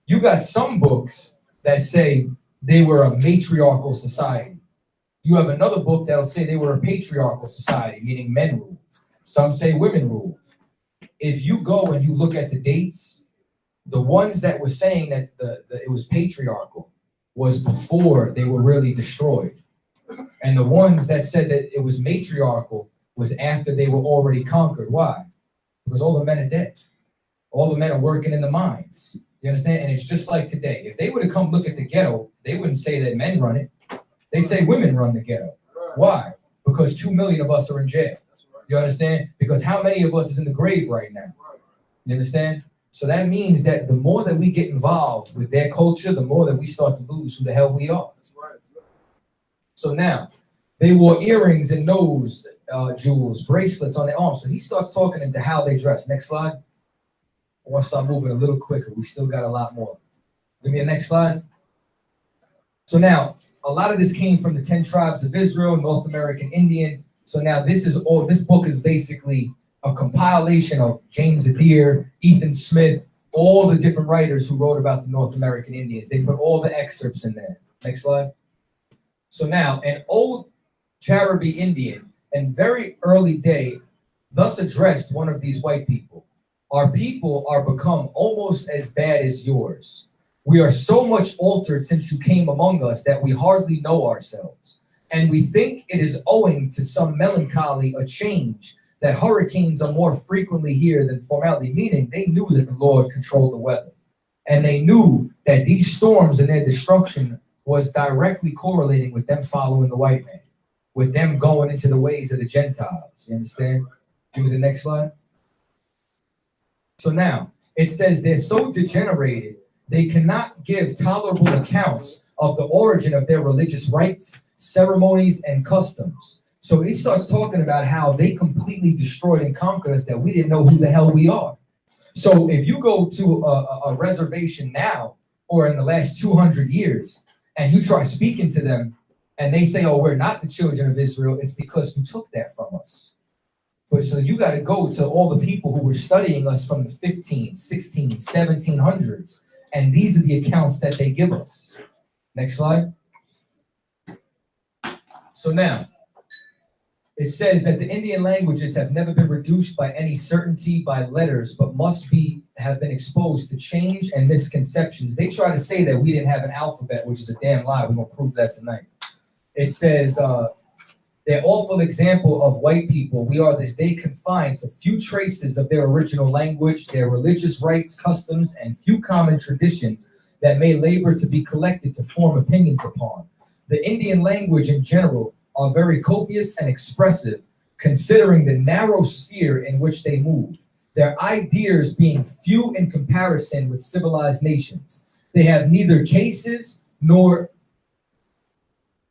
You got some books that say they were a matriarchal society. You have another book that'll say they were a patriarchal society, meaning men ruled. Some say women ruled. If you go and you look at the dates, the ones that were saying that it was patriarchal was before they were really destroyed. And the ones that said that it was matriarchal was after they were already conquered. Why? Because all the men are dead. All the men are working in the mines. You You understand? And it's just like today. If they were to come look at the ghetto, they wouldn't say that men run it. They say women run the ghetto. Why? Because 2 million of us are in jail. You understand? Because how many of us is in the grave right now? You understand? So that means that the more that we get involved with their culture, the more that we start to lose who the hell we are. So now, they wore earrings and nose jewels, bracelets on their arms. So he starts talking into how they dress. Next slide. I want to start moving a little quicker. We still got a lot more. Give me a next slide. So now, a lot of this came from the 10 tribes of Israel, North American Indian. So now this book is basically a compilation of James Adair, Ethan Smith, all the different writers who wrote about the North American Indians. They put all the excerpts in there. Next slide. So now, an old Charibi Indian in very early day thus addressed one of these white people. Our people are become almost as bad as yours. We are so much altered since you came among us that we hardly know ourselves. And we think it is owing to some melancholy, a change, that hurricanes are more frequently here than formerly, meaning they knew that the Lord controlled the weather. And they knew that these storms and their destruction was directly correlating with them following the white man, with them going into the ways of the Gentiles. You understand? Give me the next slide. So now, it says they're so degenerated, they cannot give tolerable accounts of the origin of their religious rites, ceremonies, and customs. So he starts talking about how they completely destroyed and conquered us, that we didn't know who the hell we are. So if you go to a reservation now, or in the last 200 years, and you try speaking to them, and they say, oh, we're not the children of Israel, it's because you took that from us. But so you got to go to all the people who were studying us from the 15, 16, 1700s, and these are the accounts that they give us. Next slide. So now, it says that the Indian languages have never been reduced by any certainty by letters, but must have been exposed to change and misconceptions. They try to say that we didn't have an alphabet, which is a damn lie. We're going to prove that tonight. It says, their awful example of white people, we are this day confined to few traces of their original language, their religious rites, customs, and few common traditions that may labor to be collected to form opinions upon. The Indian language in general are very copious and expressive, considering the narrow sphere in which they move, their ideas being few in comparison with civilized nations. They have neither cases nor,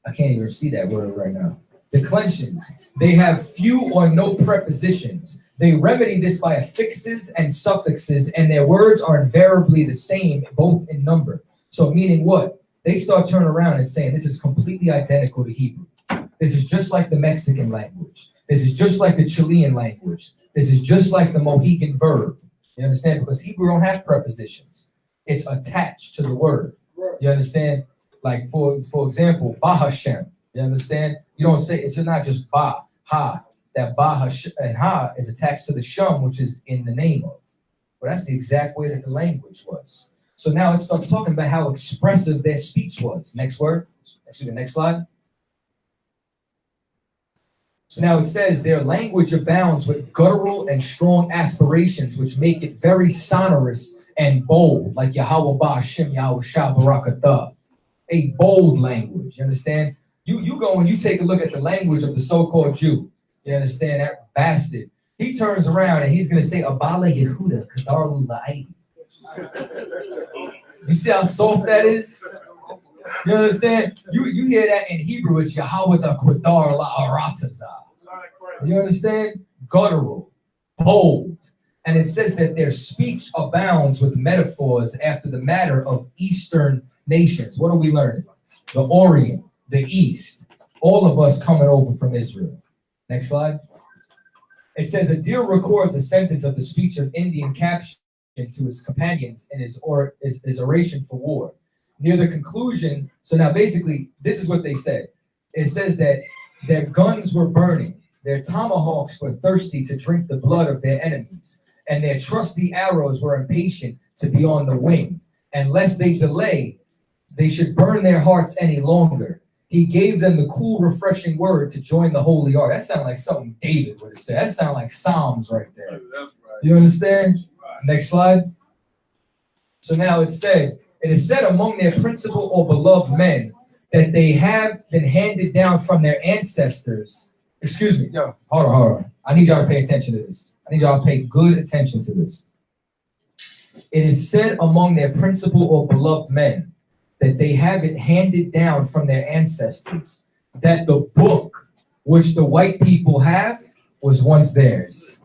I can't even see that word right now, declensions. They have few or no prepositions. They remedy this by affixes and suffixes, and their words are invariably the same, both in number. So meaning what? They start turning around and saying this is completely identical to Hebrew. This is just like the Mexican language. This is just like the Chilean language. This is just like the Mohican verb. You understand? Because Hebrew don't have prepositions. It's attached to the word. You understand? Like for example, Bahashem. You understand? You don't say it's not just Ba, Ha. That Ba and Ha is attached to the Shum, which is in the name of. But that's the exact way that the language was. So now it starts talking about how expressive their speech was. Next word. Actually, the next slide. So now it says their language abounds with guttural and strong aspirations, which make it very sonorous and bold, like Yahweh Ba'Shem Yahweh Shabarakatah. A bold language, you understand? You go and you take a look at the language of the so-called Jew. You understand? That bastard. He turns around and he's going to say, Abala Yehuda, Kadarlu La'aydi. You see how soft that is? You understand? You hear that in Hebrew, it's Yahweh the Qadar La'arataza. You understand? Guttural, bold. And it says that their speech abounds with metaphors after the matter of Eastern nations. What are we learning? The Orient, the East, all of us coming over from Israel. Next slide. It says Adair records a sentence of the speech of Indian caption to his companions in his oration for war. Near the conclusion, so now basically, this is what they said. It says that their guns were burning, their tomahawks were thirsty to drink the blood of their enemies, and their trusty arrows were impatient to be on the wing. And lest they delay, they should burn their hearts any longer. He gave them the cool, refreshing word to join the holy ark. That sounds like something David would have said. That sounds like Psalms right there. That's right. You understand? Next slide. So now it is said among their principal or beloved men that they have been handed down from their ancestors. Excuse me, yo, hold on. I need y'all to pay attention to this. I need y'all to pay good attention to this. It is said among their principal or beloved men that they have it handed down from their ancestors that the book which the white people have was once theirs.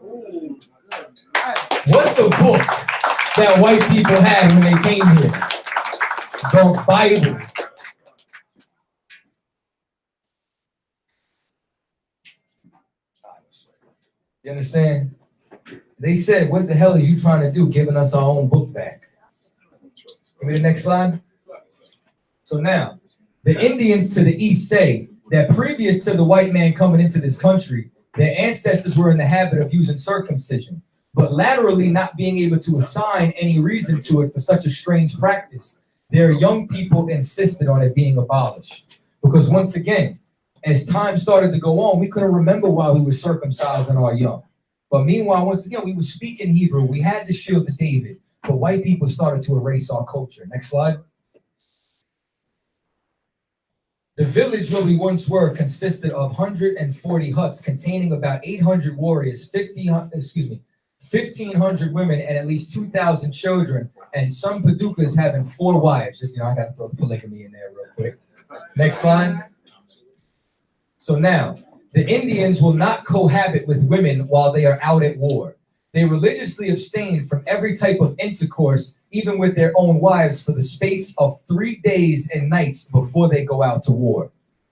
What's the book that white people had when they came here? The Bible. You understand? They said, what the hell are you trying to do, giving us our own book back? Give me the next slide. So now, the Indians to the east say that previous to the white man coming into this country, their ancestors were in the habit of using circumcision, but laterally not being able to assign any reason to it for such a strange practice. Their young people insisted on it being abolished. Because once again, as time started to go on, we couldn't remember why we were circumcising our young. But meanwhile, once again, we were speaking Hebrew. We had the shield of David, but white people started to erase our culture. Next slide. The village where we once were consisted of 140 huts containing about 800 warriors, 1,500 women, and at least 2,000 children, and some Paducas having 4 wives. Just, I got to throw polygamy in there real quick. Next slide. So now, the Indians will not cohabit with women while they are out at war. They religiously abstain from every type of intercourse, even with their own wives, for the space of 3 days and nights before they go out to war.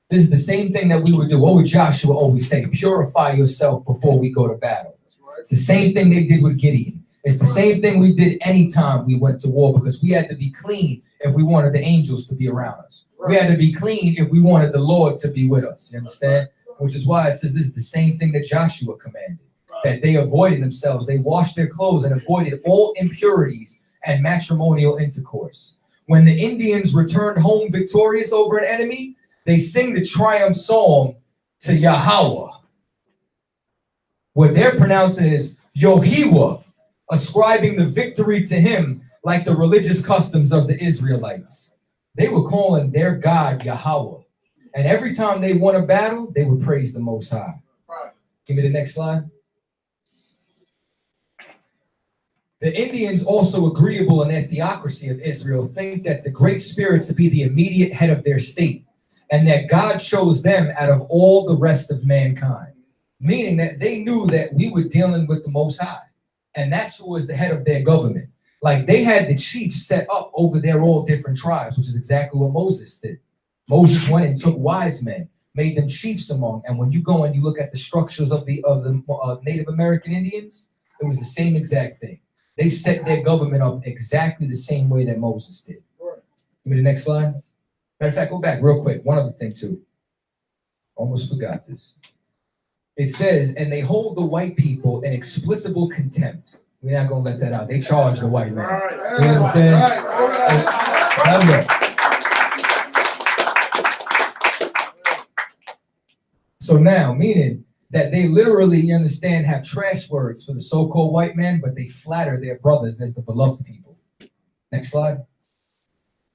This is the same thing that we would do. What would Joshua always say? Purify yourself before we go to battle. It's the same thing they did with Gideon. It's the same thing we did anytime we went to war, because we had to be clean if we wanted the angels to be around us. We had to be clean if we wanted the Lord to be with us. You understand? Which is why it says this is the same thing that Joshua commanded, that they avoided themselves. They washed their clothes and avoided all impurities and matrimonial intercourse. When the Indians returned home victorious over an enemy, they sing the triumph song to Yahweh. What they're pronouncing is Yohiwa, ascribing the victory to him, like the religious customs of the Israelites. They were calling their God Yahweh. And every time they won a battle, they would praise the Most High. Give me the next slide. The Indians, also agreeable in their theocracy of Israel, think that the Great Spirit to be the immediate head of their state, and that God chose them out of all the rest of mankind. Meaning that they knew that we were dealing with the Most High, and that's who was the head of their government. Like, they had the chiefs set up over their all different tribes, which is exactly what Moses did. Moses went and took wise men, made them chiefs among, and when you go and you look at the structures of the Native American Indians, it was the same exact thing. They set their government up exactly the same way that Moses did. Give me the next slide. Matter of fact, go back real quick. One other thing too. Almost forgot this. It says, and they hold the white people in explicable contempt. We're not going to let that out. They charge the white man. You understand? So now, meaning that they literally, you understand, have trash words for the so-called white man, but they flatter their brothers as the beloved people. Next slide.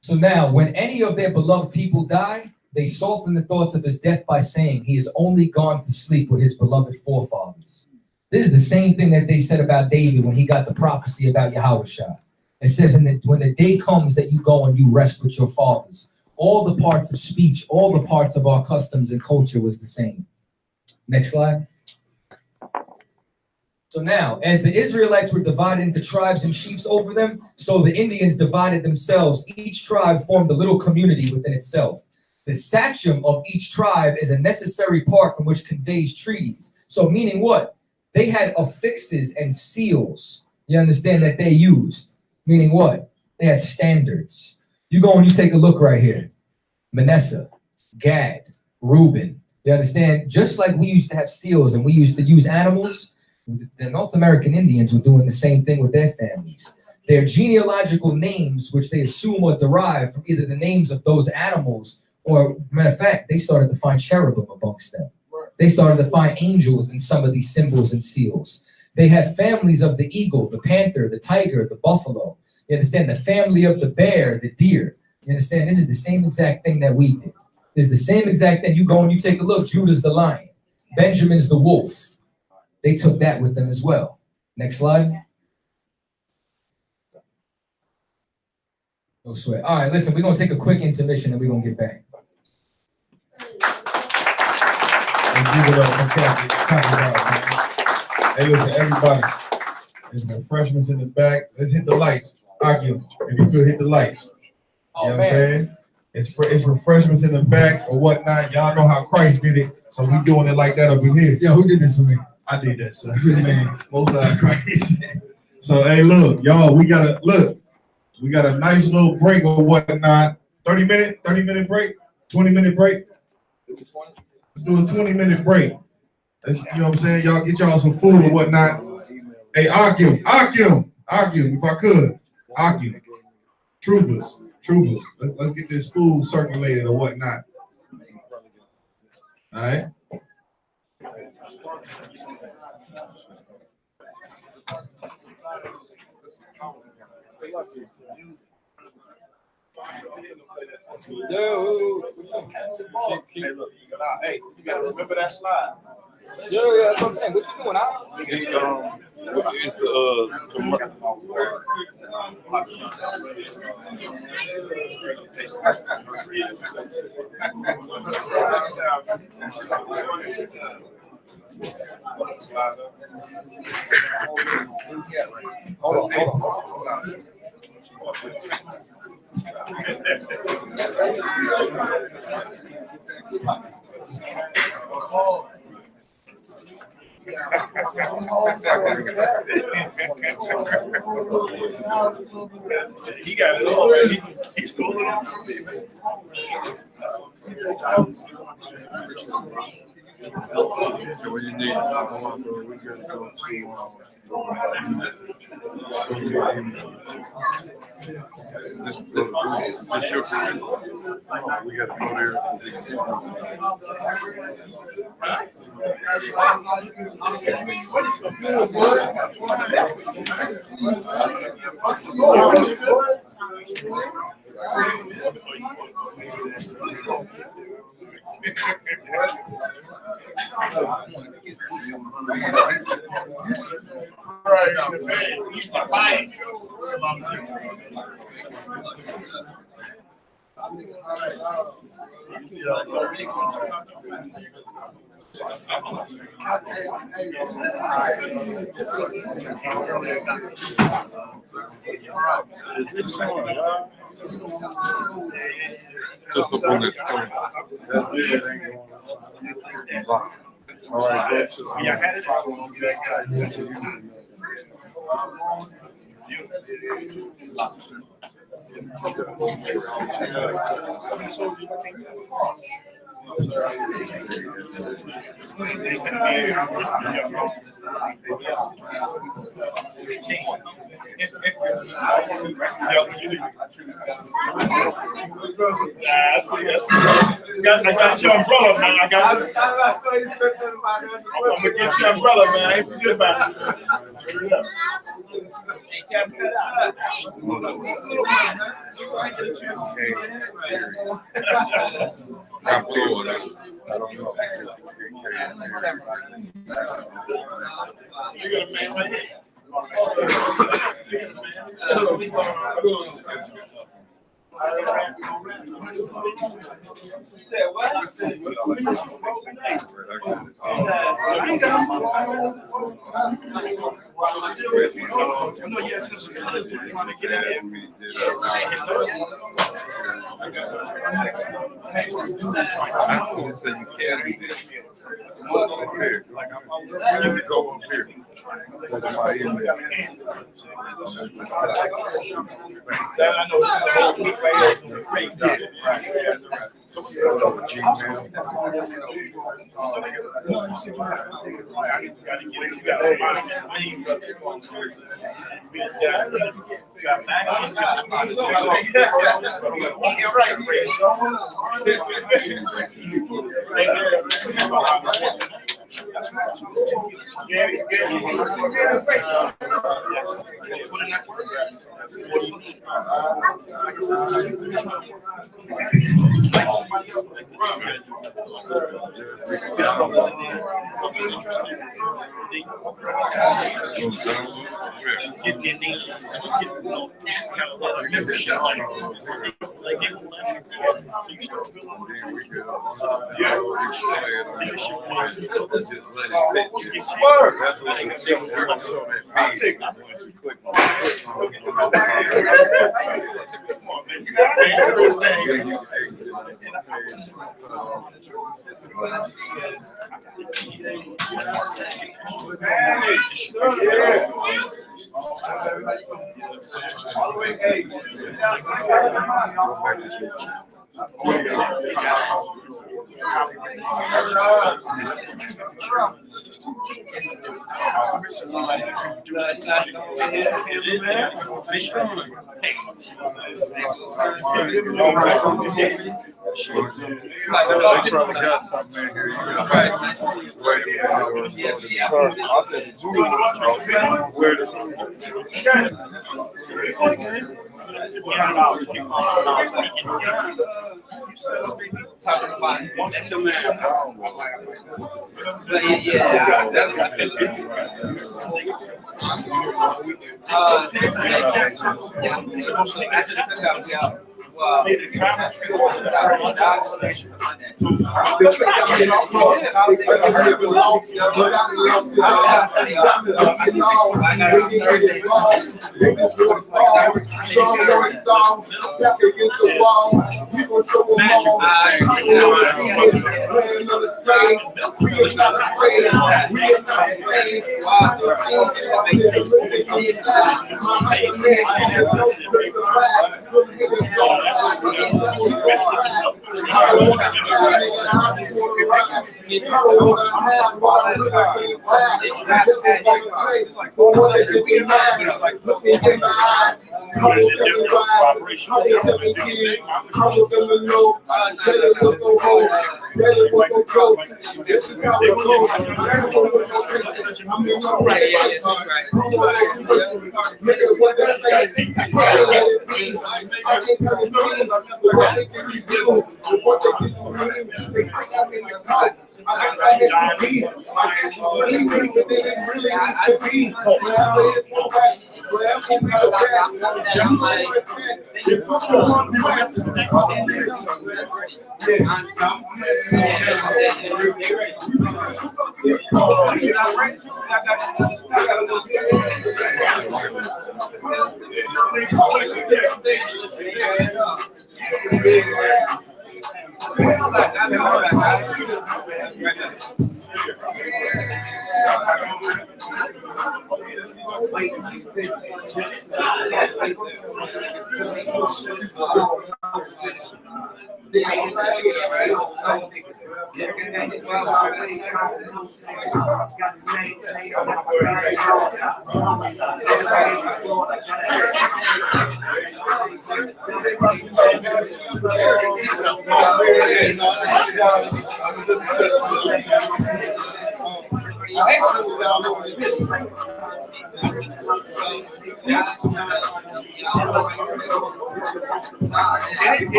So now, when any of their beloved people die, they soften the thoughts of his death by saying he has only gone to sleep with his beloved forefathers. This is the same thing that they said about David when he got the prophecy about Yahushua. It says, when the day comes that you go and you rest with your fathers, all the parts of speech, all the parts of our customs and culture was the same. Next slide. So now, as the Israelites were divided into tribes and chiefs over them, so the Indians divided themselves. Each tribe formed a little community within itself. The sachem of each tribe is a necessary part from which conveys treaties. So meaning what? They had affixes and seals, you understand, that they used. Meaning what? They had standards. You go and you take a look right here. Manasseh, Gad, Reuben. You understand? Just like we used to have seals and we used to use animals, the North American Indians were doing the same thing with their families. Their genealogical names, which they assume are derived from either the names of those animals or, matter of fact, they started to find cherubim amongst them. They started to find angels in some of these symbols and seals. They had families of the eagle, the panther, the tiger, the buffalo. You understand? The family of the bear, the deer. You understand? This is the same exact thing that we did. It's the same exact thing. You go and you take a look. Judah's the lion. Benjamin's the wolf. They took that with them as well. Next slide. No sweat. All right, listen, we're going to take a quick intermission and we're going to get back. Hey, listen, everybody. There's refreshments in the back. Let's hit the lights. Akim, if you could hit the lights. You know what I'm saying? It's refreshments in the back or whatnot. Y'all know how Christ did it, so we doing it like that up in here. Yeah, who did this for me? I did that, sir. Man, most of Christ. So, hey, look, y'all, we got a nice little break or whatnot. 30 minute break, 20-minute break. Let's do a 20-minute break. You know what I'm saying? Y'all get y'all some food or whatnot. Hey, Akim, if I could. Akim. Tribus. Let's get this food circulated or whatnot. All right. Yo. Hey, you gotta remember that slide. Yo, that's what I'm saying. What you doing, Al? Hold on. He got it all. He stole it all from me. What you need? We gotta go just your we gotta go there. Just up on this point. All right, I got your umbrella, man. I got you. I'm gonna get your umbrella, man. I ain't forget about you. I don't know. That's what you probably got something in here. You got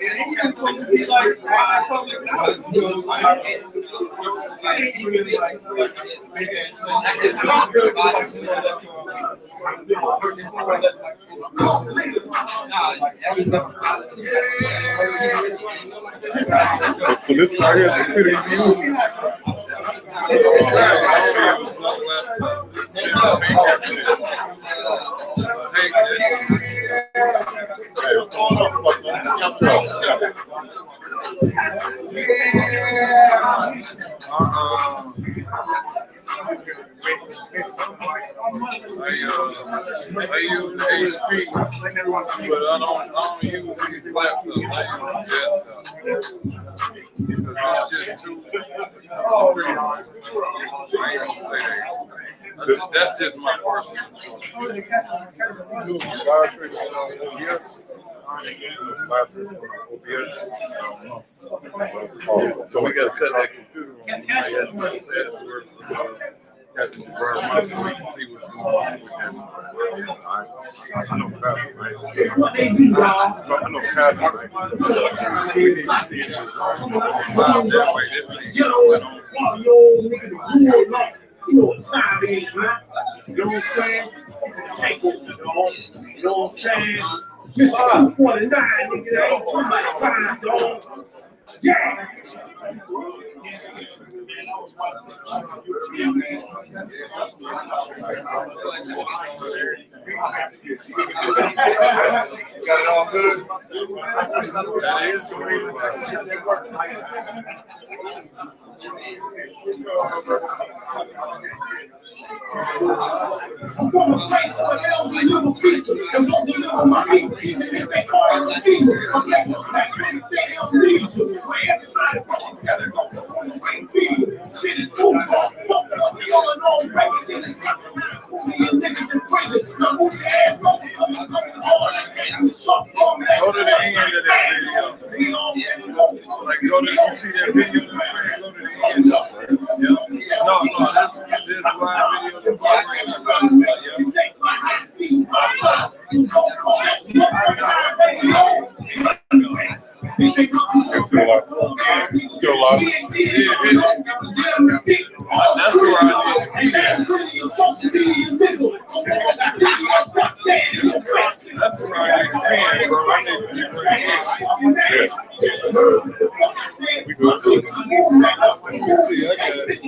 It ain't supposed to be like public knowledge. So this right here is the I use the HP, but I don't use these laptops. I use desktop because it's just too. I ain't gonna say that. That's just my personal. So we gotta cut that computer on. Captain Burn so we can see what's going on with him. I know Pastor, right? What they do, y'all. I know Pastor, right? We need to see it. That way, this is you know what time it is, man. You know what I'm saying? It's a takeover, you know what I'm saying? This is 249, nigga. That ain't too much time, dog. Yeah. Got it all good? That is great. I'm from a place where they don't deliver pizza. They won't deliver my pizza, even if they call it a pizza. A place where black men say they don't need you. Where everybody fucking together go on the way feed. Shit is cool, bro. Fuck up, we all in all record. Niggas got the man who be in niggas in prison. Now who the ass off and come and all that can't be shot from that. Go to the end of that video. Like, go to, you see that video? Go to the end of it. Yeah. No, this live video. Still alive. That's where I need to be. That's where I need to be, bro. I need to be right here. We good. You can see, I got it.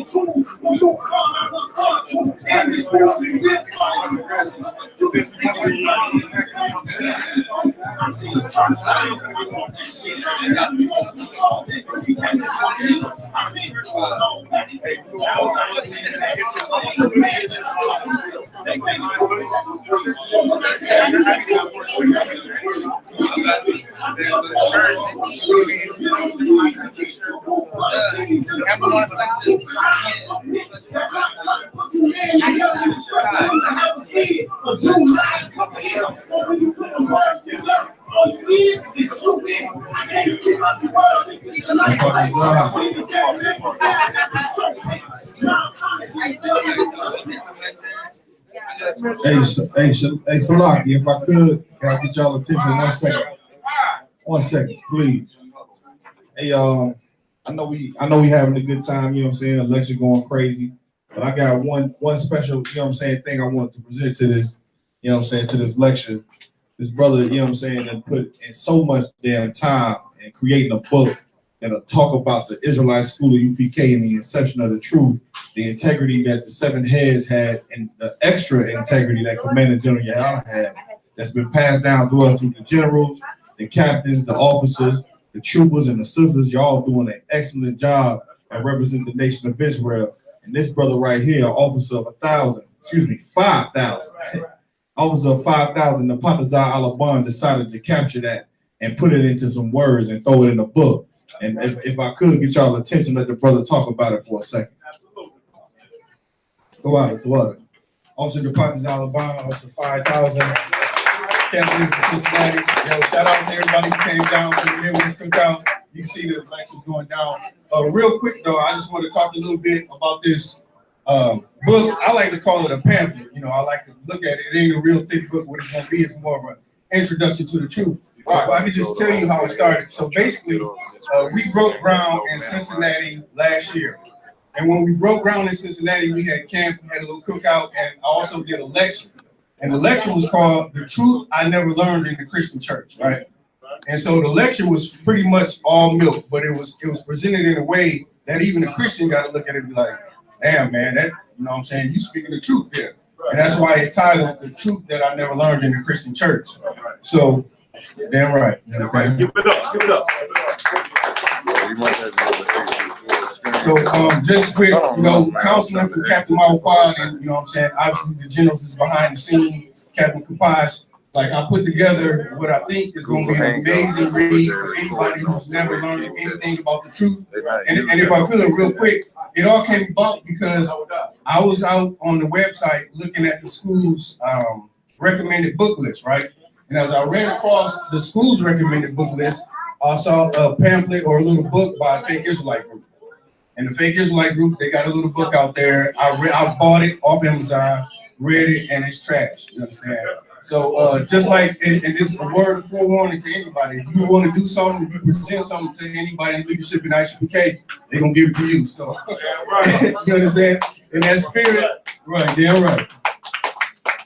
Hey, Salaki, if I could, can I get y'all attention 1 second? 1 second, please. Hey, I know we having a good time, you know what I'm saying? The lecture going crazy, but I got one special, you know what I'm saying, thing I wanted to present to this, you know what I'm saying, to this lecture. This brother, you know what I'm saying, that put in so much damn time in creating a book that'll talk about the Israelite school of UPK and the inception of the truth, the integrity that the 7 heads had, and the extra integrity that Commander General YAHANNA had, that's been passed down to us through the generals, the captains, the officers, the troopers, and the sisters. Y'all doing an excellent job at representing the nation of Israel. And this brother right here, officer of 5,000, officer of 5,000, the TITHES Alabama decided to capture that and put it into some words and throw it in a book. And if I could get y'all attention, let the brother talk about it for a second. Go out. Officer of the TITHES Alabama, officer 5,000. Captain from Cincinnati. Yo, shout out to everybody who came down for the Midwest Cookout. You can see the lectures going down. Real quick though, I just want to talk a little bit about this book. I like to call it a pamphlet. You know, I like to look at it. It ain't a real thick book. What it's going to be is more of an introduction to the truth. But I can just tell you how it started. So basically, we broke ground in Cincinnati last year. And when we broke ground in Cincinnati, we had camp, we had a little cookout, and I also did a lecture. And the lecture was called The Truth I Never Learned in the Christian Church, right? And so the lecture was pretty much all milk, but it was presented in a way that even a Christian got to look at it and be like, damn, man, that, you know what I'm saying, you speaking the truth there. And that's why it's titled The Truth That I Never Learned in the Christian Church. So, damn right. You know what I'm saying? Give it up. So just with, you know, counseling from Captain Quad and, you know what I'm saying, obviously the generals is behind the scenes, Captain Kapash, like I put together what I think is going to be an amazing read for anybody who's never learned anything about the truth. And if I could, real quick, it all came about because I was out on the website looking at the school's recommended book list, right? And as I ran across the school's recommended book list, I saw a pamphlet or a little book by a Fake Israelite group. And the Fake Israelite group, they got a little book out there. I bought it off Amazon, read it, and it's trash. You understand? So just like, and this is a word of forewarning to anybody. If you want to do something, if you present something to anybody in leadership in I.S.U.P.K, they're going to give it to you. So, you understand? In that spirit, right, damn right.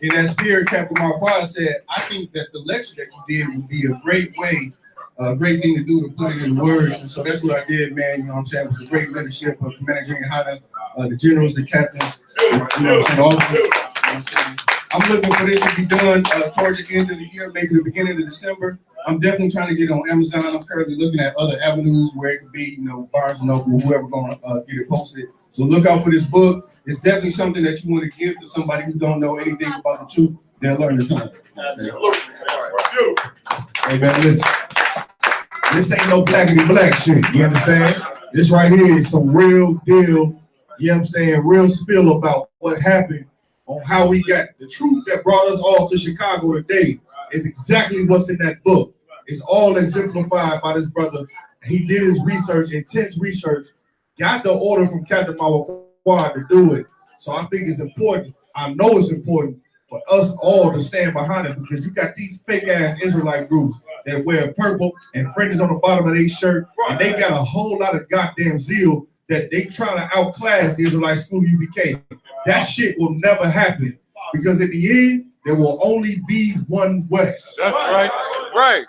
In that spirit, Captain Marquardt said, I think that the lecture that you did would be a great way, a great thing to do to put it in words. And so that's what I did, man. You know what I'm saying? With the great leadership of Commander YAHANNA, the generals, the captains, you know what I'm saying? All of them, you know what I'm saying? I'm looking for this to be done towards the end of the year, maybe the beginning of December. I'm definitely trying to get on Amazon. I'm currently looking at other avenues where it could be, you know, Barnes & Noble, whoever going to get it posted. So look out for this book. It's definitely something that you want to give to somebody who don't know anything about the truth. They'll learn the time. Hey man, listen. This ain't no blackity black shit. You understand? This right here is some real deal. You know what I'm saying? Real spill about what happened on how we got the truth that brought us all to Chicago today is exactly what's in that book. It's all exemplified by this brother. He did his research, intense research, got the order from Captain Marquardt to do it. So I think it's important. I know it's important for us all to stand behind it because you got these fake ass Israelite groups that wear purple and fringes on the bottom of their shirt, and they got a whole lot of goddamn zeal that they trying to outclass the Israelite school UPK. That shit will never happen because in the end, there will only be one West. That's right. Right.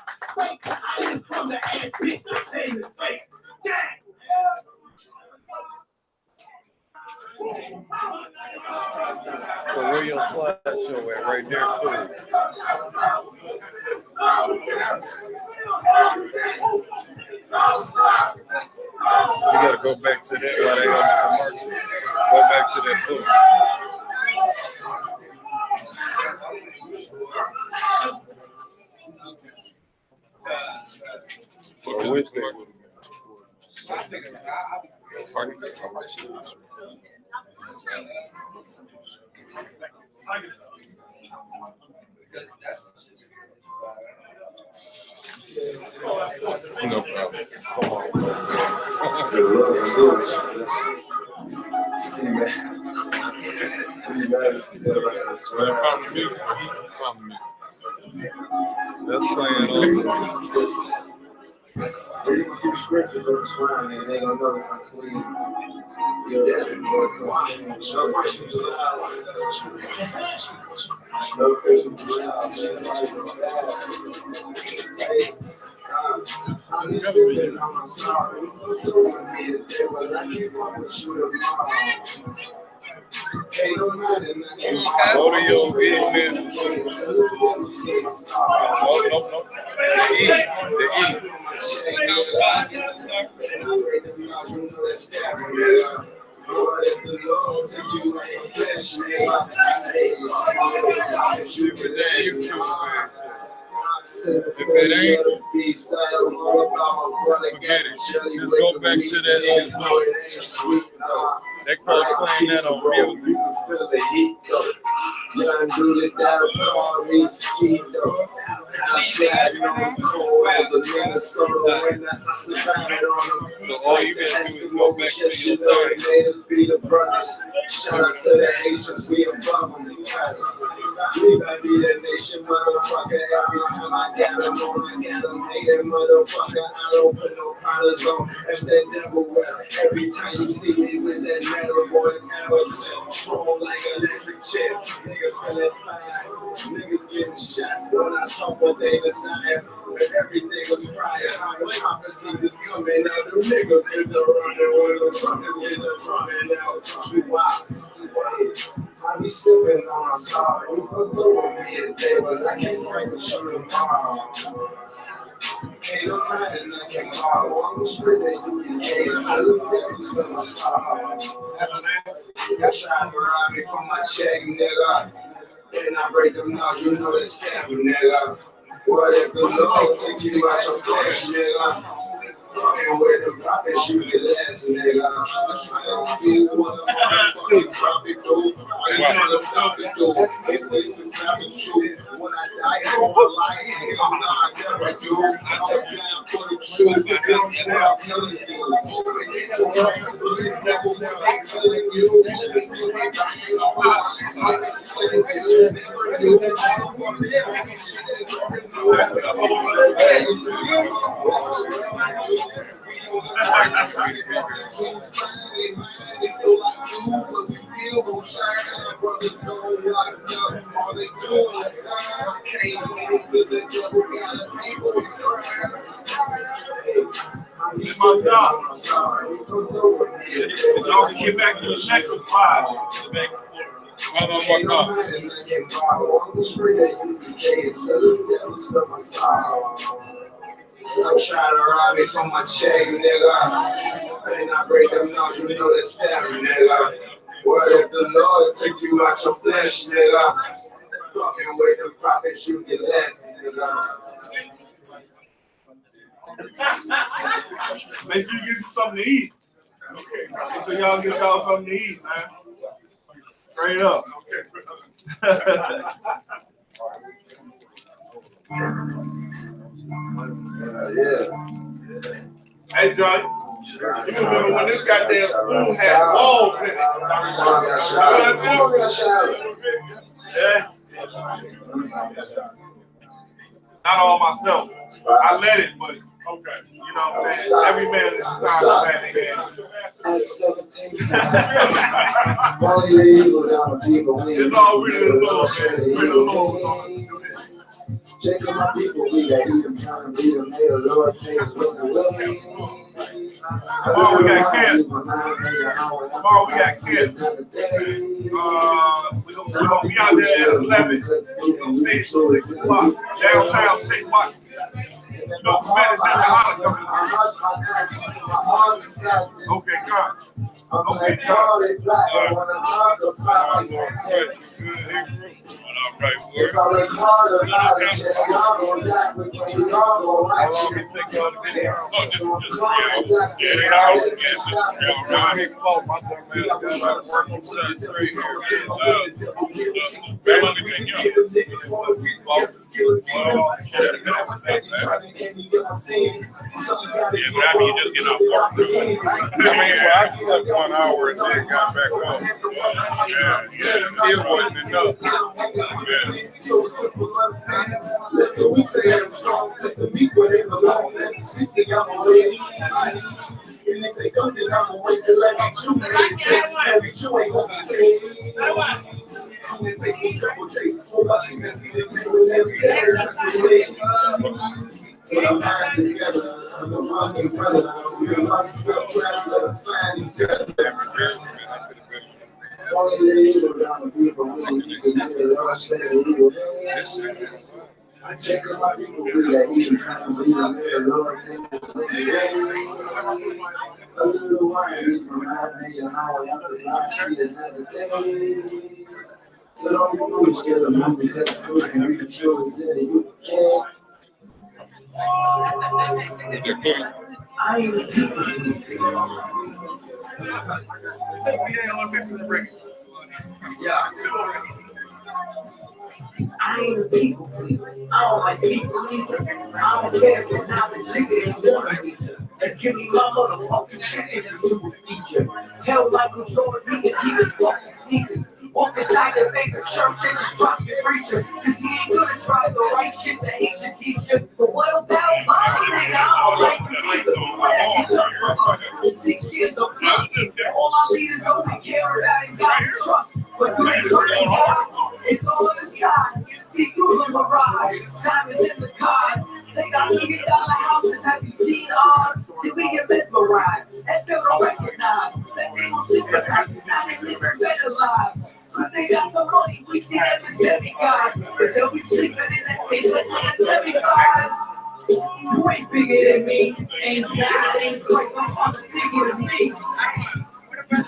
So where your slideshow at? Right there, too. You gotta go back to that while they on the commercial. Go back to that book. I wish they would have been. No problem. Come on. That's playing on. You can keep scriptures on the shrine and they don't know how clean Go to your event. No. The E. If it ain't, forget it. Just go back to that. They probably playing that on music. So all you gotta do is go back to your thing. Shout out to the Haitians, we above them. We gotta be that nation, motherfucker. Every time I got them on, I got them hating, motherfucker. I don't put no collars on, that's that devil well. Every time you see me with that metal voice, I was strong like an electric chair. Niggas feeling fine, niggas getting shot. When I talk what they desire, but everything was prior. How the prophecy is coming out, the niggas in the running, when the truckers in the drumming out. Wow. I be sipping on a star. You put over me today, but I can't drink with you tomorrow. Ain't no running, I can't call. I'm straight that you can get it. I look at you with my star. Y'all trying to rob me for my check, nigga. And I break them out, you know that stab you, nigga. What if the Lord take you out your flesh, nigga? And with the prophet, you get less, nigga. I don't feel what a motherfucking prophet do. I ain't trying to stop it, though. If this is not the truth, when I die, I'm a liar. I'm not never do. I'm down for the truth. This is what I'm telling you. Open it your heart to the devil. I'm telling you. Get back to the next slide. I'm trying to rob me from my check, nigga. And I break them out, you know that stab, nigga. What if the Lord took you out your flesh, nigga? Fucking with the prophets, you get less, nigga. Make sure you get you something to eat. Okay. Make sure y'all get y'all something to eat, man. Straight up. Hey, Johnny. You remember when this goddamn food had walls in it? Yeah. Not all myself. I let it, but okay. You know what I'm saying? Every man in Chicago had it. It's all really the Lord, man. It's really the Lord. Checking my people, we got them trying to beat them. May the Lord take us with the way. Tomorrow we got camp. Tomorrow we got camp. We're gonna be out there at 11. We're gonna stay till 6 o'clock. Downtown State Washington. You know, Commander General coming. Okay, God. Okay, God. If I record a lot of shit, y'all gon' die because we all gon' like shit. I slept 1 hour and then got back home. It wasn't enough. So simple, understand. Let we say I'm strong, let the meek where they belong. Let the sheep say I'm away. And if they don't, then I'm away to let me chew. Every chew ain't gonna say. And if they can triple take, hold up, you can see this people every day. Put our minds together, I'm the one brother. We're not still trying to let us find each other. I check my people, we got even trying to believe I'm there, Lord, take a little wine, remind me of how I have to lie, see another day. So don't be foolish, get a move, because it's good and read the truth, and you can't. I ain't I ain't a people pleaser. I don't like people either. I don't care if you're not a chicken and want a teacher. Let's give me my motherfucking chicken and do a feature. Tell Michael Jordan he can keep his fucking sneakers. Walk inside the bigger church and just drop your preacher. Cause he ain't gonna try the right shit that he should teach you. But what about my nigga? I don't like him either. What has he done for us in 6 years of peace? All our leaders only care about is God and trust. But you ain't turning out. It's all on the side. See through the mirage. Diamonds in the cars. They got $1 million houses. Have you seen ours? See, we get mesmerized. And feel to recognize that they don't sympathize. Now they living better lives. Cause they got some money, we see them as demigods. But they'll be sleeping in that same place at 75. You ain't bigger than me. Ain't God, ain't Christ, my father bigger than me. You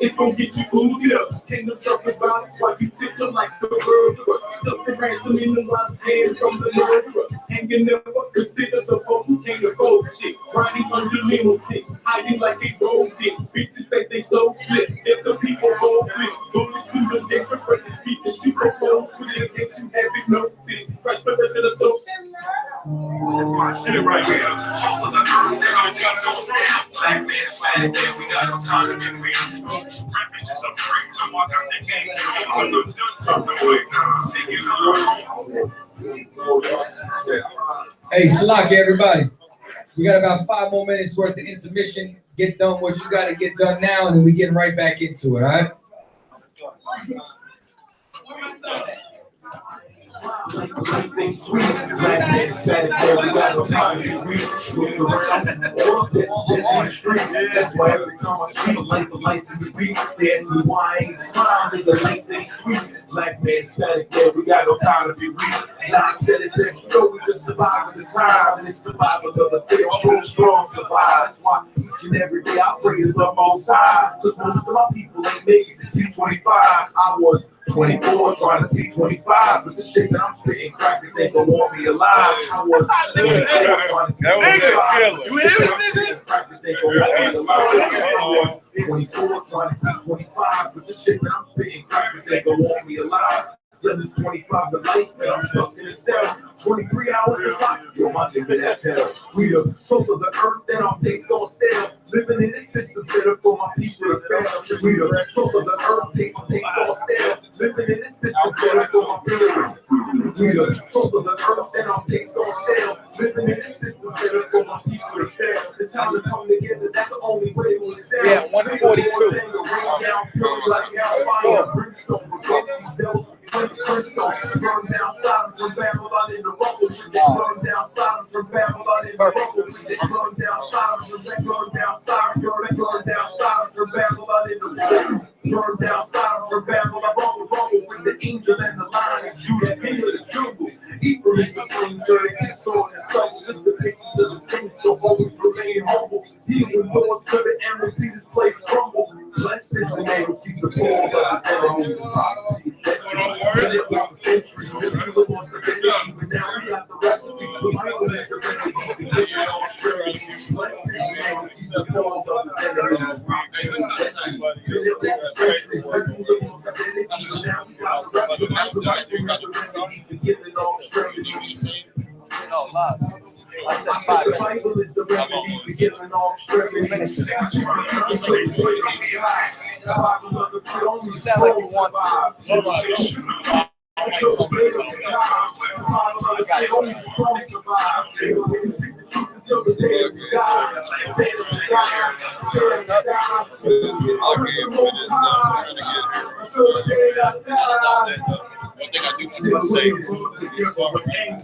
It's gonna get you booted up. Kingdom circle violence while you tiptoe like the murderer. Stuffing ransom in the lion's hand from the murderer. And you never consider the folk who can't afford shit. Riding unlimited, hiding like they rolled it. Bitches think they so slick. If the people hold this, bullets through the different the speeches you propose with it against you haven't noticed. Fresh for the soul. That's my shit right here. Souls of the earth, they don't just go down. Black man, Hispanic man, we got no time to be real. Bitches are free, so I got the game. I'm the judge of the way. Hey, Salak, everybody. We got about 5 more minutes worth of intermission. Get done what you got to get done now, and then we getting right back into it, all right? That's why every time I see the life of life in the beat, they ask me why I ain't smiling. The life ain't sweet. Black man static, yeah, we got no time to be weak. Now I said it there, you know we just survive the time, and it's survival of the fit, strong survive. That's why each and every day I pray to the most high. Cause most of my people ain't making it to see 25. I was 24 trying to see 25, but the shit that I'm spitting crackers ain't gonna want me alive. I was 24 trying to see 25. You hear me, nigga? Crackers ain't gonna want me alive. 24 trying to see 25, but the shit that I'm spitting crackers ain't gonna want me alive. Cause it's 25 to life, and I'm stuck in a cell. 23 hours to clock, yo, my nigga, that's hell. We the soul of the earth that our days gon' stale. Living in this system set up for my people to fail. We the soul of the earth, days gon' stale. Living in this system set up for my people. We the soul of the earth that our days gon' stale. Living in this system set up for my people to fail. It's time to come together, that's the only way we sell. Yeah, 142. Burn down Sodom from Babylon in the rubble. Burn down Sodom from Babylon in the rubble. Burn down Sodom from Babylon in the rubble. Burn down Sodom from Babylon, rubble with the angel and the lion of Judah, king of the jungle. Equally the king, dirty sword and stubble. Just the pictures of the saints, so always remain humble. He who doors to the end will see this place crumble. Blessed is the man who sees the fall of the enemies. Centuries, but now we got the recipe. The Bible is the recipe. Blessed is the man who sees the fall of the enemies. The Bible is the remedy for giving all strength. You sound like you want to. One thing I do want to say is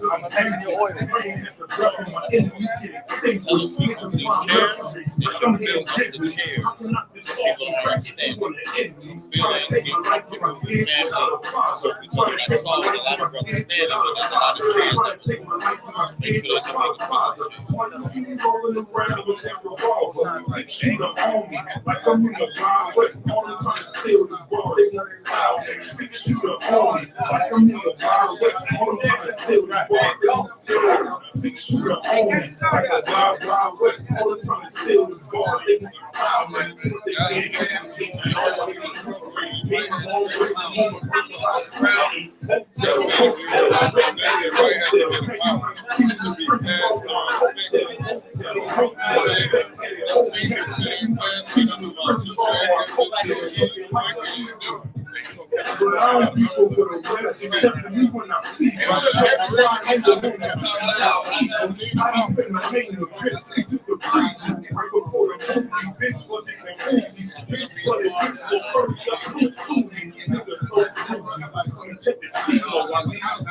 I'm attacking your oil. tell them people to share. If you feel like to share, people don't understand. You feel like to get comfortable with family. So we talking that song with a lot of brothers standing, but there's a lot of chairs that was make sure that the nigga the preaching. Right before the movie, big budgets and movies. Big budget, big for first, up to niggas so crazy. Check the speed low,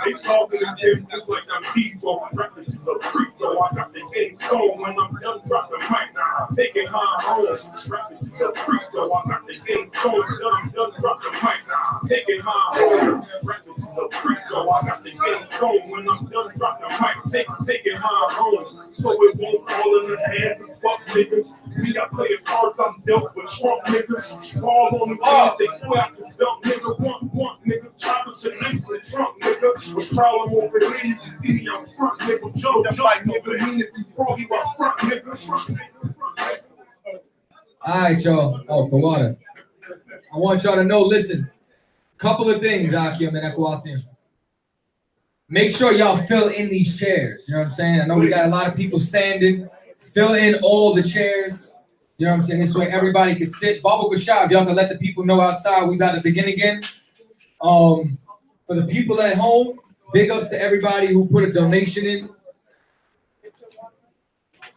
they talking to them just like I'm people. References of freak, though I got the game song when I'm done dropping mic. Now I'm taking mine home. References of freak, though I got the game song when I'm done dropping mic. Now I'm taking mine home. References of freak, though I got the game song when I'm done dropping mic. Taking mine home. So it won't fall in the hands of fuck niggas. Me, I play the cards I'm dealt with Trump niggas. Ball on the team, they slap the dump nigga. Want nigga. Tribus sit next to the trunk nigga. With problem over here, you can see me on front nigga. Joe, nigga. Mean if you frog, you out front nigga. All right, y'all. Oh, the water. I want y'all to know, listen, couple of things, Akim and Equatim. Make sure y'all fill in these chairs. You know what I'm saying? I know we got a lot of people standing. Fill in all the chairs. You know what I'm saying? This way everybody can sit. Baba Bashab, y'all can let the people know outside we about to begin again. For the people at home, big ups to everybody who put a donation in.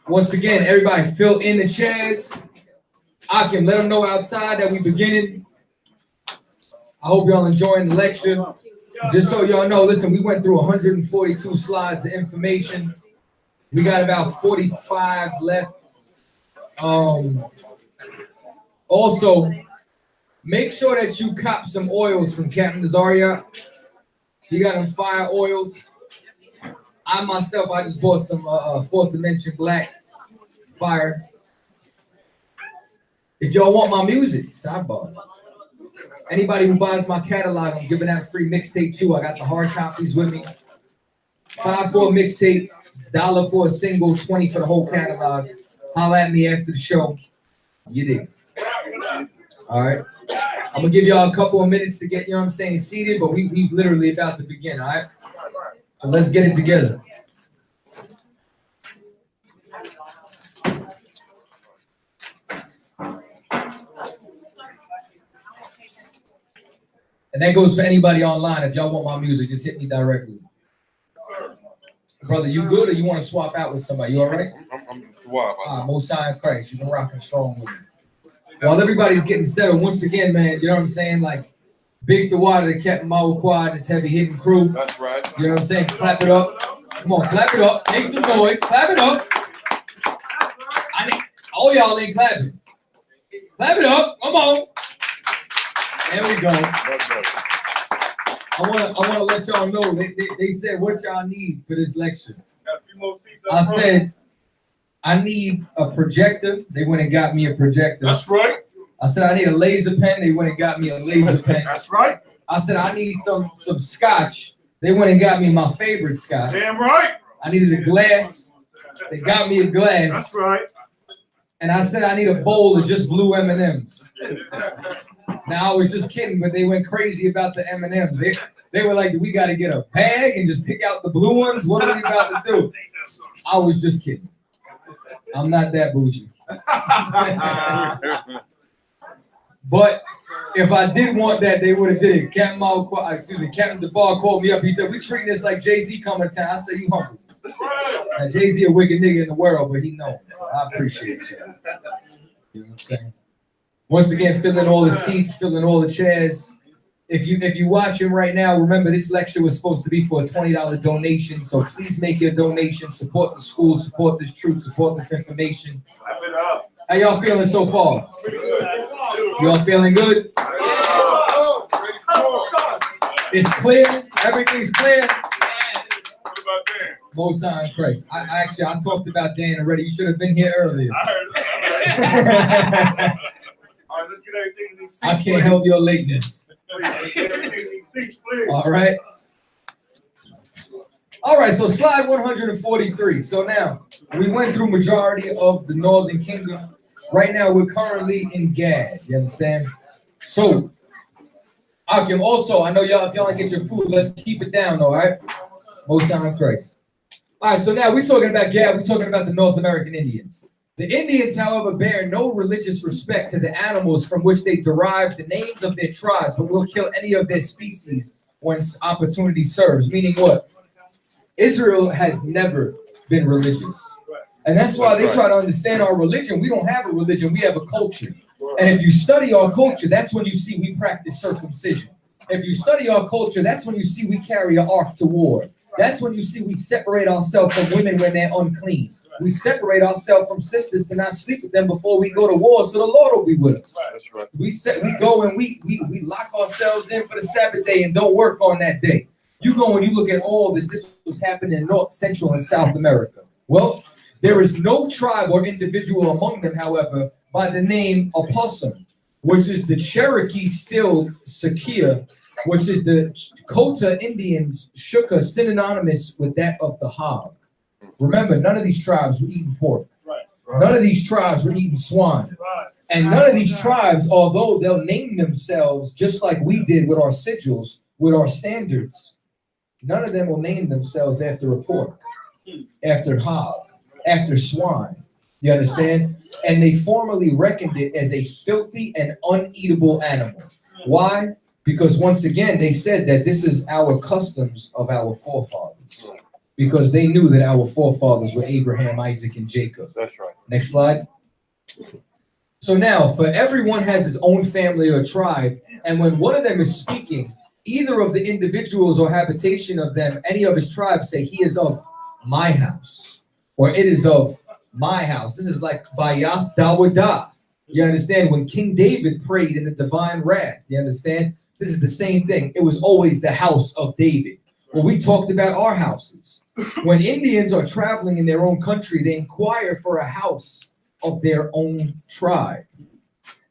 Once again, everybody fill in the chairs. Akim, let them know outside that we beginning. I hope y'all enjoying the lecture. Just so y'all know, listen, we went through 142 slides of information. We got about 45 left. Also, make sure that you cop some oils from Captain Azaria. He got them fire oils. I myself, I just bought some Fourth Dimension Black Fire. If y'all want my music, sidebar. Anybody who buys my catalog, I'm giving out a free mixtape too. I got the hard copies with me. $5 for a mixtape, $1 for a single, $20 for the whole catalog. Holla at me after the show. You dig? All right. I'm gonna give y'all a couple of minutes to get, you know what I'm saying, seated, but we literally about to begin, all right? So let's get it together. And that goes for anybody online. If y'all want my music, just hit me directly. Brother, you good or you want to swap out with somebody? You all right? I'm swap. Most High in Christ. You've been rocking strong with me. While everybody's getting settled, once again, man, you know what I'm saying? Like, big the water that kept my quad, this heavy hitting crew. That's right. You know what I'm saying? Clap it up. Come on, clap it up. Make some noise. Clap it up. All y'all ain't clapping. Clap it up. Come on. There we go. I wanna let y'all know they said what y'all need for this lecture. I said I need a projector. They went and got me a projector. That's right. I said I need a laser pen. They went and got me a laser pen. That's right. I said I need some scotch. They went and got me my favorite scotch. Damn right. I needed a glass. They got me a glass. That's right. And I said I need a bowl of just blue M&Ms. Now I was just kidding, but they went crazy about the M&Ms. They were like, we got to get a bag and just pick out the blue ones. What are we about to do? I was just kidding. I'm not that bougie. But if I did want that, they would have did it. Captain DeBar called me up. He said, we treating this like Jay-Z coming to town. I said, you humble. Now, Jay-Z a wicked nigga in the world, but he knows. So I appreciate you. You know what I'm saying? Once again, filling all the seats, filling all the chairs. If you watch him right now, remember this lecture was supposed to be for a $20 donation. So please make your donation. Support the school, support this truth, support this information. How y'all feeling so far? Y'all feeling good? It's clear. Everything's clear. Most High in Christ. I talked about Dan already. You should have been here earlier. I can't help your lateness. All right. All right, so slide 143. So now, we went through majority of the Northern Kingdom. Right now, we're currently in Gad. You understand? So, Akim, also, I know y'all, if y'all get your food, let's keep it down, all right? Most High in Christ. All right, so now we're talking about Gad. We're talking about the North American Indians. The Indians, however, bear no religious respect to the animals from which they derive the names of their tribes, but will kill any of their species when opportunity serves. Meaning what? Israel has never been religious. And that's why they try to understand our religion. We don't have a religion, we have a culture. And if you study our culture, that's when you see we practice circumcision. If you study our culture, that's when you see we carry an ark to war. That's when you see we separate ourselves from women when they're unclean. We separate ourselves from sisters to not sleep with them before we go to war, so the Lord will be with us. That's right. We go and we lock ourselves in for the Sabbath day and don't work on that day. You go and you look at all this. This was happening in North, Central, and South America. Well, there is no tribe or individual among them, however, by the name Opossum, which is the Cherokee still Sakia, which is the Kota Indians Shuka, synonymous with that of the hog. Remember, none of these tribes were eating pork. None of these tribes were eating swine. And none of these tribes, although they'll name themselves just like we did with our sigils, with our standards, none of them will name themselves after a pork, after hog, after swine. You understand? And they formerly reckoned it as a filthy and uneatable animal. Why? Because once again, they said that this is our customs of our forefathers. Because they knew that our forefathers were Abraham, Isaac, and Jacob. That's right. Next slide. So now, for everyone has his own family or tribe, and when one of them is speaking, either of the individuals or habitation of them, any of his tribes say, he is of my house, or it is of my house. This is like Bayath Dawadah. You understand? When King David prayed in the divine wrath, you understand? This is the same thing. It was always the house of David. Well, we talked about our houses. When Indians are traveling in their own country, they inquire for a house of their own tribe.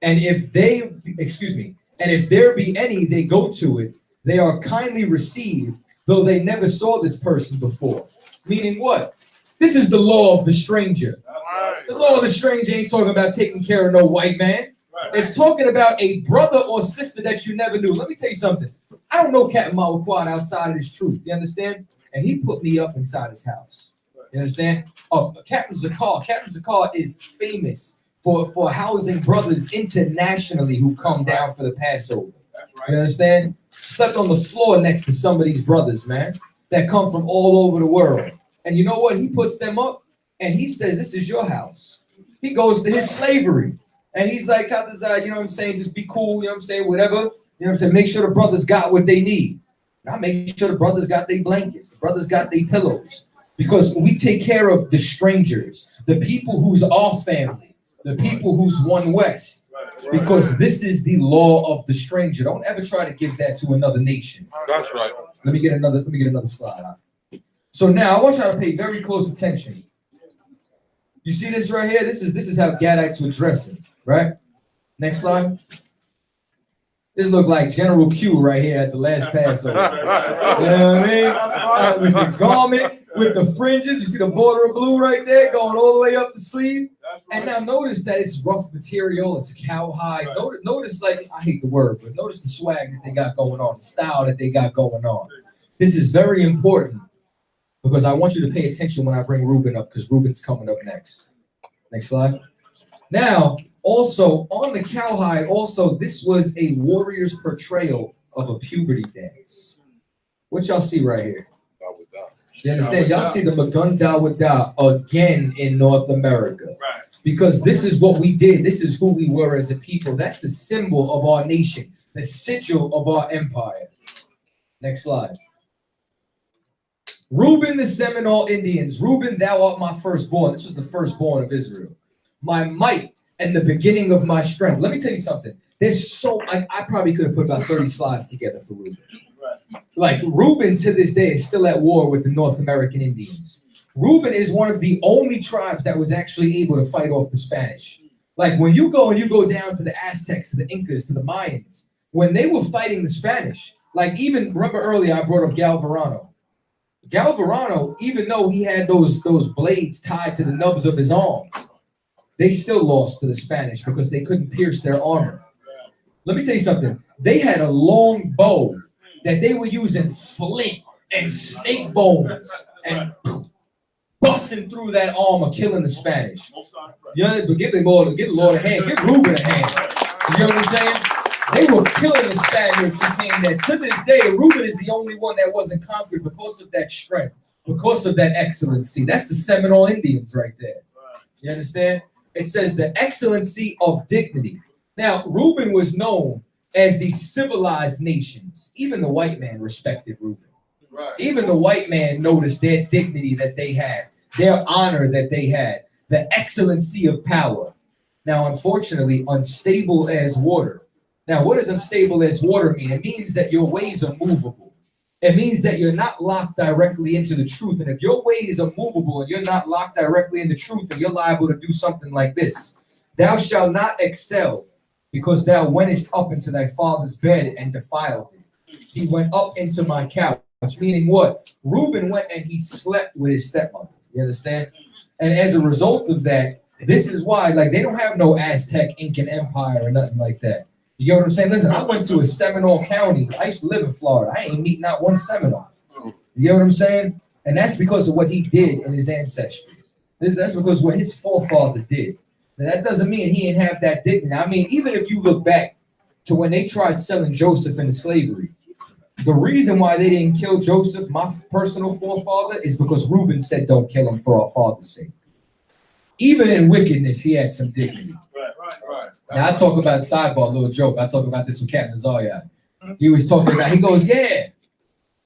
And if they, and if there be any, they go to it. They are kindly received, though they never saw this person before. Meaning what? This is the law of the stranger. The law of the stranger ain't talking about taking care of no white man. It's talking about a brother or sister that you never knew. Let me tell you something. I don't know Captain Mawquad outside of this truth. You understand? And he put me up inside his house. You understand? Oh, Captain Zakar. Captain Zakar is famous for housing brothers internationally who come down for the Passover. You understand? Slept on the floor next to some of these brothers, man, that come from all over the world. And you know what? He puts them up and he says, this is your house. He goes to his slavery. And he's like, Chaataza, you know what I'm saying? Just be cool, you know what I'm saying? Whatever. You know what I'm saying? Make sure the brothers got what they need. Now make sure the brothers got their blankets. The brothers got their pillows. Because we take care of the strangers, the people who's our family, the people who's one West. Because this is the law of the stranger. Don't ever try to give that to another nation. That's right. Let me get another slide. So now I want y'all to pay very close attention. You see this right here? This is how Gadites were dressing, right? Next slide. This look like General Q right here at the last Passover. You know what I mean? With the garment, with the fringes. You see the border of blue right there going all the way up the sleeve. And now notice that it's rough material. It's cowhide. Notice, like, I hate the word, but notice the swag that they got going on, the style that they got going on. This is very important because I want you to pay attention when I bring Ruben up because Ruben's coming up next. Next slide. Now, also, on the cowhide, this was a warrior's portrayal of a puberty dance. What y'all see right here? You understand? Y'all see the Magun Dawadah again in North America. Right. Because this is what we did. This is who we were as a people. That's the symbol of our nation, the sigil of our empire. Next slide. Reuben, the Seminole Indians. Reuben, thou art my firstborn. This was the firstborn of Israel. My might and the beginning of my strength. Let me tell you something. There's so I probably could have put about 30 slides together for Reuben. Like Reuben to this day is still at war with the North American Indians. Reuben is one of the only tribes that was actually able to fight off the Spanish. Like when you go down to the Aztecs, to the Incas, to the Mayans, when they were fighting the Spanish, like even remember earlier I brought up Galvarano. Galvarano, even though he had those blades tied to the nubs of his arms, they still lost to the Spanish because they couldn't pierce their armor. Let me tell you something. They had a long bow that they were using flint and snake bones and busting through that armor, killing the Spanish. You know, but give the Lord a hand. Give Reuben a hand. You know what I'm saying? They were killing the Spaniards who came there. To this day, Reuben is the only one that wasn't conquered because of that strength, because of that excellency. That's the Seminole Indians right there. You understand? It says the excellency of dignity. Now, Reuben was known as the civilized nations. Even the white man respected Reuben. Right. Even the white man noticed their dignity that they had, their honor that they had, the excellency of power. Now, unfortunately, unstable as water. Now, what does unstable as water mean? It means that your ways are movable. It means that you're not locked directly into the truth. And if your ways are movable and you're not locked directly in the truth, then you're liable to do something like this. Thou shalt not excel, because thou wentest up into thy father's bed and defiled it. He went up into my couch. Meaning what? Reuben went and he slept with his stepmother. You understand? And as a result of that, this is why, like, they don't have no Aztec, Incan Empire or nothing like that. You get what I'm saying? Listen, I went to a Seminole County. I used to live in Florida. I ain't meet not one Seminole. You get what I'm saying? And that's because of what he did in his ancestry. That's because of what his forefather did. Now, that doesn't mean he didn't have that dignity. I mean, even if you look back to when they tried selling Joseph into slavery, the reason why they didn't kill Joseph, my personal forefather, is because Reuben said, don't kill him for our father's sake. Even in wickedness, he had some dignity. Right. Now, I talk about sidebar, little joke. I talk about this with Captain Zarya. He was talking about, he goes, yeah,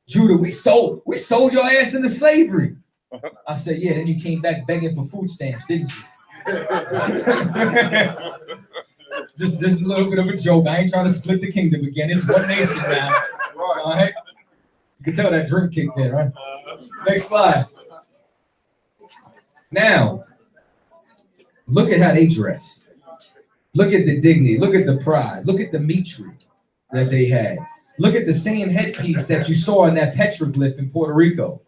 Judah, we sold your ass into slavery. I said, yeah, then you came back begging for food stamps, didn't you? just a little bit of a joke. I ain't trying to split the kingdom again. It's one nation now. All right. You can tell that drink kicked in, right? Next slide. Now, look at how they dress. Look at the dignity. Look at the pride. Look at the mitre that they had. Look at the same headpiece that you saw in that petroglyph in Puerto Rico.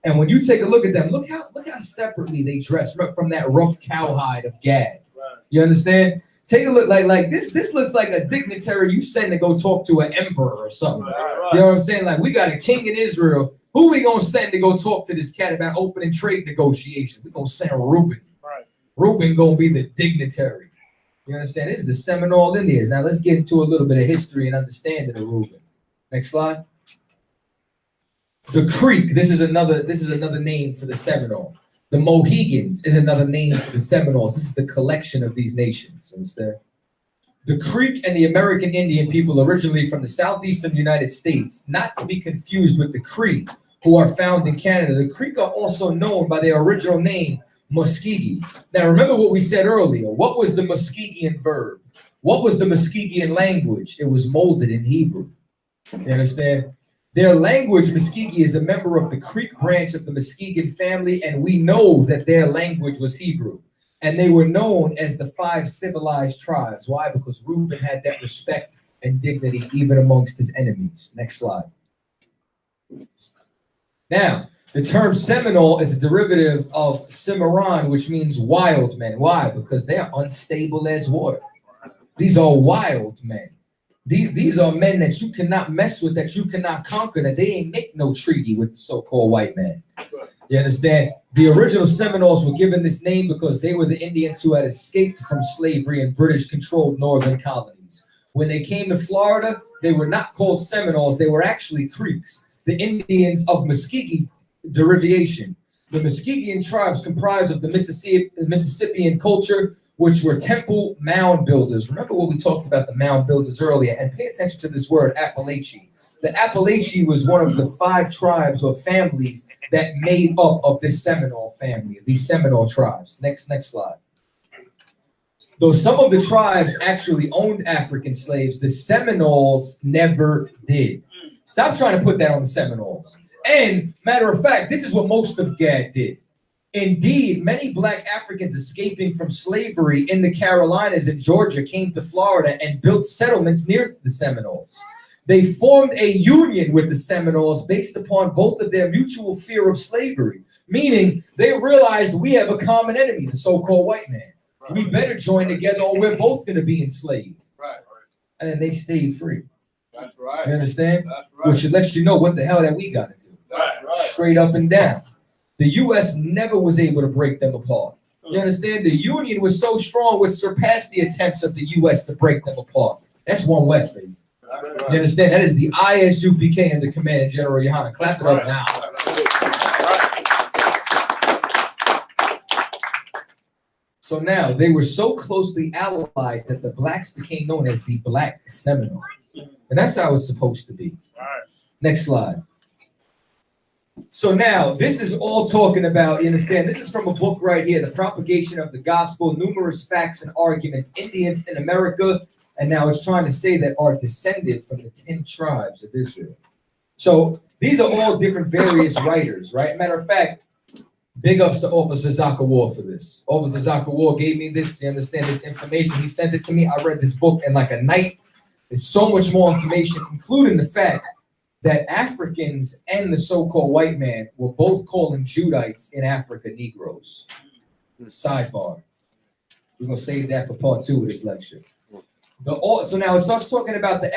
And when you take a look at them, look how separately they dress from that rough cowhide of Gad. You understand? Take a look like this looks like a dignitary you send to go talk to an emperor or something. You know what I'm saying? Like, we got a king in Israel. Who we gonna send to go talk to this cat about opening trade negotiations? We gonna send Reuben. Right. Reuben gonna be the dignitary. You understand? This is the Seminole Indians. Now let's get into a little bit of history and understanding of Reuben. Next slide. The Creek. This is another name for the Seminole. The Mohegans is another name for the Seminoles. This is the collection of these nations. Understand? The Creek and the American Indian people originally from the southeastern United States, not to be confused with the Cree, who are found in Canada. The Creek are also known by their original name, Muskegon. Now, remember what we said earlier. What was the Muskegon verb? What was the Muskegon language? It was molded in Hebrew. You understand? Their language, Muskegee, is a member of the Creek branch of the Muskegon family, and we know that their language was Hebrew. And they were known as the 5 civilized tribes. Why? Because Reuben had that respect and dignity even amongst his enemies. Next slide. Now, the term Seminole is a derivative of Cimarron, which means wild men. Why? Because they are unstable as water. These are wild men. These are men that you cannot mess with, that you cannot conquer, that they ain't make no treaty with the so-called white man. You understand? The original Seminoles were given this name because they were the Indians who had escaped from slavery in British-controlled northern colonies. When they came to Florida, they were not called Seminoles. They were actually Creeks, the Indians of Muskegee derivation. The Muskegean tribes comprised of the Mississippian culture, which were temple mound builders. Remember what we talked about the mound builders earlier, and pay attention to this word, Appalachia. The Appalachia was one of the 5 tribes or families that made up of this Seminole family, these Seminole tribes. Next slide. Though some of the tribes actually owned African slaves, the Seminoles never did. Stop trying to put that on the Seminoles. And matter of fact, this is what most of Gad did. Indeed, many Black Africans escaping from slavery in the Carolinas and Georgia came to Florida and built settlements near the Seminoles. They formed a union with the Seminoles based upon both of their mutual fear of slavery, meaning they realized we have a common enemy, the so-called white man. We better join together or we're both going to be enslaved. Right. And then they stayed free. That's right. You understand? That's right. Which lets you know what the hell that we got to do. That's right. Straight up and down. The U.S. never was able to break them apart. You understand? The Union was so strong, which surpassed the attempts of the U.S. to break them apart. That's one West, baby. You understand? That is the I.S.U.P.K. and the Commanding General YAHANNA. Clap it up now. So now they were so closely allied that the blacks became known as the Black Seminole. And that's how it's supposed to be. Next slide. So now this is all talking about, you understand, this is from a book right here, The Propagation of the Gospel, Numerous Facts and Arguments, Indians in America. And now it's trying to say that are descended from the 10 tribes of Israel. So these are all different various writers, right? Matter of fact, big ups to Officer Zakawar for this. Officer Zakawar gave me this, you understand, this information. He sent it to me. I read this book in like a night. There's so much more information, including the fact that Africans and the so-called white man were both calling Judites in Africa Negroes. Sidebar. We're gonna save that for part 2 of this lecture. So now it starts talking about it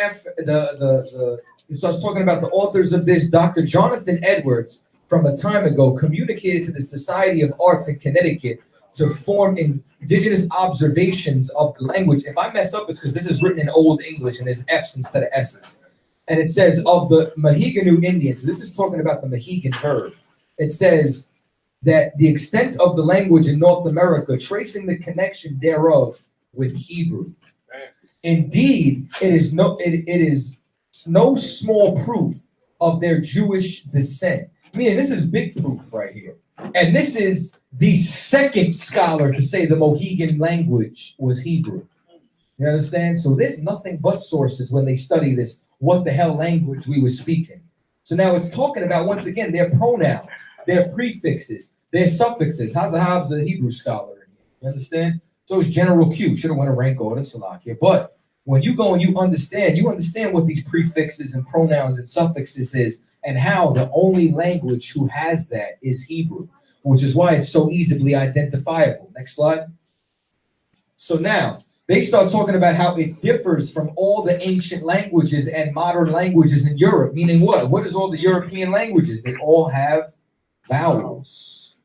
starts talking about the authors of this. Dr. Jonathan Edwards, from a time ago, communicated to the Society of Arts in Connecticut to form indigenous observations of the language. If I mess up, it's because this is written in Old English and there's F's instead of S's. And it says of the Mahiganu Indians. So this is talking about the Mohegan verb. It says that the extent of the language in North America, tracing the connection thereof with Hebrew. Indeed, it is no small proof of their Jewish descent. Meaning, this is big proof right here. And this is the second scholar to say the Mohegan language was Hebrew. You understand? So there's nothing but sources when they study this, what the hell language we were speaking. So now it's talking about, once again, their pronouns, their prefixes, their suffixes. Hobbs a Hebrew scholar in here. You understand? So it's General Q. Should have went a rank order, Salakia. But when you go and you understand what these prefixes and pronouns and suffixes is, and how the only language who has that is Hebrew, which is why it's so easily identifiable. Next slide. So now they start talking about how it differs from all the ancient languages and modern languages in Europe. Meaning what? What is all the European languages? They all have vowels.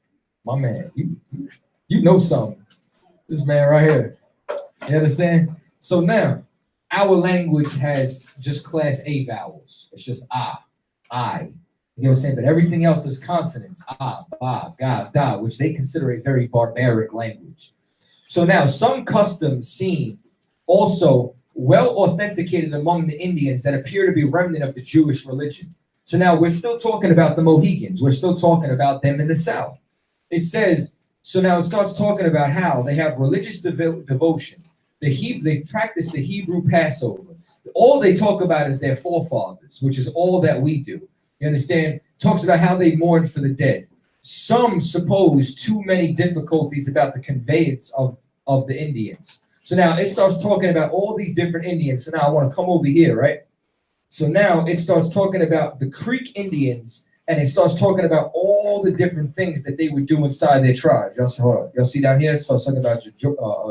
My man, you know something. This man right here. You understand? So now, our language has just class A vowels. It's just ah, I. You know what I'm saying? But everything else is consonants. Ah, ba, ga, da, which they consider a very barbaric language. So now, some customs seem also well authenticated among the Indians that appear to be remnant of the Jewish religion. So now, we're still talking about the Mohegans. We're still talking about them in the South. It says, so now it starts talking about how they have religious devotion. They practice the Hebrew Passover. All they talk about is their forefathers, which is all that we do. You understand? Talks about how they mourn for the dead. Some suppose too many difficulties about the conveyance of the Indians. So now it starts talking about all these different Indians. So now I want to come over here, right? So now it starts talking about the Creek Indians, and it starts talking about all the different things that they would do inside their tribes. Y'all see down here? It starts talking about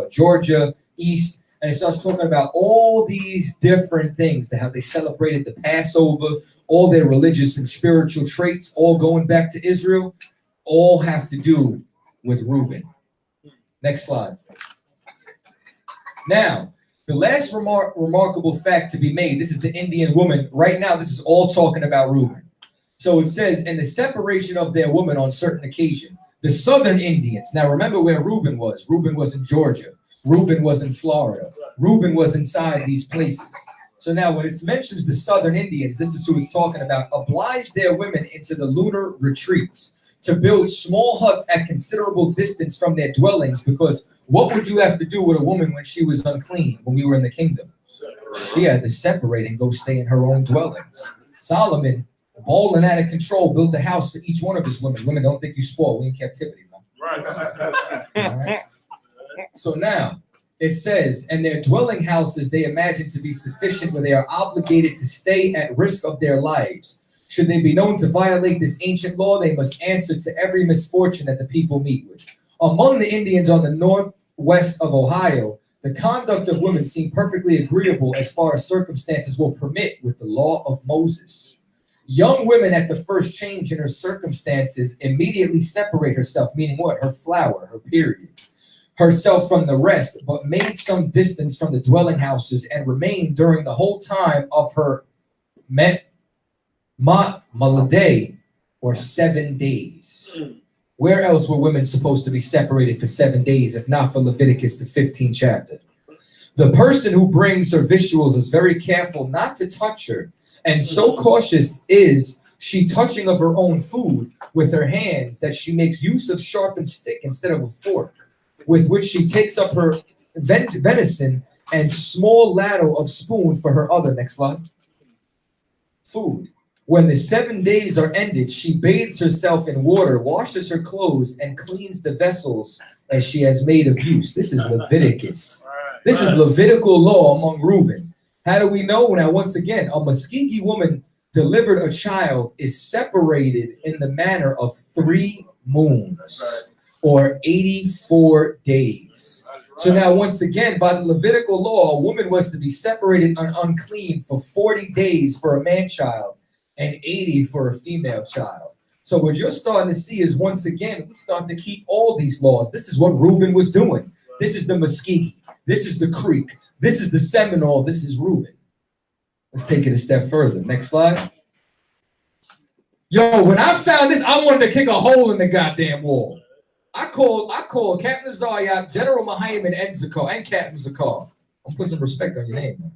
Georgia, East, and it starts talking about all these different things, how they celebrated the Passover, all their religious and spiritual traits, all going back to Israel, all have to do with Reuben. Next slide. Now, the last remarkable fact to be made, this is the Indian woman. Right now, this is all talking about Reuben. So it says, in the separation of their women on certain occasion, the southern Indians, now remember where Reuben was. Reuben was in Georgia. Reuben was in Florida. Reuben was inside these places. So now when it mentions the southern Indians, this is who it's talking about, oblige their women into the lunar retreats to build small huts at considerable distance from their dwellings, because what would you have to do with a woman when she was unclean, when we were in the kingdom? She had to separate and go stay in her own dwellings. Solomon, bold and out of control, built a house for each one of his women. Women, don't think you spoil. We in captivity, man. Right. All right. So now it says, and their dwelling houses they imagine to be sufficient, where they are obligated to stay at risk of their lives. Should they be known to violate this ancient law, they must answer to every misfortune that the people meet with. Among the Indians on the northwest of Ohio, the conduct of women seemed perfectly agreeable as far as circumstances will permit with the law of Moses. Young women at the first change in her circumstances immediately separate herself, meaning what? Her flower, her period, herself from the rest, but made some distance from the dwelling houses and remained during the whole time of her Maladay, or 7 days. Where else were women supposed to be separated for 7 days, if not for Leviticus, the 15th chapter? The person who brings her victuals is very careful not to touch her, and so cautious is she touching of her own food with her hands that she makes use of sharpened stick instead of a fork, with which she takes up her venison and small ladle of spoon for her other. Next slide. Food. When the 7 days are ended, she bathes herself in water, washes her clothes, and cleans the vessels as she has made of use. This is Leviticus. This is Levitical law among Reuben. How do we know? Now, once again, a Muskegee woman delivered a child is separated in the manner of 3 moons or 84 days. So now, once again, by the Levitical law, a woman was to be separated and unclean for 40 days for a man-child and 80 for a female child. So what you're starting to see is, once again, we start to keep all these laws. This is what Reuben was doing. This is the Muskegee. This is the Creek. This is the Seminole. This is Reuben. Let's take it a step further. Next slide. Yo, when I found this, I wanted to kick a hole in the goddamn wall. I called Captain Zayak, General Muhammad, and Zakar, and Captain Zakar. I'm putting some respect on your name, man.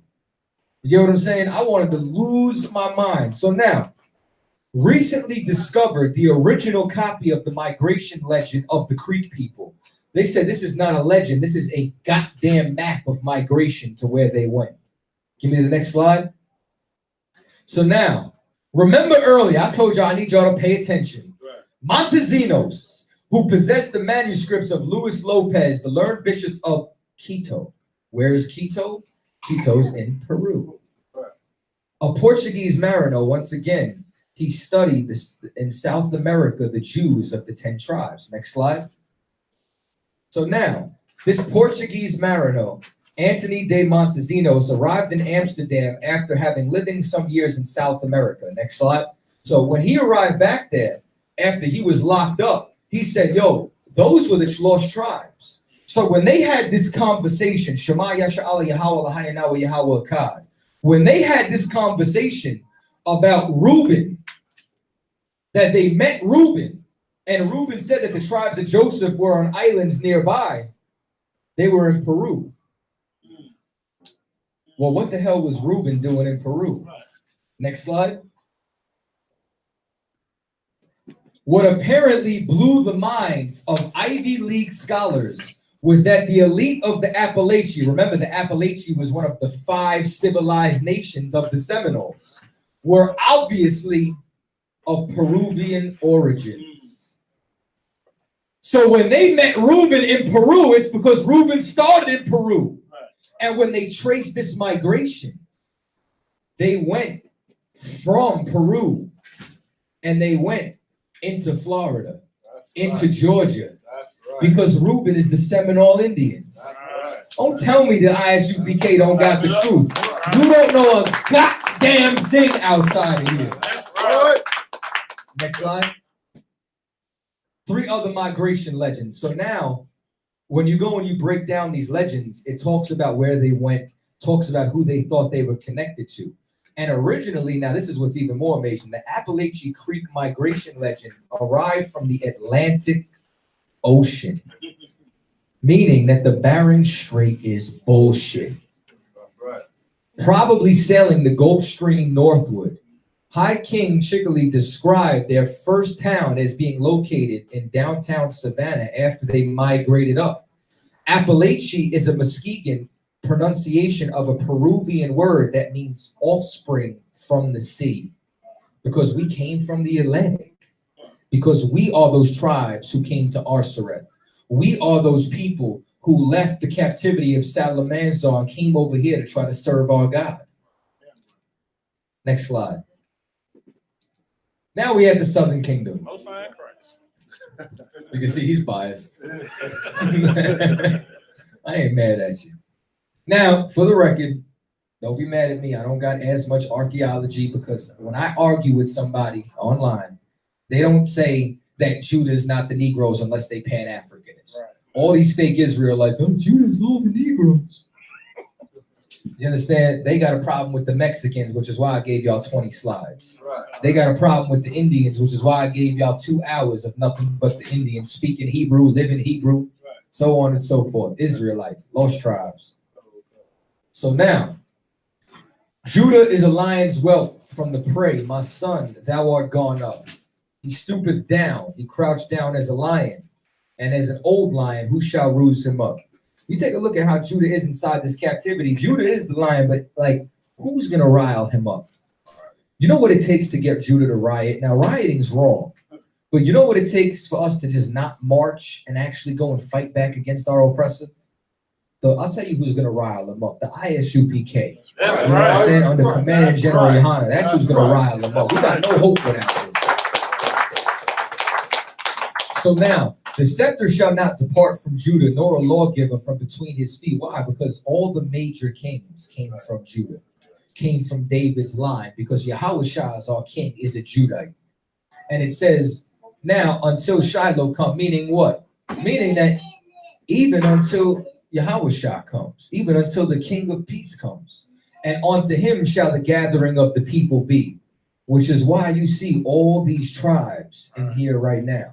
You get what I'm saying? I wanted to lose my mind. So now, recently discovered the original copy of the migration legend of the Creek people. They said this is not a legend. This is a goddamn map of migration to where they went. Give me the next slide. So now, remember earlier, I told y'all I need y'all to pay attention. Montesinos, who possessed the manuscripts of Luis Lopez, the learned bishops of Quito. Where is Quito? Quito's in Peru. A Portuguese mariner, once again, he studied this in South America, the Jews of the 10 tribes. Next slide. So now, this Portuguese mariner, Anthony de Montesinos, arrived in Amsterdam after having living some years in South America. Next slide. So when he arrived back there, after he was locked up, he said, yo, those were the lost tribes. So when they had this conversation, Shema Yasha'Allah Yahweh Lahayana Yahweh Akkad, when they had this conversation about Reuben, that they met Reuben, and Reuben said that the tribes of Joseph were on islands nearby, they were in Peru. Well, what the hell was Reuben doing in Peru? Next slide. What apparently blew the minds of Ivy League scholars was that the elite of the Appalachia, remember the Appalachia was one of the 5 civilized nations of the Seminoles, were obviously of Peruvian origins. So when they met Reuben in Peru, it's because Reuben started in Peru. And when they traced this migration, they went from Peru and they went into Florida, into Georgia, because Reuben is the Seminole Indians. Don't tell me the I.S.U.P.K. don't got the truth. You don't know a goddamn thing outside of here. Next slide. 3 other migration legends. So now, when you go and you break down these legends, it talks about where they went, talks about who they thought they were connected to. And originally, now this is what's even more amazing, the Appalachian Creek migration legend arrived from the Atlantic Ocean, meaning that the Bering Strait is bullshit. Probably sailing the Gulf Stream northward. High King Chickalee described their first town as being located in downtown Savannah after they migrated up. Appalachia is a Muskegon pronunciation of a Peruvian word that means offspring from the sea, because we came from the Atlantic, because we are those tribes who came to Arsareth. We are those people who left the captivity of Salamanzar and came over here to try to serve our God. Next slide. Now we have the Southern Kingdom. Most High Christ. You can see he's biased. I ain't mad at you. Now, for the record, don't be mad at me. I don't got as much archaeology, because when I argue with somebody online, they don't say that Judah is not the Negroes unless they Pan-Africanists. Right. All these fake Israelites, oh, Judah's all the Negroes. You understand? They got a problem with the Mexicans, which is why I gave y'all 20 slides. They got a problem with the Indians, which is why I gave y'all 2 hours of nothing but the Indians speaking Hebrew, living Hebrew, so on and so forth. Israelites, lost tribes. So now, Judah is a lion's whelp from the prey. My son, thou art gone up. He stoopeth down. He crouched down as a lion. And as an old lion, who shall rouse him up? You take a look at how Judah is inside this captivity. Judah is the lion, but like, who's going to rile him up? You know what it takes to get Judah to riot? Now, rioting is wrong. But you know what it takes for us to just not march and actually go and fight back against our oppressor? So I'll tell you who's going to rile them up. The I.S.U.P.K. That's you right. understand? Under Commanding General YAHANNA. That's who's going to rile them up. We got no hope without this. So now, the scepter shall not depart from Judah, nor a lawgiver from between his feet. Why? Because all the major kings came from Judah, came from David's line, because Yahushua, as our king, is a Judite. And it says, now until Shiloh come, meaning what? Meaning that even until Yahushua comes, even until the King of Peace comes, and unto him shall the gathering of the people be, which is why you see all these tribes in here right now.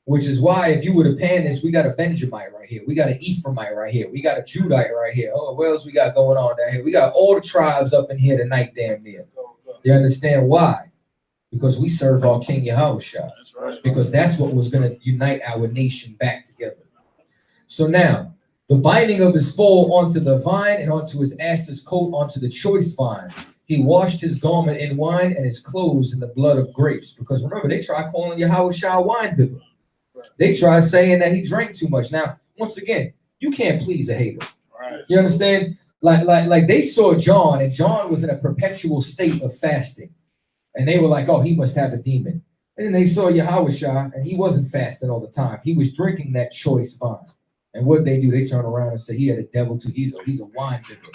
Which is why, if you were to pan this, we got a Benjamite right here. We got an Ephraimite right here. We got a Judite right here. Oh, what else we got going on down here? We got all the tribes up in here tonight, damn near. You understand why? Because we serve our King Yahushua. Because that's what was going to unite our nation back together. So now, the binding of his foal onto the vine and onto his ass's coat onto the choice vine. He washed his garment in wine and his clothes in the blood of grapes. Because remember, they tried calling Yahushua wine bibber. They try saying that he drank too much. Now, once again, you can't please a hater. Right. You understand? Like they saw John, and John was in a perpetual state of fasting. And they were like, oh, he must have a demon. And then they saw Yahushua, and he wasn't fasting all the time. He was drinking that choice wine. And what they do, they turn around and say he had a devil too. He's a wine drinker.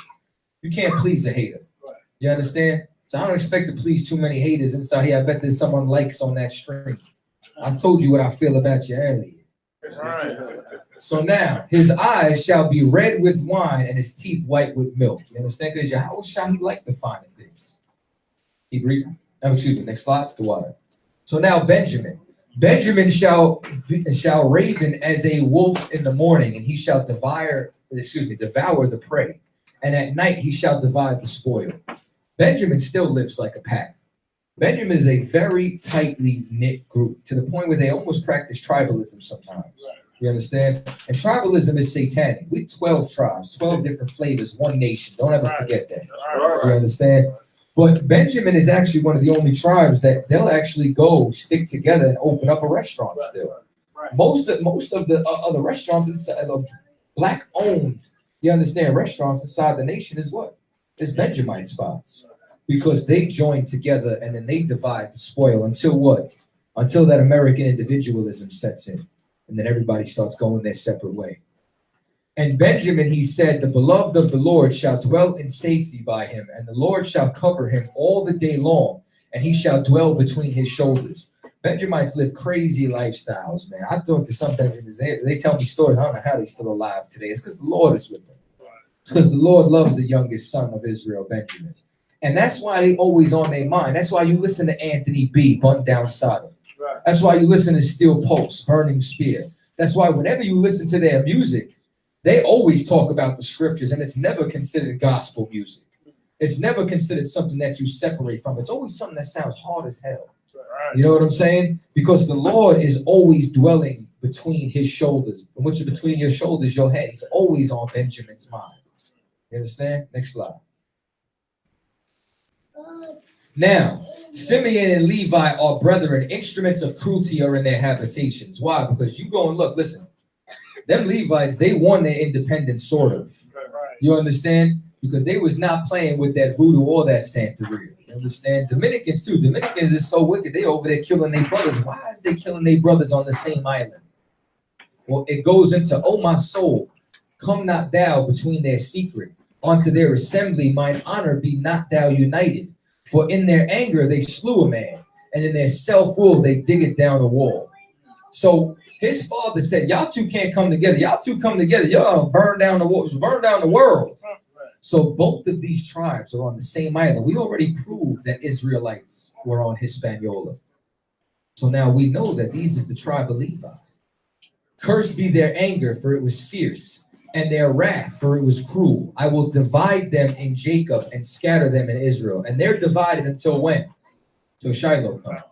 You can't please a hater. You understand? So I don't expect to please too many haters inside here. I bet there's someone likes on that stream. I told you what I feel about you earlier. Right. So now, his eyes shall be red with wine and his teeth white with milk. You understand? Because how shall he like the finer things? Keep reading. Excuse me, next slide, the water. So now Benjamin. Benjamin shall raven as a wolf in the morning, and he shall devour the prey. And at night he shall divide the spoil. Benjamin still lives like a pack. Benjamin is a very tightly knit group to the point where they almost practice tribalism sometimes. You understand? And tribalism is satanic. We 12 tribes, 12 different flavors, one nation. Don't ever forget that. You understand? But Benjamin is actually one of the only tribes that they'll actually go stick together and open up a restaurant still. Most of the other restaurants inside of black-owned, you understand, restaurants inside the nation is what? It's Benjamite spots. Because they join together and then they divide the spoil until what? Until that American individualism sets in. And then everybody starts going their separate way. And Benjamin, he said, the beloved of the Lord shall dwell in safety by him, and the Lord shall cover him all the day long, and he shall dwell between his shoulders. Benjamites live crazy lifestyles, man. I talk to some Benjamins, they tell me stories. I don't know how they're still alive today. It's because the Lord is with them. It's because the Lord loves the youngest son of Israel, Benjamin. And that's why they always on their mind. That's why you listen to Anthony B., Bunt Down Sodom. That's why you listen to Steel Pulse, Burning Spear. That's why whenever you listen to their music, they always talk about the scriptures, and it's never considered gospel music. It's never considered something that you separate from. It's always something that sounds hard as hell. You know what I'm saying? Because the Lord is always dwelling between his shoulders. And which is between your shoulders, your head. He's always on Benjamin's mind. You understand? Next slide. Now, Simeon and Levi are brethren. Instruments of cruelty are in their habitations. Why? Because you go and look, listen. Them Levites, they won their independence, sort of. You understand? Because they was not playing with that voodoo or that Santeria. You understand? Dominicans, too. Dominicans is so wicked. They over there killing their brothers. Why is they killing their brothers on the same island? Well, it goes into, oh, my soul, come not thou between their secret. Unto their assembly, mine honor be not thou united. For in their anger they slew a man, and in their self-will they dig it down the wall. So his father said, y'all two can't come together. Y'all two come together, y'all burn down the wall, burn down the world. So both of these tribes are on the same island. We already proved that Israelites were on Hispaniola. So now we know that these is the tribe of Levi. Cursed be their anger, for it was fierce, and their wrath, for it was cruel. I will divide them in Jacob and scatter them in Israel. And they're divided until when? Until Shiloh come.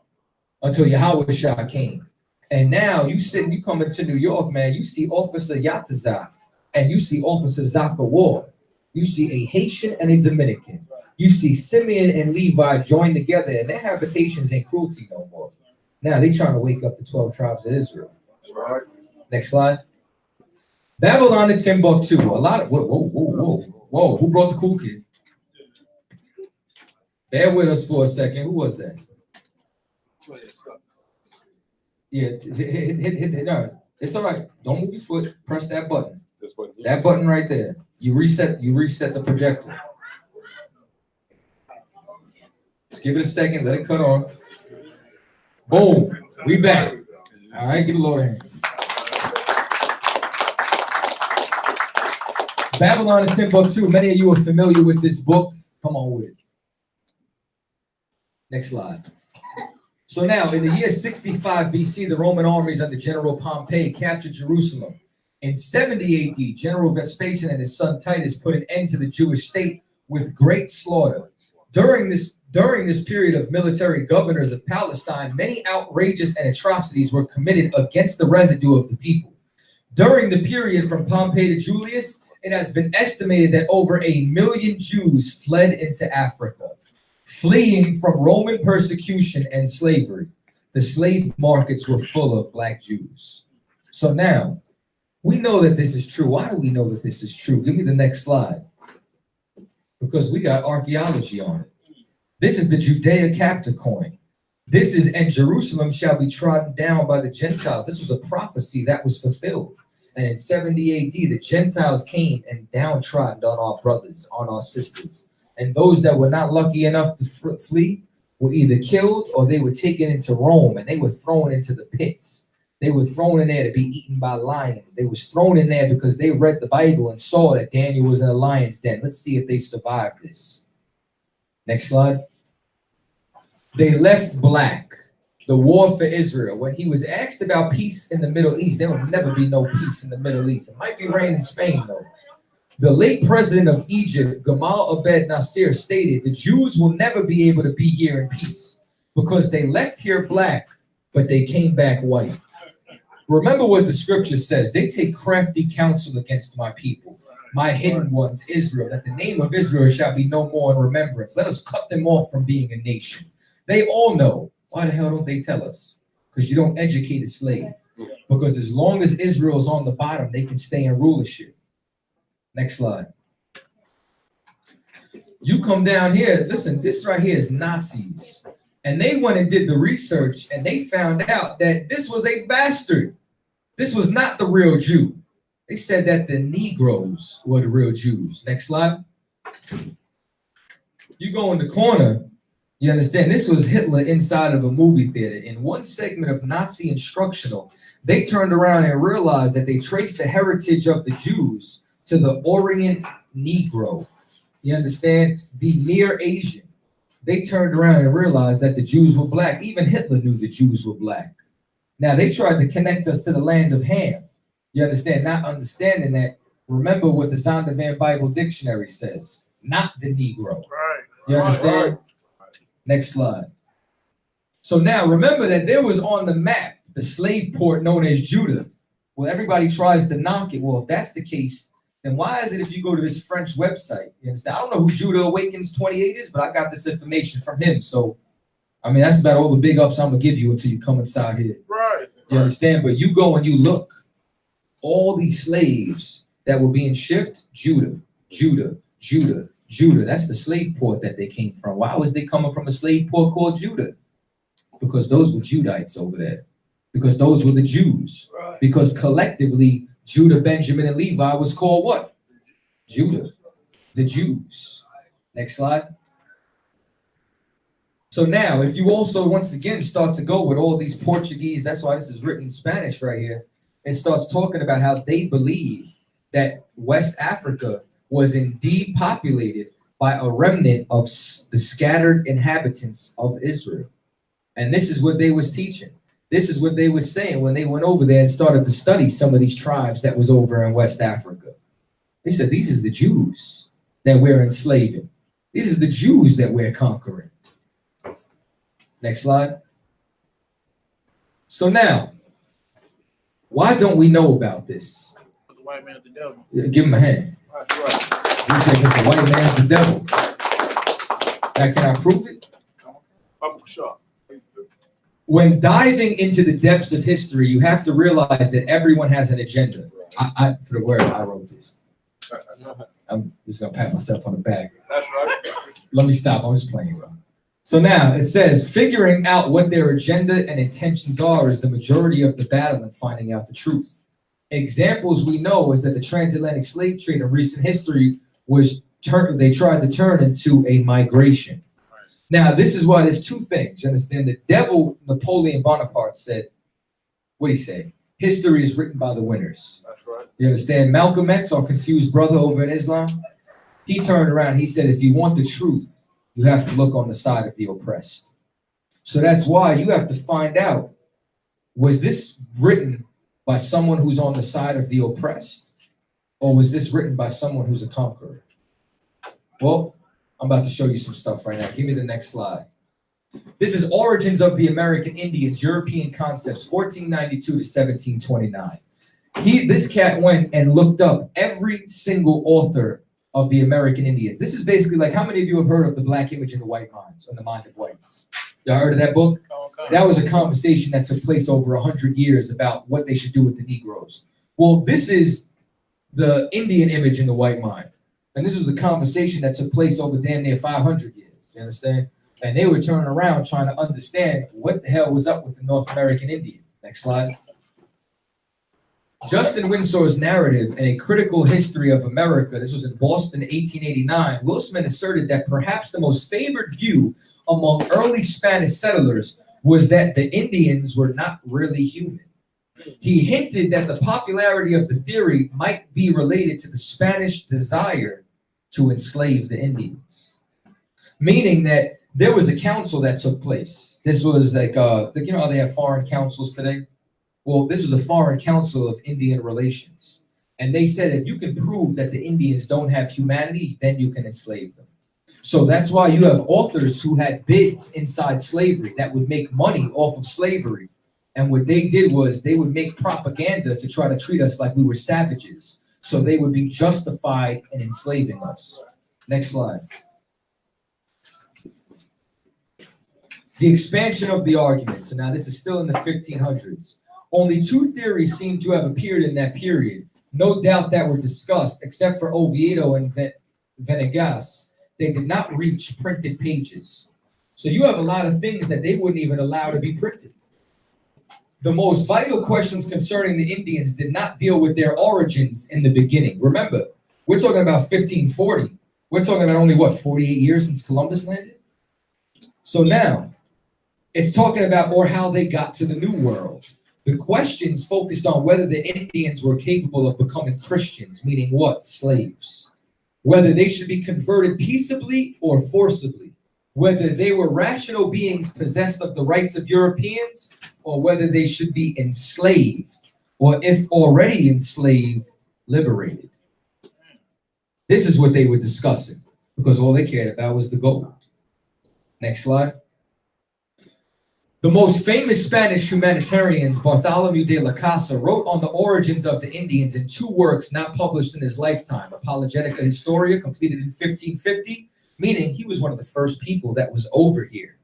Until Yahweh came. And now you come into New York, man, you see Officer Chaataza and you see Officer Zakawar. You see a Haitian and a Dominican. You see Simeon and Levi joined together, and their habitations ain't cruelty no more. Now they trying to wake up the 12 tribes of Israel. Right. Next slide. Babylon and Timbuktu. A lot of whoa. Who brought the cool kid? Bear with us for a second. Who was that? Yeah, hit. No, it's all right. Don't move your foot. Press that button. That button right there. You reset the projector. Just give it a second. Let it cut on. Boom. We back. All right, give a Lord a hand. Babylon and Timbuktu. Many of you are familiar with this book. Come on with it. Next slide. So now, in the year 65 BC, the Roman armies under General Pompey captured Jerusalem. In 70 AD, General Vespasian and his son Titus put an end to the Jewish state with great slaughter. During this period of military governors of Palestine, many outrageous and atrocities were committed against the residue of the people. During the period from Pompey to Julius, it has been estimated that over 1 million Jews fled into Africa, fleeing from Roman persecution and slavery. The slave markets were full of black Jews. So now, we know that this is true. Why do we know that this is true? Give me the next slide. Because we got archaeology on it. This is the Judea Capta coin. This is, and Jerusalem shall be trodden down by the Gentiles. This was a prophecy that was fulfilled. And in 70 AD, the Gentiles came and downtrodden on our brothers, on our sisters. And those that were not lucky enough to flee were either killed or they were taken into Rome and they were thrown into the pits. They were thrown in there to be eaten by lions. They were thrown in there because they read the Bible and saw that Daniel was in a lion's den. Let's see if they survived this. Next slide. They left black. The war for Israel. When he was asked about peace in the Middle East, there will never be no peace in the Middle East. It might be rain in Spain, though. The late president of Egypt, Gamal Abed Nasser, stated the Jews will never be able to be here in peace because they left here black, but they came back white. Remember what the scripture says. They take crafty counsel against my people, my hidden ones, Israel, that the name of Israel shall be no more in remembrance. Let us cut them off from being a nation. They all know. Why the hell don't they tell us? Because you don't educate a slave. Because as long as Israel's on the bottom, they can stay in rulership. Next slide. You come down here. Listen, this right here is Nazis. And they went and did the research, and they found out that this was a bastard. This was not the real Jew. They said that the Negroes were the real Jews. Next slide. You go in the corner, you understand, this was Hitler inside of a movie theater. In one segment of Nazi instructional, they turned around and realized that they traced the heritage of the Jews to the Orient Negro. You understand? The Near Asian. They turned around and realized that the Jews were black. Even Hitler knew the Jews were black. Now, they tried to connect us to the land of Ham. You understand? Not understanding that, remember what the Zondervan Bible Dictionary says. Not the Negro. Right. You understand? Right. Next slide. So now, remember that there was on the map the slave port known as Judah. Well, everybody tries to knock it. Well, if that's the case, then why is it if you go to this French website, you understand? I don't know who Judah Awakens 28 is, but I got this information from him. So, I mean, that's about all the big ups I'm going to give you until you come inside here. Right. You understand? But you go and you look. All these slaves that were being shipped, Judah. That's the slave port that they came from. Why was they coming from a slave port called Judah? Because those were Judites over there. Because those were the Jews. Right. Because collectively, Judah, Benjamin, and Levi was called what? Judah, the Jews. Next slide. So now, if you also, once again, start to go with all these Portuguese, that's why this is written in Spanish right here, it starts talking about how they believe that West Africa was indeed populated by a remnant of the scattered inhabitants of Israel. And this is what they was teaching. This is what they was saying when they went over there and started to study some of these tribes that was over in West Africa. They said, these is the Jews that we're enslaving. These are the Jews that we're conquering. Next slide. So now, why don't we know about this? The white man, the devil. Give him a hand. That's right. You said the white man's the devil. Now, can I prove it? Sure. When diving into the depths of history, you have to realize that everyone has an agenda. For the word, I wrote this. I'm just gonna pat myself on the back. That's right. Let me stop. I'm just playing, bro. So now it says, figuring out what their agenda and intentions are is the majority of the battle in finding out the truth. Examples we know is that the transatlantic slave trade in recent history they tried to turn into a migration. Now, this is why there's two things. You understand? The devil, Napoleon Bonaparte, said, what did he say? History is written by the winners. That's right. You understand? Malcolm X, our confused brother over in Islam, he turned around. He said, if you want the truth, you have to look on the side of the oppressed. So that's why you have to find out, was this written by someone who's on the side of the oppressed? Or was this written by someone who's a conqueror? Well, I'm about to show you some stuff right now. Give me the next slide. This is Origins of the American Indians, European Concepts, 1492 to 1729. This cat went and looked up every single author of the American Indians. This is basically like, how many of you have heard of The Black Image in the White Minds, or The Mind of Whites? Y'all heard of that book? That was a conversation that took place over 100 years about what they should do with the Negroes. Well, this is the Indian image in the white mind. And this was a conversation that took place over damn near 500 years. You understand? And they were turning around trying to understand what the hell was up with the North American Indian. Next slide. Justin Winsor's narrative in A Critical History of America, this was in Boston, 1889, Will Smith asserted that perhaps the most favored view among early Spanish settlers was that the Indians were not really human. He hinted that the popularity of the theory might be related to the Spanish desire to enslave the Indians. Meaning that there was a council that took place. This was like, you know how they have foreign councils today? Well, this was a foreign council of Indian relations. And they said, if you can prove that the Indians don't have humanity, then you can enslave them. So that's why you have authors who had bids inside slavery that would make money off of slavery. And what they did was they would make propaganda to try to treat us like we were savages. So they would be justified in enslaving us. Next slide. The expansion of the argument. So now this is still in the 1500s. Only two theories seem to have appeared in that period. No doubt that were discussed, except for Oviedo and Venegas. They did not reach printed pages. So you have a lot of things that they wouldn't even allow to be printed. The most vital questions concerning the Indians did not deal with their origins in the beginning. Remember, we're talking about 1540. We're talking about only, what, 48 years since Columbus landed? So now, it's talking about more how they got to the New World. The questions focused on whether the Indians were capable of becoming Christians, meaning what? Slaves. Whether they should be converted peaceably or forcibly. Whether they were rational beings possessed of the rights of Europeans, or whether they should be enslaved, or if already enslaved, liberated. This is what they were discussing, because all they cared about was the gold. Next slide. The most famous Spanish humanitarians, Bartholomew de la Casa, wrote on the origins of the Indians in two works not published in his lifetime. Apologetica Historia, completed in 1550, meaning he was one of the first people that was over here.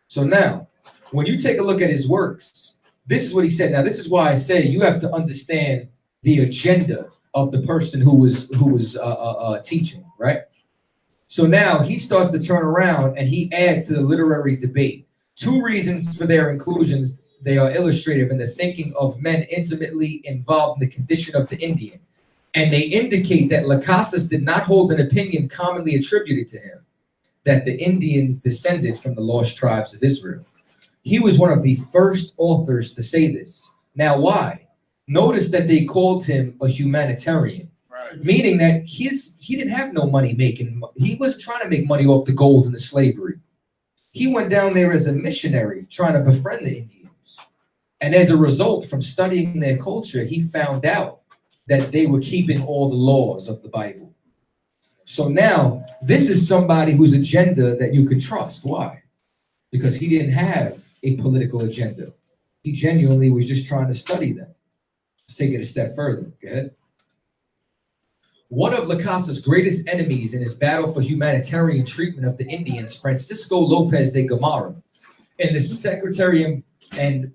So now, when you take a look at his works, this is what he said. Now, this is why I say you have to understand the agenda of the person who was teaching, right? So now he starts to turn around and he adds to the literary debate. Two reasons for their inclusions, they are illustrative in the thinking of men intimately involved in the condition of the Indian. And they indicate that Las Casas did not hold an opinion commonly attributed to him, that the Indians descended from the lost tribes of Israel. He was one of the first authors to say this. Now, why? Notice that they called him a humanitarian. Right. Meaning that he didn't have no money making. He wasn't trying to make money off the gold and the slavery. He went down there as a missionary trying to befriend the Indians. And as a result, from studying their culture, he found out that they were keeping all the laws of the Bible. So now, this is somebody whose agenda that you could trust. Why? Because he didn't have a political agenda. He genuinely was just trying to study them. Let's take it a step further. Go ahead. One of Lacasa's greatest enemies in his battle for humanitarian treatment of the Indians, Francisco Lopez de Gamarra, in the secretary and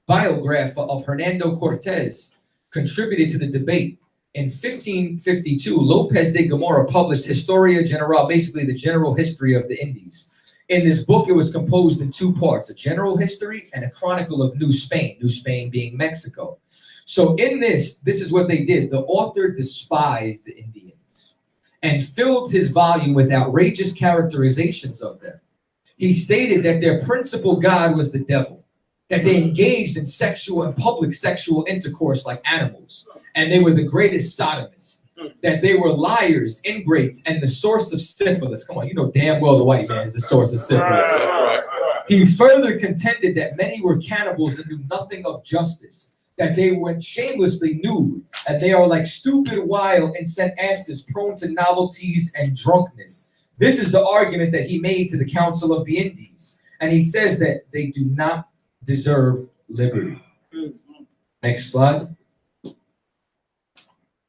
biograph of Hernando Cortez, contributed to the debate. In 1552, Lopez de Gamarra published Historia General, basically the general history of the Indies. In this book, it was composed in two parts, a general history and a chronicle of New Spain being Mexico. So in this is what they did. The author despised the Indians and filled his volume with outrageous characterizations of them. He stated that their principal god was the devil, that they engaged in sexual and public sexual intercourse like animals, and they were the greatest sodomists, that they were liars, ingrates, and the source of syphilis. Come on, you know damn well the white man is the source of syphilis. He further contended that many were cannibals and knew nothing of justice, that they went shamelessly nude, and they are like stupid, wild, and sent asses prone to novelties and drunkenness. This is the argument that he made to the Council of the Indies. And he says that they do not deserve liberty. Next slide.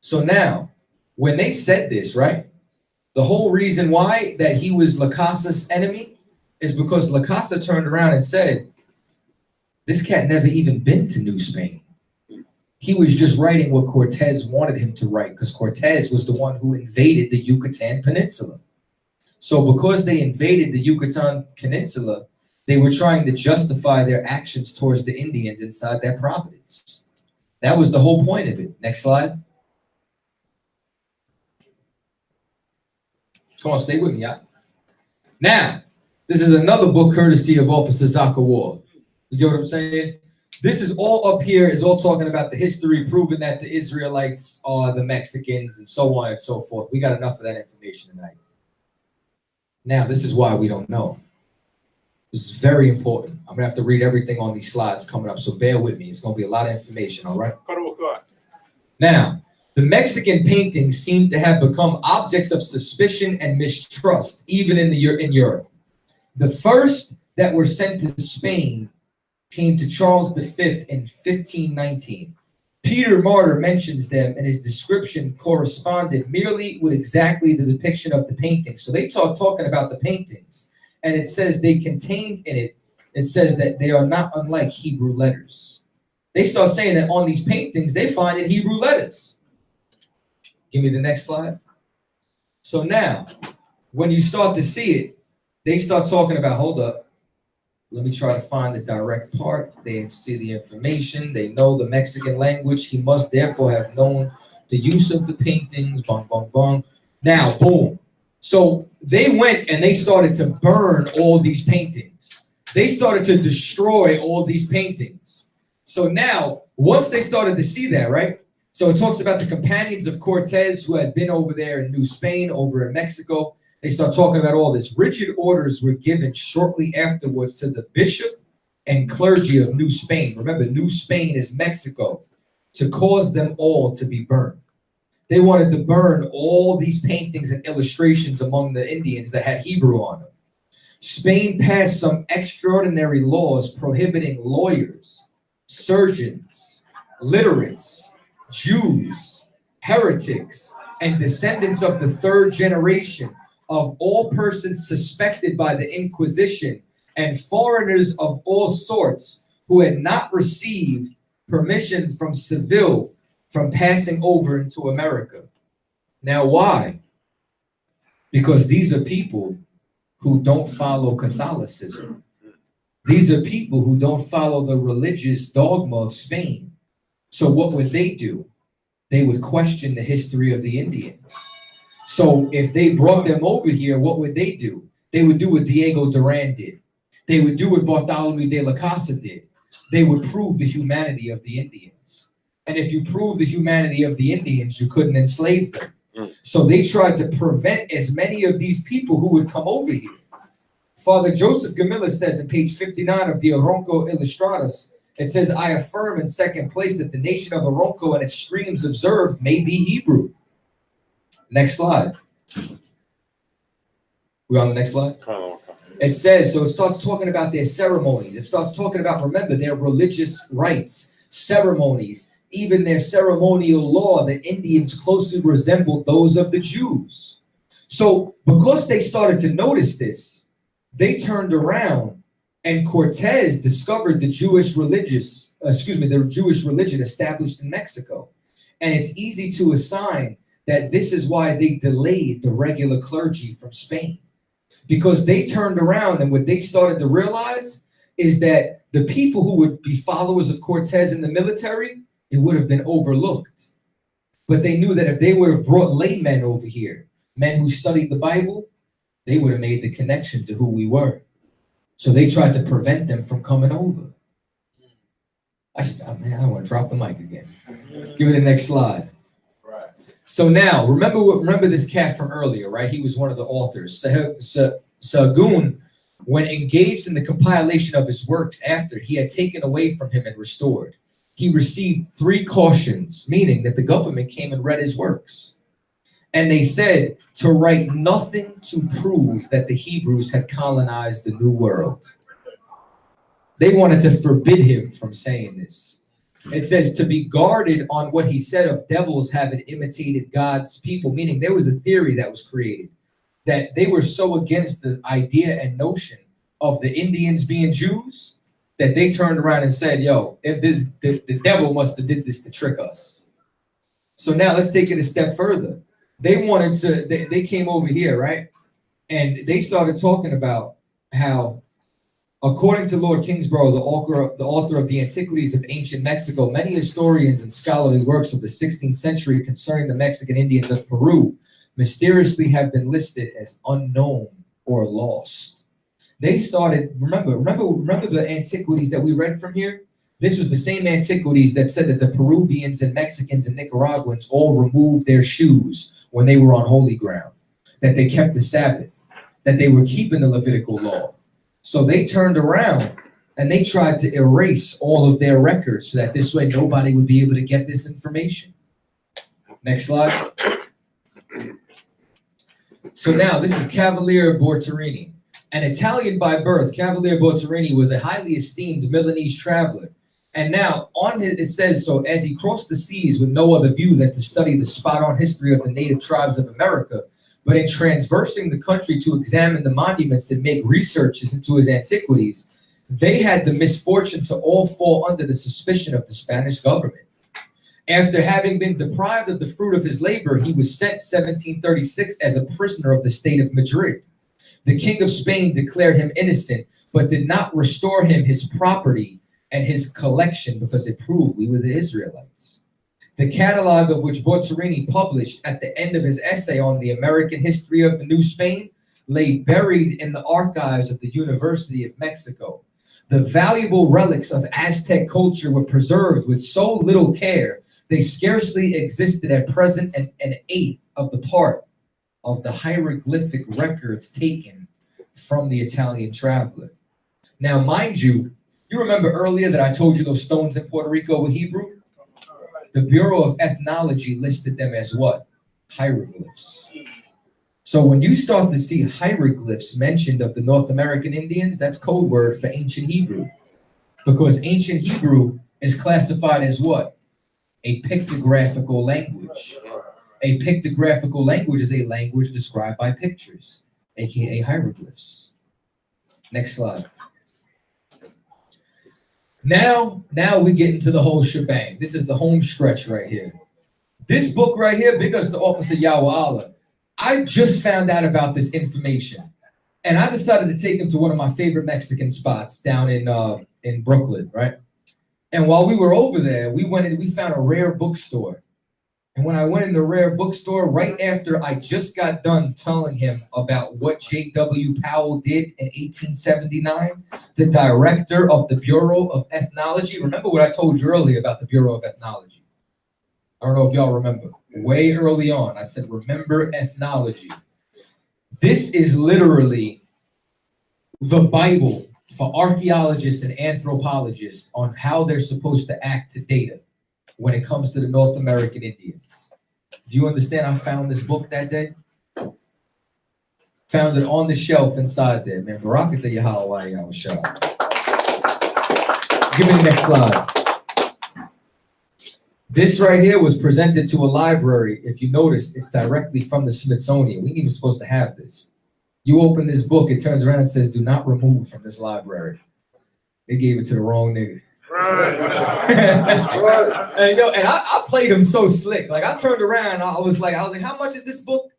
So now, when they said this, right, the whole reason why that he was Lacasa's enemy is because Lacasa turned around and said, this cat never even been to New Spain. He was just writing what Cortez wanted him to write, because Cortez was the one who invaded the Yucatan Peninsula. So because they invaded the Yucatan Peninsula, they were trying to justify their actions towards the Indians inside that province. That was the whole point of it. Next slide. Come on, stay with me, y'all. Now, this is another book courtesy of Officer Zakawar. You get what I'm saying? This is all up here, is all talking about the history, proving that the Israelites are the Mexicans and so on and so forth. We got enough of that information tonight. Now, this is why we don't know. This is very important. I'm going to have to read everything on these slides coming up, so bear with me. It's going to be a lot of information, all right? Now, the Mexican paintings seem to have become objects of suspicion and mistrust, even in Europe. The first that were sent to Spain came to Charles V in 1519. Peter Martyr mentions them, and his description corresponded merely with exactly the depiction of the paintings. So they talking about the paintings, and it says they contained in it, it says that they are not unlike Hebrew letters. They start saying that on these paintings, they find it Hebrew letters. Give me the next slide. So now, when you start to see it, they start talking about, hold up, let me try to find the direct part. They see the information. They know the Mexican language. He must therefore have known the use of the paintings. Bong, bong, bong. Now, boom. So they went and they started to burn all these paintings. They started to destroy all these paintings. So now, once they started to see that, right? So it talks about the companions of Cortez who had been over there in New Spain, over in Mexico. They start talking about all this. Rigid orders were given shortly afterwards to the bishop and clergy of New Spain. Remember, New Spain is Mexico, to cause them all to be burned. They wanted to burn all these paintings and illustrations among the Indians that had Hebrew on them. Spain passed some extraordinary laws prohibiting lawyers, surgeons, literates, Jews, heretics, and descendants of the third generation of all persons suspected by the Inquisition, and foreigners of all sorts who had not received permission from Seville from passing over into America. Now, why? Because these are people who don't follow Catholicism. These are people who don't follow the religious dogma of Spain. So what would they do? They would question the history of the Indians. So if they brought them over here, what would they do? They would do what Diego Duran did. They would do what Bartholomew de la Casa did. They would prove the humanity of the Indians. And if you prove the humanity of the Indians, you couldn't enslave them. So they tried to prevent as many of these people who would come over here. Father Joseph Gamilla says in page 59 of the Oronco Illustratus, it says, I affirm in second place that the nation of Oronco and its streams observed may be Hebrew. Next slide. We're on the next slide? It says, so it starts talking about their ceremonies. It starts talking about, remember, their religious rites, ceremonies, even their ceremonial law. The Indians closely resembled those of the Jews. So because they started to notice this, they turned around and Cortez discovered the Jewish religion established in Mexico. And it's easy to assign that this is why they delayed the regular clergy from Spain. Because they turned around and what they started to realize is that the people who would be followers of Cortez in the military, it would have been overlooked. But they knew that if they would have brought laymen over here, men who studied the Bible, they would have made the connection to who we were. So they tried to prevent them from coming over. I want to drop the mic again. Give me the next slide. Right. So now, remember this cat from earlier, right? He was one of the authors. Sahagún, when engaged in the compilation of his works after he had taken away from him and restored, he received 3 cautions, meaning that the government came and read his works. And they said to write nothing to prove that the Hebrews had colonized the New World. They wanted to forbid him from saying this. It says to be guarded on what he said of devils having imitated God's people, meaning there was a theory that was created that they were so against the idea and notion of the Indians being Jews that they turned around and said, yo, if the devil must have did this to trick us. So now let's take it a step further. They wanted to, they came over here, right? And they started talking about how, according to Lord Kingsborough, the author of the Antiquities of Ancient Mexico, many historians and scholarly works of the 16th century concerning the Mexican Indians of Peru mysteriously have been listed as unknown or lost. They started, remember the Antiquities that we read from here? This was the same Antiquities that said that the Peruvians and Mexicans and Nicaraguans all removed their shoes when they were on holy ground, that they kept the Sabbath, that they were keeping the Levitical law. So they turned around and they tried to erase all of their records so that this way nobody would be able to get this information. Next slide. So now this is Cavaliere Bortorini. An Italian by birth, Cavaliere Bortorini was a highly esteemed Milanese traveler. And now on it says, so as he crossed the seas with no other view than to study the spot-on history of the native tribes of America, but in transversing the country to examine the monuments and make researches into his antiquities, they had the misfortune to all fall under the suspicion of the Spanish government. After having been deprived of the fruit of his labor, he was sent 1736 as a prisoner of the state of Madrid. The King of Spain declared him innocent, but did not restore him his property and his collection because it proved we were the Israelites. The catalog of which Bortorini published at the end of his essay on the American history of the New Spain lay buried in the archives of the University of Mexico. The valuable relics of Aztec culture were preserved with so little care, they scarcely existed at present an eighth of the part of the hieroglyphic records taken from the Italian traveler. Now, mind you, you remember earlier that I told you those stones in Puerto Rico were Hebrew? The Bureau of Ethnology listed them as what? Hieroglyphs. So when you start to see hieroglyphs mentioned of the North American Indians, that's code word for ancient Hebrew. Because ancient Hebrew is classified as what? A pictographical language. A pictographical language is a language described by pictures, aka hieroglyphs. Next slide. Now we get into the whole shebang. This is the home stretch right here. This book right here, because the Officer Yahweh, I just found out about this information, and I decided to take him to one of my favorite Mexican spots down in Brooklyn, right? And while we were over there, we found a rare bookstore. And when I went in the rare bookstore, right after I just got done telling him about what J.W. Powell did in 1879, the director of the Bureau of Ethnology, remember what I told you earlier about the Bureau of Ethnology? I don't know if y'all remember. Way early on, I said, remember ethnology. This is literally the Bible for archaeologists and anthropologists on how they're supposed to act to data when it comes to the North American Indians. Do you understand? I found this book that day. Found it on the shelf inside there, man. Barakatha Yahweh Yahweh. Give me the next slide. This right here was presented to a library. If you notice, it's directly from the Smithsonian. We ain't even supposed to have this. You open this book, it turns around and says, do not remove from this library. They gave it to the wrong nigga. Right. And I played him so slick. Like I turned around, I was like, how much is this book?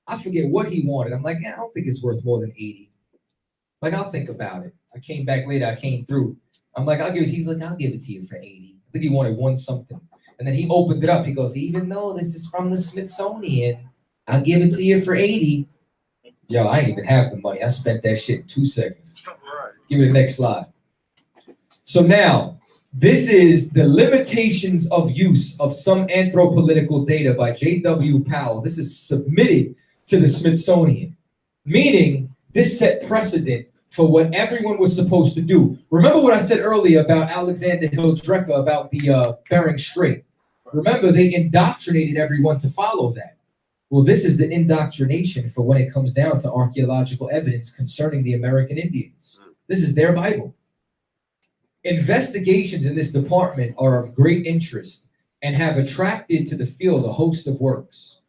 I forget what he wanted. I'm like, yeah, I don't think it's worth more than 80. Like, I'll think about it. I came back later, I came through. I'm like, I'll give it. He's like, I'll give it to you for 80. I think he wanted one something. And then he opened it up. He goes, even though this is from the Smithsonian, I'll give it to you for 80. Yo, I didn't even have the money. I spent that shit in 2 seconds. Give me the next slide. So now, this is the limitations of use of some anthropolitical data by J.W. Powell. This is submitted to the Smithsonian, meaning this set precedent for what everyone was supposed to do. Remember what I said earlier about Alexander Hill Drecker, about the Bering Strait. Remember, they indoctrinated everyone to follow that. Well, this is the indoctrination for when it comes down to archaeological evidence concerning the American Indians. This is their Bible. Investigations in this department are of great interest and have attracted to the field a host of workers.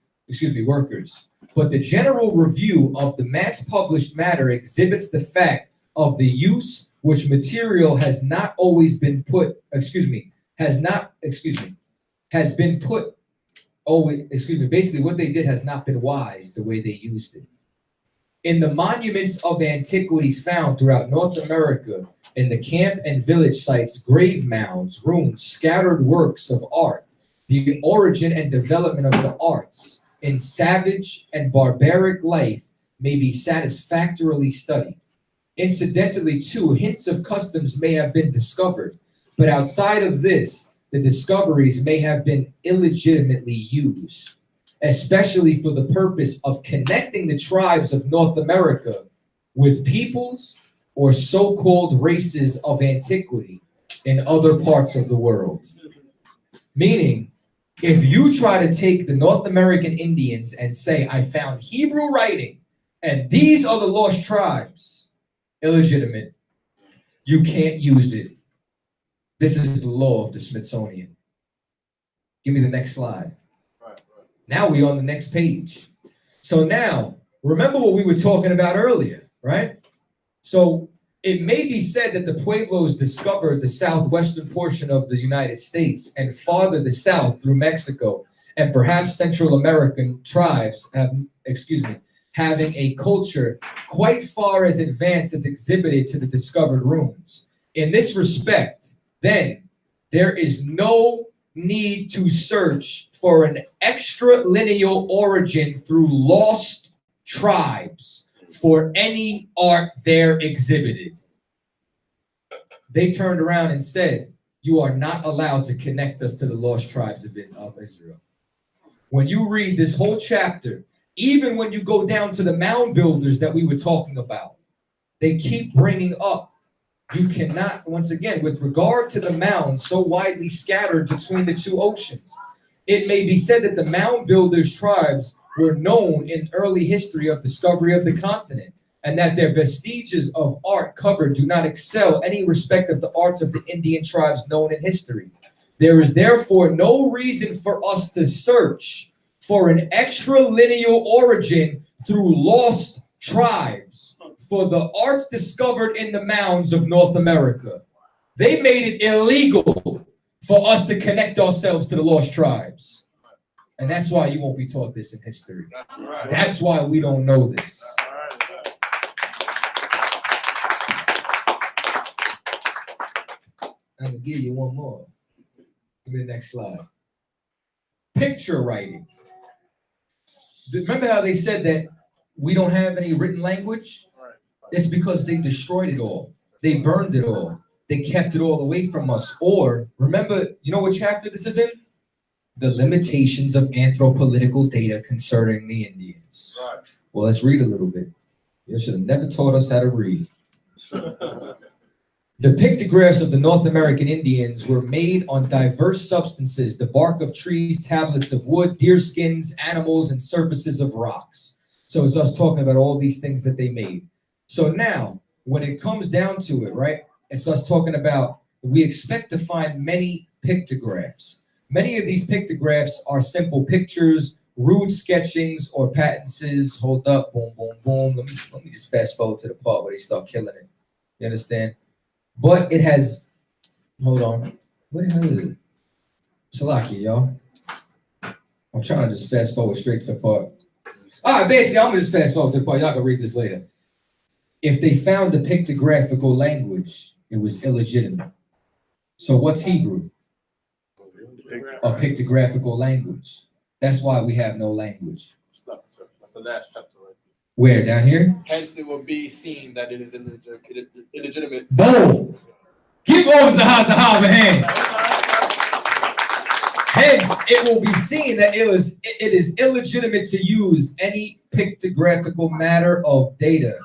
But the general review of the mass published matter exhibits the fact of the use which material has not always been put, basically what they did has not been wise the way they used it. In the monuments of antiquities found throughout North America, in the camp and village sites, grave mounds, ruins, scattered works of art, the origin and development of the arts in savage and barbaric life may be satisfactorily studied. Incidentally, too, hints of customs may have been discovered, but outside of this, the discoveries may have been illegitimately used, especially for the purpose of connecting the tribes of North America with peoples or so-called races of antiquity in other parts of the world. Meaning, if you try to take the North American Indians and say, I found Hebrew writing, and these are the lost tribes, illegitimate. You can't use it. This is the law of the Smithsonian. Give me the next slide. Now we're on the next page. So now, remember what we were talking about earlier, right? So it may be said that the Pueblos discovered the southwestern portion of the United States and farther the south through Mexico, and perhaps Central American tribes having a culture quite far as advanced as exhibited to the discovered rooms. In this respect, then, there is no need to search for an extralineal origin through lost tribes for any art there exhibited. They turned around and said, you are not allowed to connect us to the lost tribes of Israel. When you read this whole chapter, even when you go down to the mound builders that we were talking about, they keep bringing up, you cannot, once again, with regard to the mounds so widely scattered between the two oceans, it may be said that the mound builders' tribes were known in early history of discovery of the continent, and that their vestiges of art covered do not excel any respect of the arts of the Indian tribes known in history. There is therefore no reason for us to search for an extralineal origin through lost tribes for the arts discovered in the mounds of North America. They made it illegal for us to connect ourselves to the lost tribes. And that's why you won't be taught this in history. That's why we don't know this. I'm going to give you one more. Give me the next slide. Picture writing. Remember how they said that we don't have any written language? It's because they destroyed it all. They burned it all. They kept it all away from us. Or, remember, you know what chapter this is in? the limitations of anthropolitical data concerning the Indians. Right. Well, let's read a little bit. You should have never taught us how to read. The pictographs of the North American Indians were made on diverse substances, the bark of trees, tablets of wood, deer skins, animals, and surfaces of rocks. So it's us talking about all these things that they made. So now, when it comes down to it, right, it's us talking about, we expect to find many pictographs. Many of these pictographs are simple pictures, rude sketchings, or patences. Hold up, boom, boom, boom. Let me just fast forward to the part where they start killing it. You understand? But it has, hold on, what the hell is it? Salakia, y'all. I'm trying to just fast forward straight to the part. All right, basically, I'm gonna just fast forward to the part. Y'all can read this later. If they found a pictographical language, it was illegitimate. So what's Hebrew? A pictographical language. That's why we have no language. That's the last chapter, right? Where, down here? Hence, it will be seen that it is illegitimate. Boom! Give over Zaha a hand. Hence, it will be seen that it is illegitimate to use any pictographical matter of data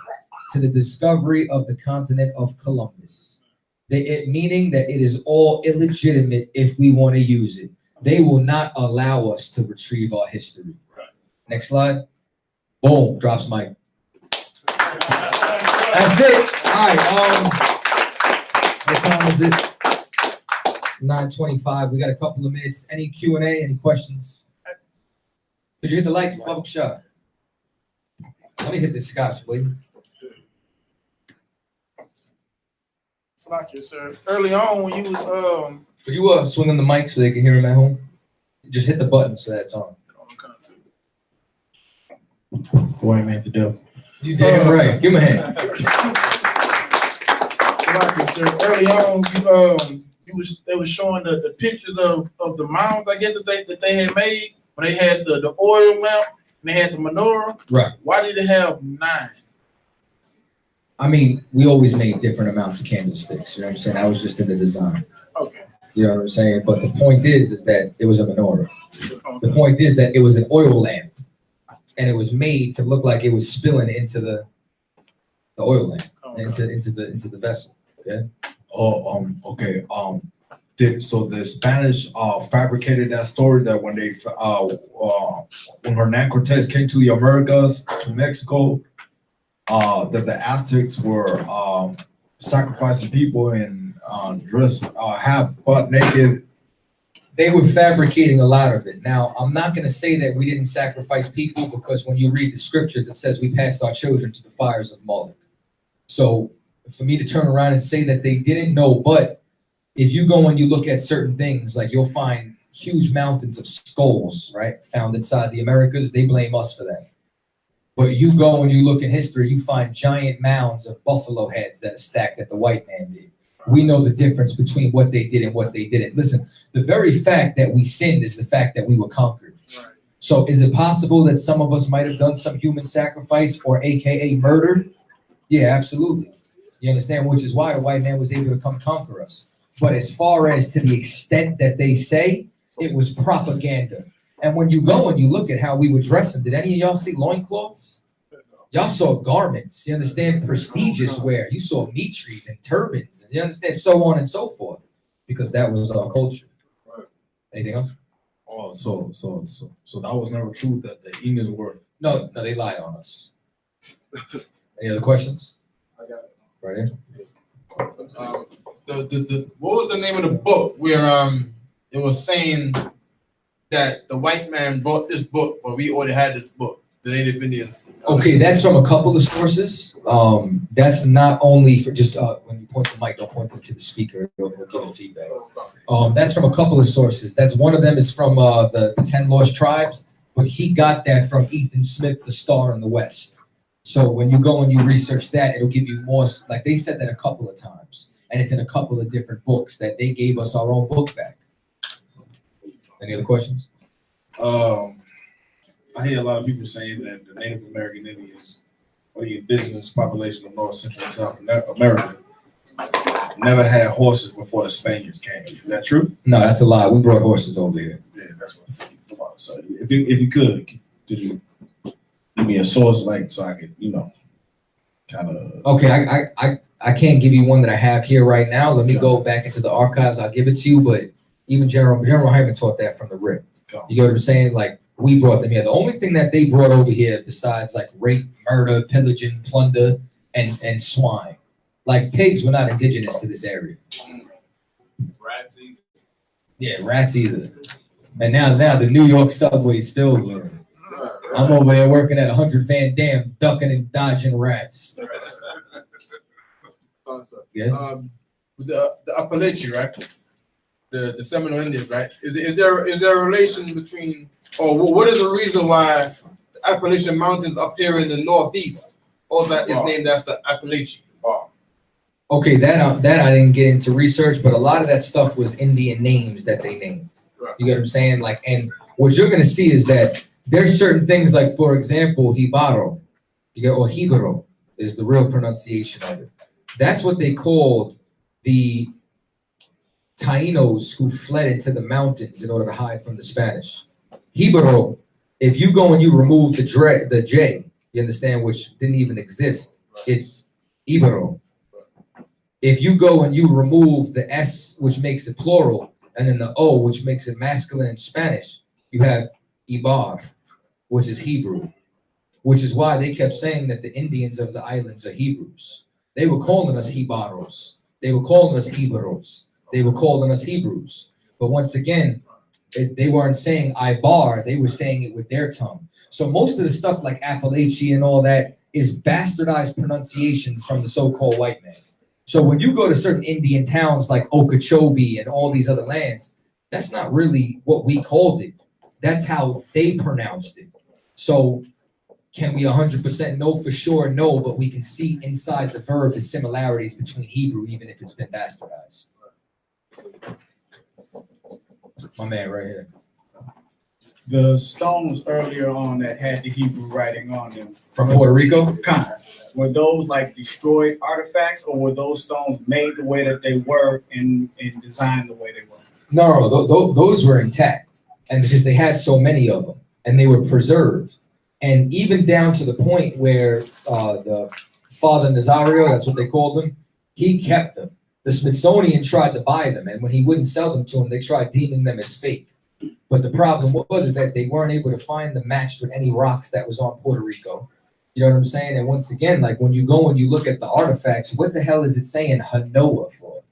to the discovery of the continent of Columbus. Meaning that it is all illegitimate if we want to use it. They will not allow us to retrieve our history. Next slide. Boom, drops mic. That's it. All right. What time is it? 9:25. We got a couple of minutes. Any Q&A? Any questions? Could you hit the lights? Public shot. Let me hit this scotch, please. Thank you, sir. Early on, when you was Could you swing on the mic so they can hear him at home? Just hit the button so that's on. Go ahead, man, the devil. You damn right. Give him a hand. Thank you, sir. Early on, they was showing the pictures of the mounds, I guess that they had made when they had the oil lamp and they had the menorah. Right. Why did it have 9? I mean, we always made different amounts of candlesticks. You know what I'm saying? I was just in the design. Okay. You know what I'm saying? But the point is that it was a menorah. The point is that it was an oil lamp, and it was made to look like it was spilling into the oil lamp, into the vessel. Okay. Oh, okay. So the Spanish fabricated that story that when Hernan Cortez came to the Americas, to Mexico, that the Aztecs were sacrificing people and dressed half butt naked. They were fabricating a lot of it. Now, I'm not going to say that we didn't sacrifice people, because when you read the scriptures, it says we passed our children to the fires of Moloch. So for me to turn around and say that they didn't know, but if you go and you look at certain things, like you'll find huge mountains of skulls, right, found inside the Americas. They blame us for that. But you go and you look in history, you find giant mounds of buffalo heads that are stacked that the white man did. We know the difference between what they did and what they didn't. Listen, the very fact that we sinned is the fact that we were conquered. Right. So is it possible that some of us might have done some human sacrifice, or AKA murder? Yeah, absolutely. You understand? Which is why the white man was able to come conquer us. But as far as to the extent that they say, it was propaganda. And when you go and you look at how we were dressing, did any of y'all see loincloths? Y'all saw garments, you understand, prestigious wear. You saw mitres and turbans, and you understand, so on and so forth, because that was our culture. Right. Anything else? Oh, so that was never true that the Indians were. No, they lied on us. Any other questions? I got it. Right here. What was the name of the book where it was saying that the white man brought this book, but we already had this book? The Native Indians. Okay, that's from a couple of sources. That's not only for just when you point the mic, don't point it to the speaker. It'll give it feedback. That's from a couple of sources. That's one of them is from the 10 Lost Tribes, but he got that from Ethan Smith's The Star in the West. So when you go and you research that, it'll give you more. Like they said that a couple of times, and it's in a couple of different books that they gave us our own book back. Any other questions? I hear a lot of people saying that the Native American Indians are the indigenous population of North, Central, and South America. never had horses before the Spaniards came. Is that true? No, that's a lie. We brought horses over here. Yeah, that's what. So if you could you give me a source like so I could kind of. Okay, I can't give you one that I have here right now. Let me go back into the archives. I'll give it to you. But even General Hyman taught that from the rip. You get what I'm saying? Like, we brought them here. The only thing that they brought over here besides like rape, murder, pillaging, plunder, and swine, like pigs were not indigenous to this area. Rats either. Yeah, rats either. And now the New York subway's filled with them. I'm over there working at 100 Van Dam, ducking and dodging rats. Yeah. The Appalachian, right? The Seminole Indians, right? Is there a relation between, or what is the reason why the Appalachian Mountains up here in the northeast, all that is named after Appalachian? Okay, that I didn't get into research, but a lot of that stuff was Indian names that they named. You get what I'm saying? Like, and what you're gonna see is that there's certain things like, for example, Hibaro, or Hibaro is the real pronunciation of it. That's what they called the Tainos who fled into the mountains in order to hide from the Spanish. Hibaro, if you go and you remove the J, you understand, which didn't even exist, it's Ibero. If you go and you remove the S, which makes it plural, and then the O, which makes it masculine in Spanish, you have Ibar, which is Hebrew, which is why they kept saying that the Indians of the islands are Hebrews. They were calling us Hibaros. They were calling us Iberos. They were calling us Hebrews. But once again, they weren't saying Ibar, they were saying it with their tongue. So most of the stuff like Appalachia and all that is bastardized pronunciations from the so-called white man. So when you go to certain Indian towns like Okeechobee and all these other lands, that's not really what we called it. That's how they pronounced it. So can we 100% know for sure? No, but we can see inside the verb the similarities between Hebrew, even if it's been bastardized. My man right here. The stones earlier on that had the Hebrew writing on them. From Puerto Rico? Were those like destroyed artifacts, or were those stones made the way that they were and designed the way they were? No, those were intact. And because they had so many of them and they were preserved. And even down to the point where the Father Nazario, that's what they called him, he kept them. The Smithsonian tried to buy them, and when he wouldn't sell them to him, they tried deeming them as fake. But the problem was that they weren't able to find them matched with any rocks that was on Puerto Rico. You know what I'm saying? And once again, like when you go and you look at the artifacts, what the hell is it saying Hanoah for?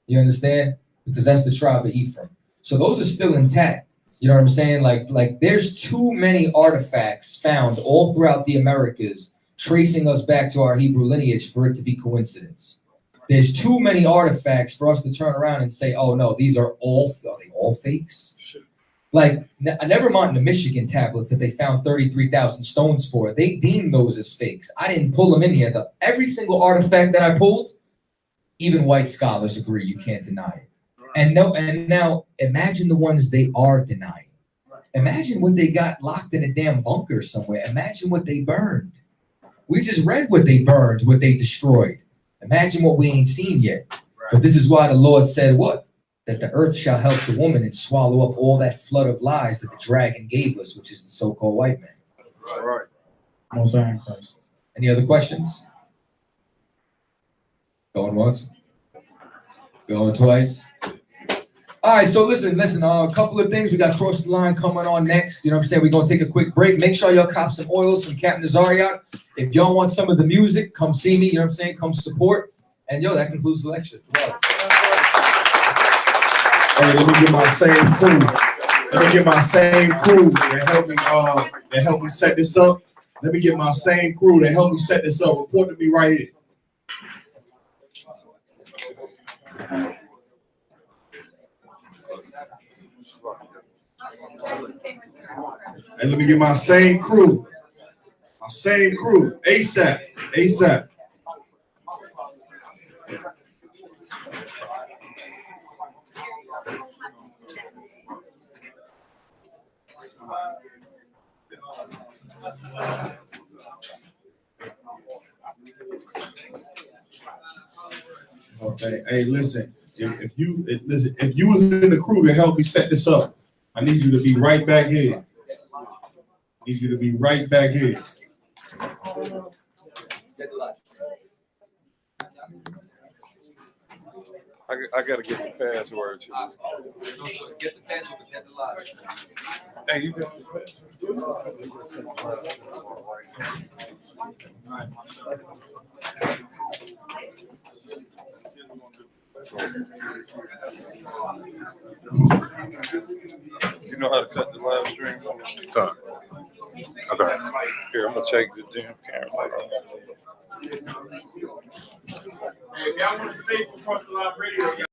You understand? Because that's the tribe of Ephraim. So those are still intact. You know what I'm saying? Like there's too many artifacts found all throughout the Americas tracing us back to our Hebrew lineage for it to be coincidence. There's too many artifacts for us to turn around and say, oh no, these are they all fakes? Like, never mind the Michigan tablets that they found 33,000 stones for. They deemed those as fakes. I didn't pull them in here. Every single artifact that I pulled, even white scholars agree you can't deny it. And now imagine the ones they are denying. Imagine what they got locked in a damn bunker somewhere. Imagine what they burned. We just read what they burned, what they destroyed. Imagine what we ain't seen yet. But this is why the Lord said what? That the earth shall help the woman and swallow up all that flood of lies that the dragon gave us, which is the so-called white man. Right. Most Iron Christ. Any other questions? Going once? Going twice? All right, so listen, a couple of things. We got Cross the Line coming on next. You know what I'm saying? We're going to take a quick break. Make sure y'all cop some oils from Captain Nazariot. If y'all want some of the music, come see me. You know what I'm saying? Come support. And yo, that concludes the lecture. Wow. Hey, let me get my same crew. Let me get my same crew that help me set this up. Let me get my same crew that help me set this up. Report to me right here. And let me get my same crew. My same crew. ASAP. ASAP. Okay. Hey, listen. If you was in the crew to help me set this up, I need you to be right back here. Need you to be right back here. I gotta get the password. Get the password, get the live. Hey, you got You know how to cut the live stream? Time. Okay. Here, I'm gonna take the damn camera. Hey, if y'all want to stay for Front Line Radio,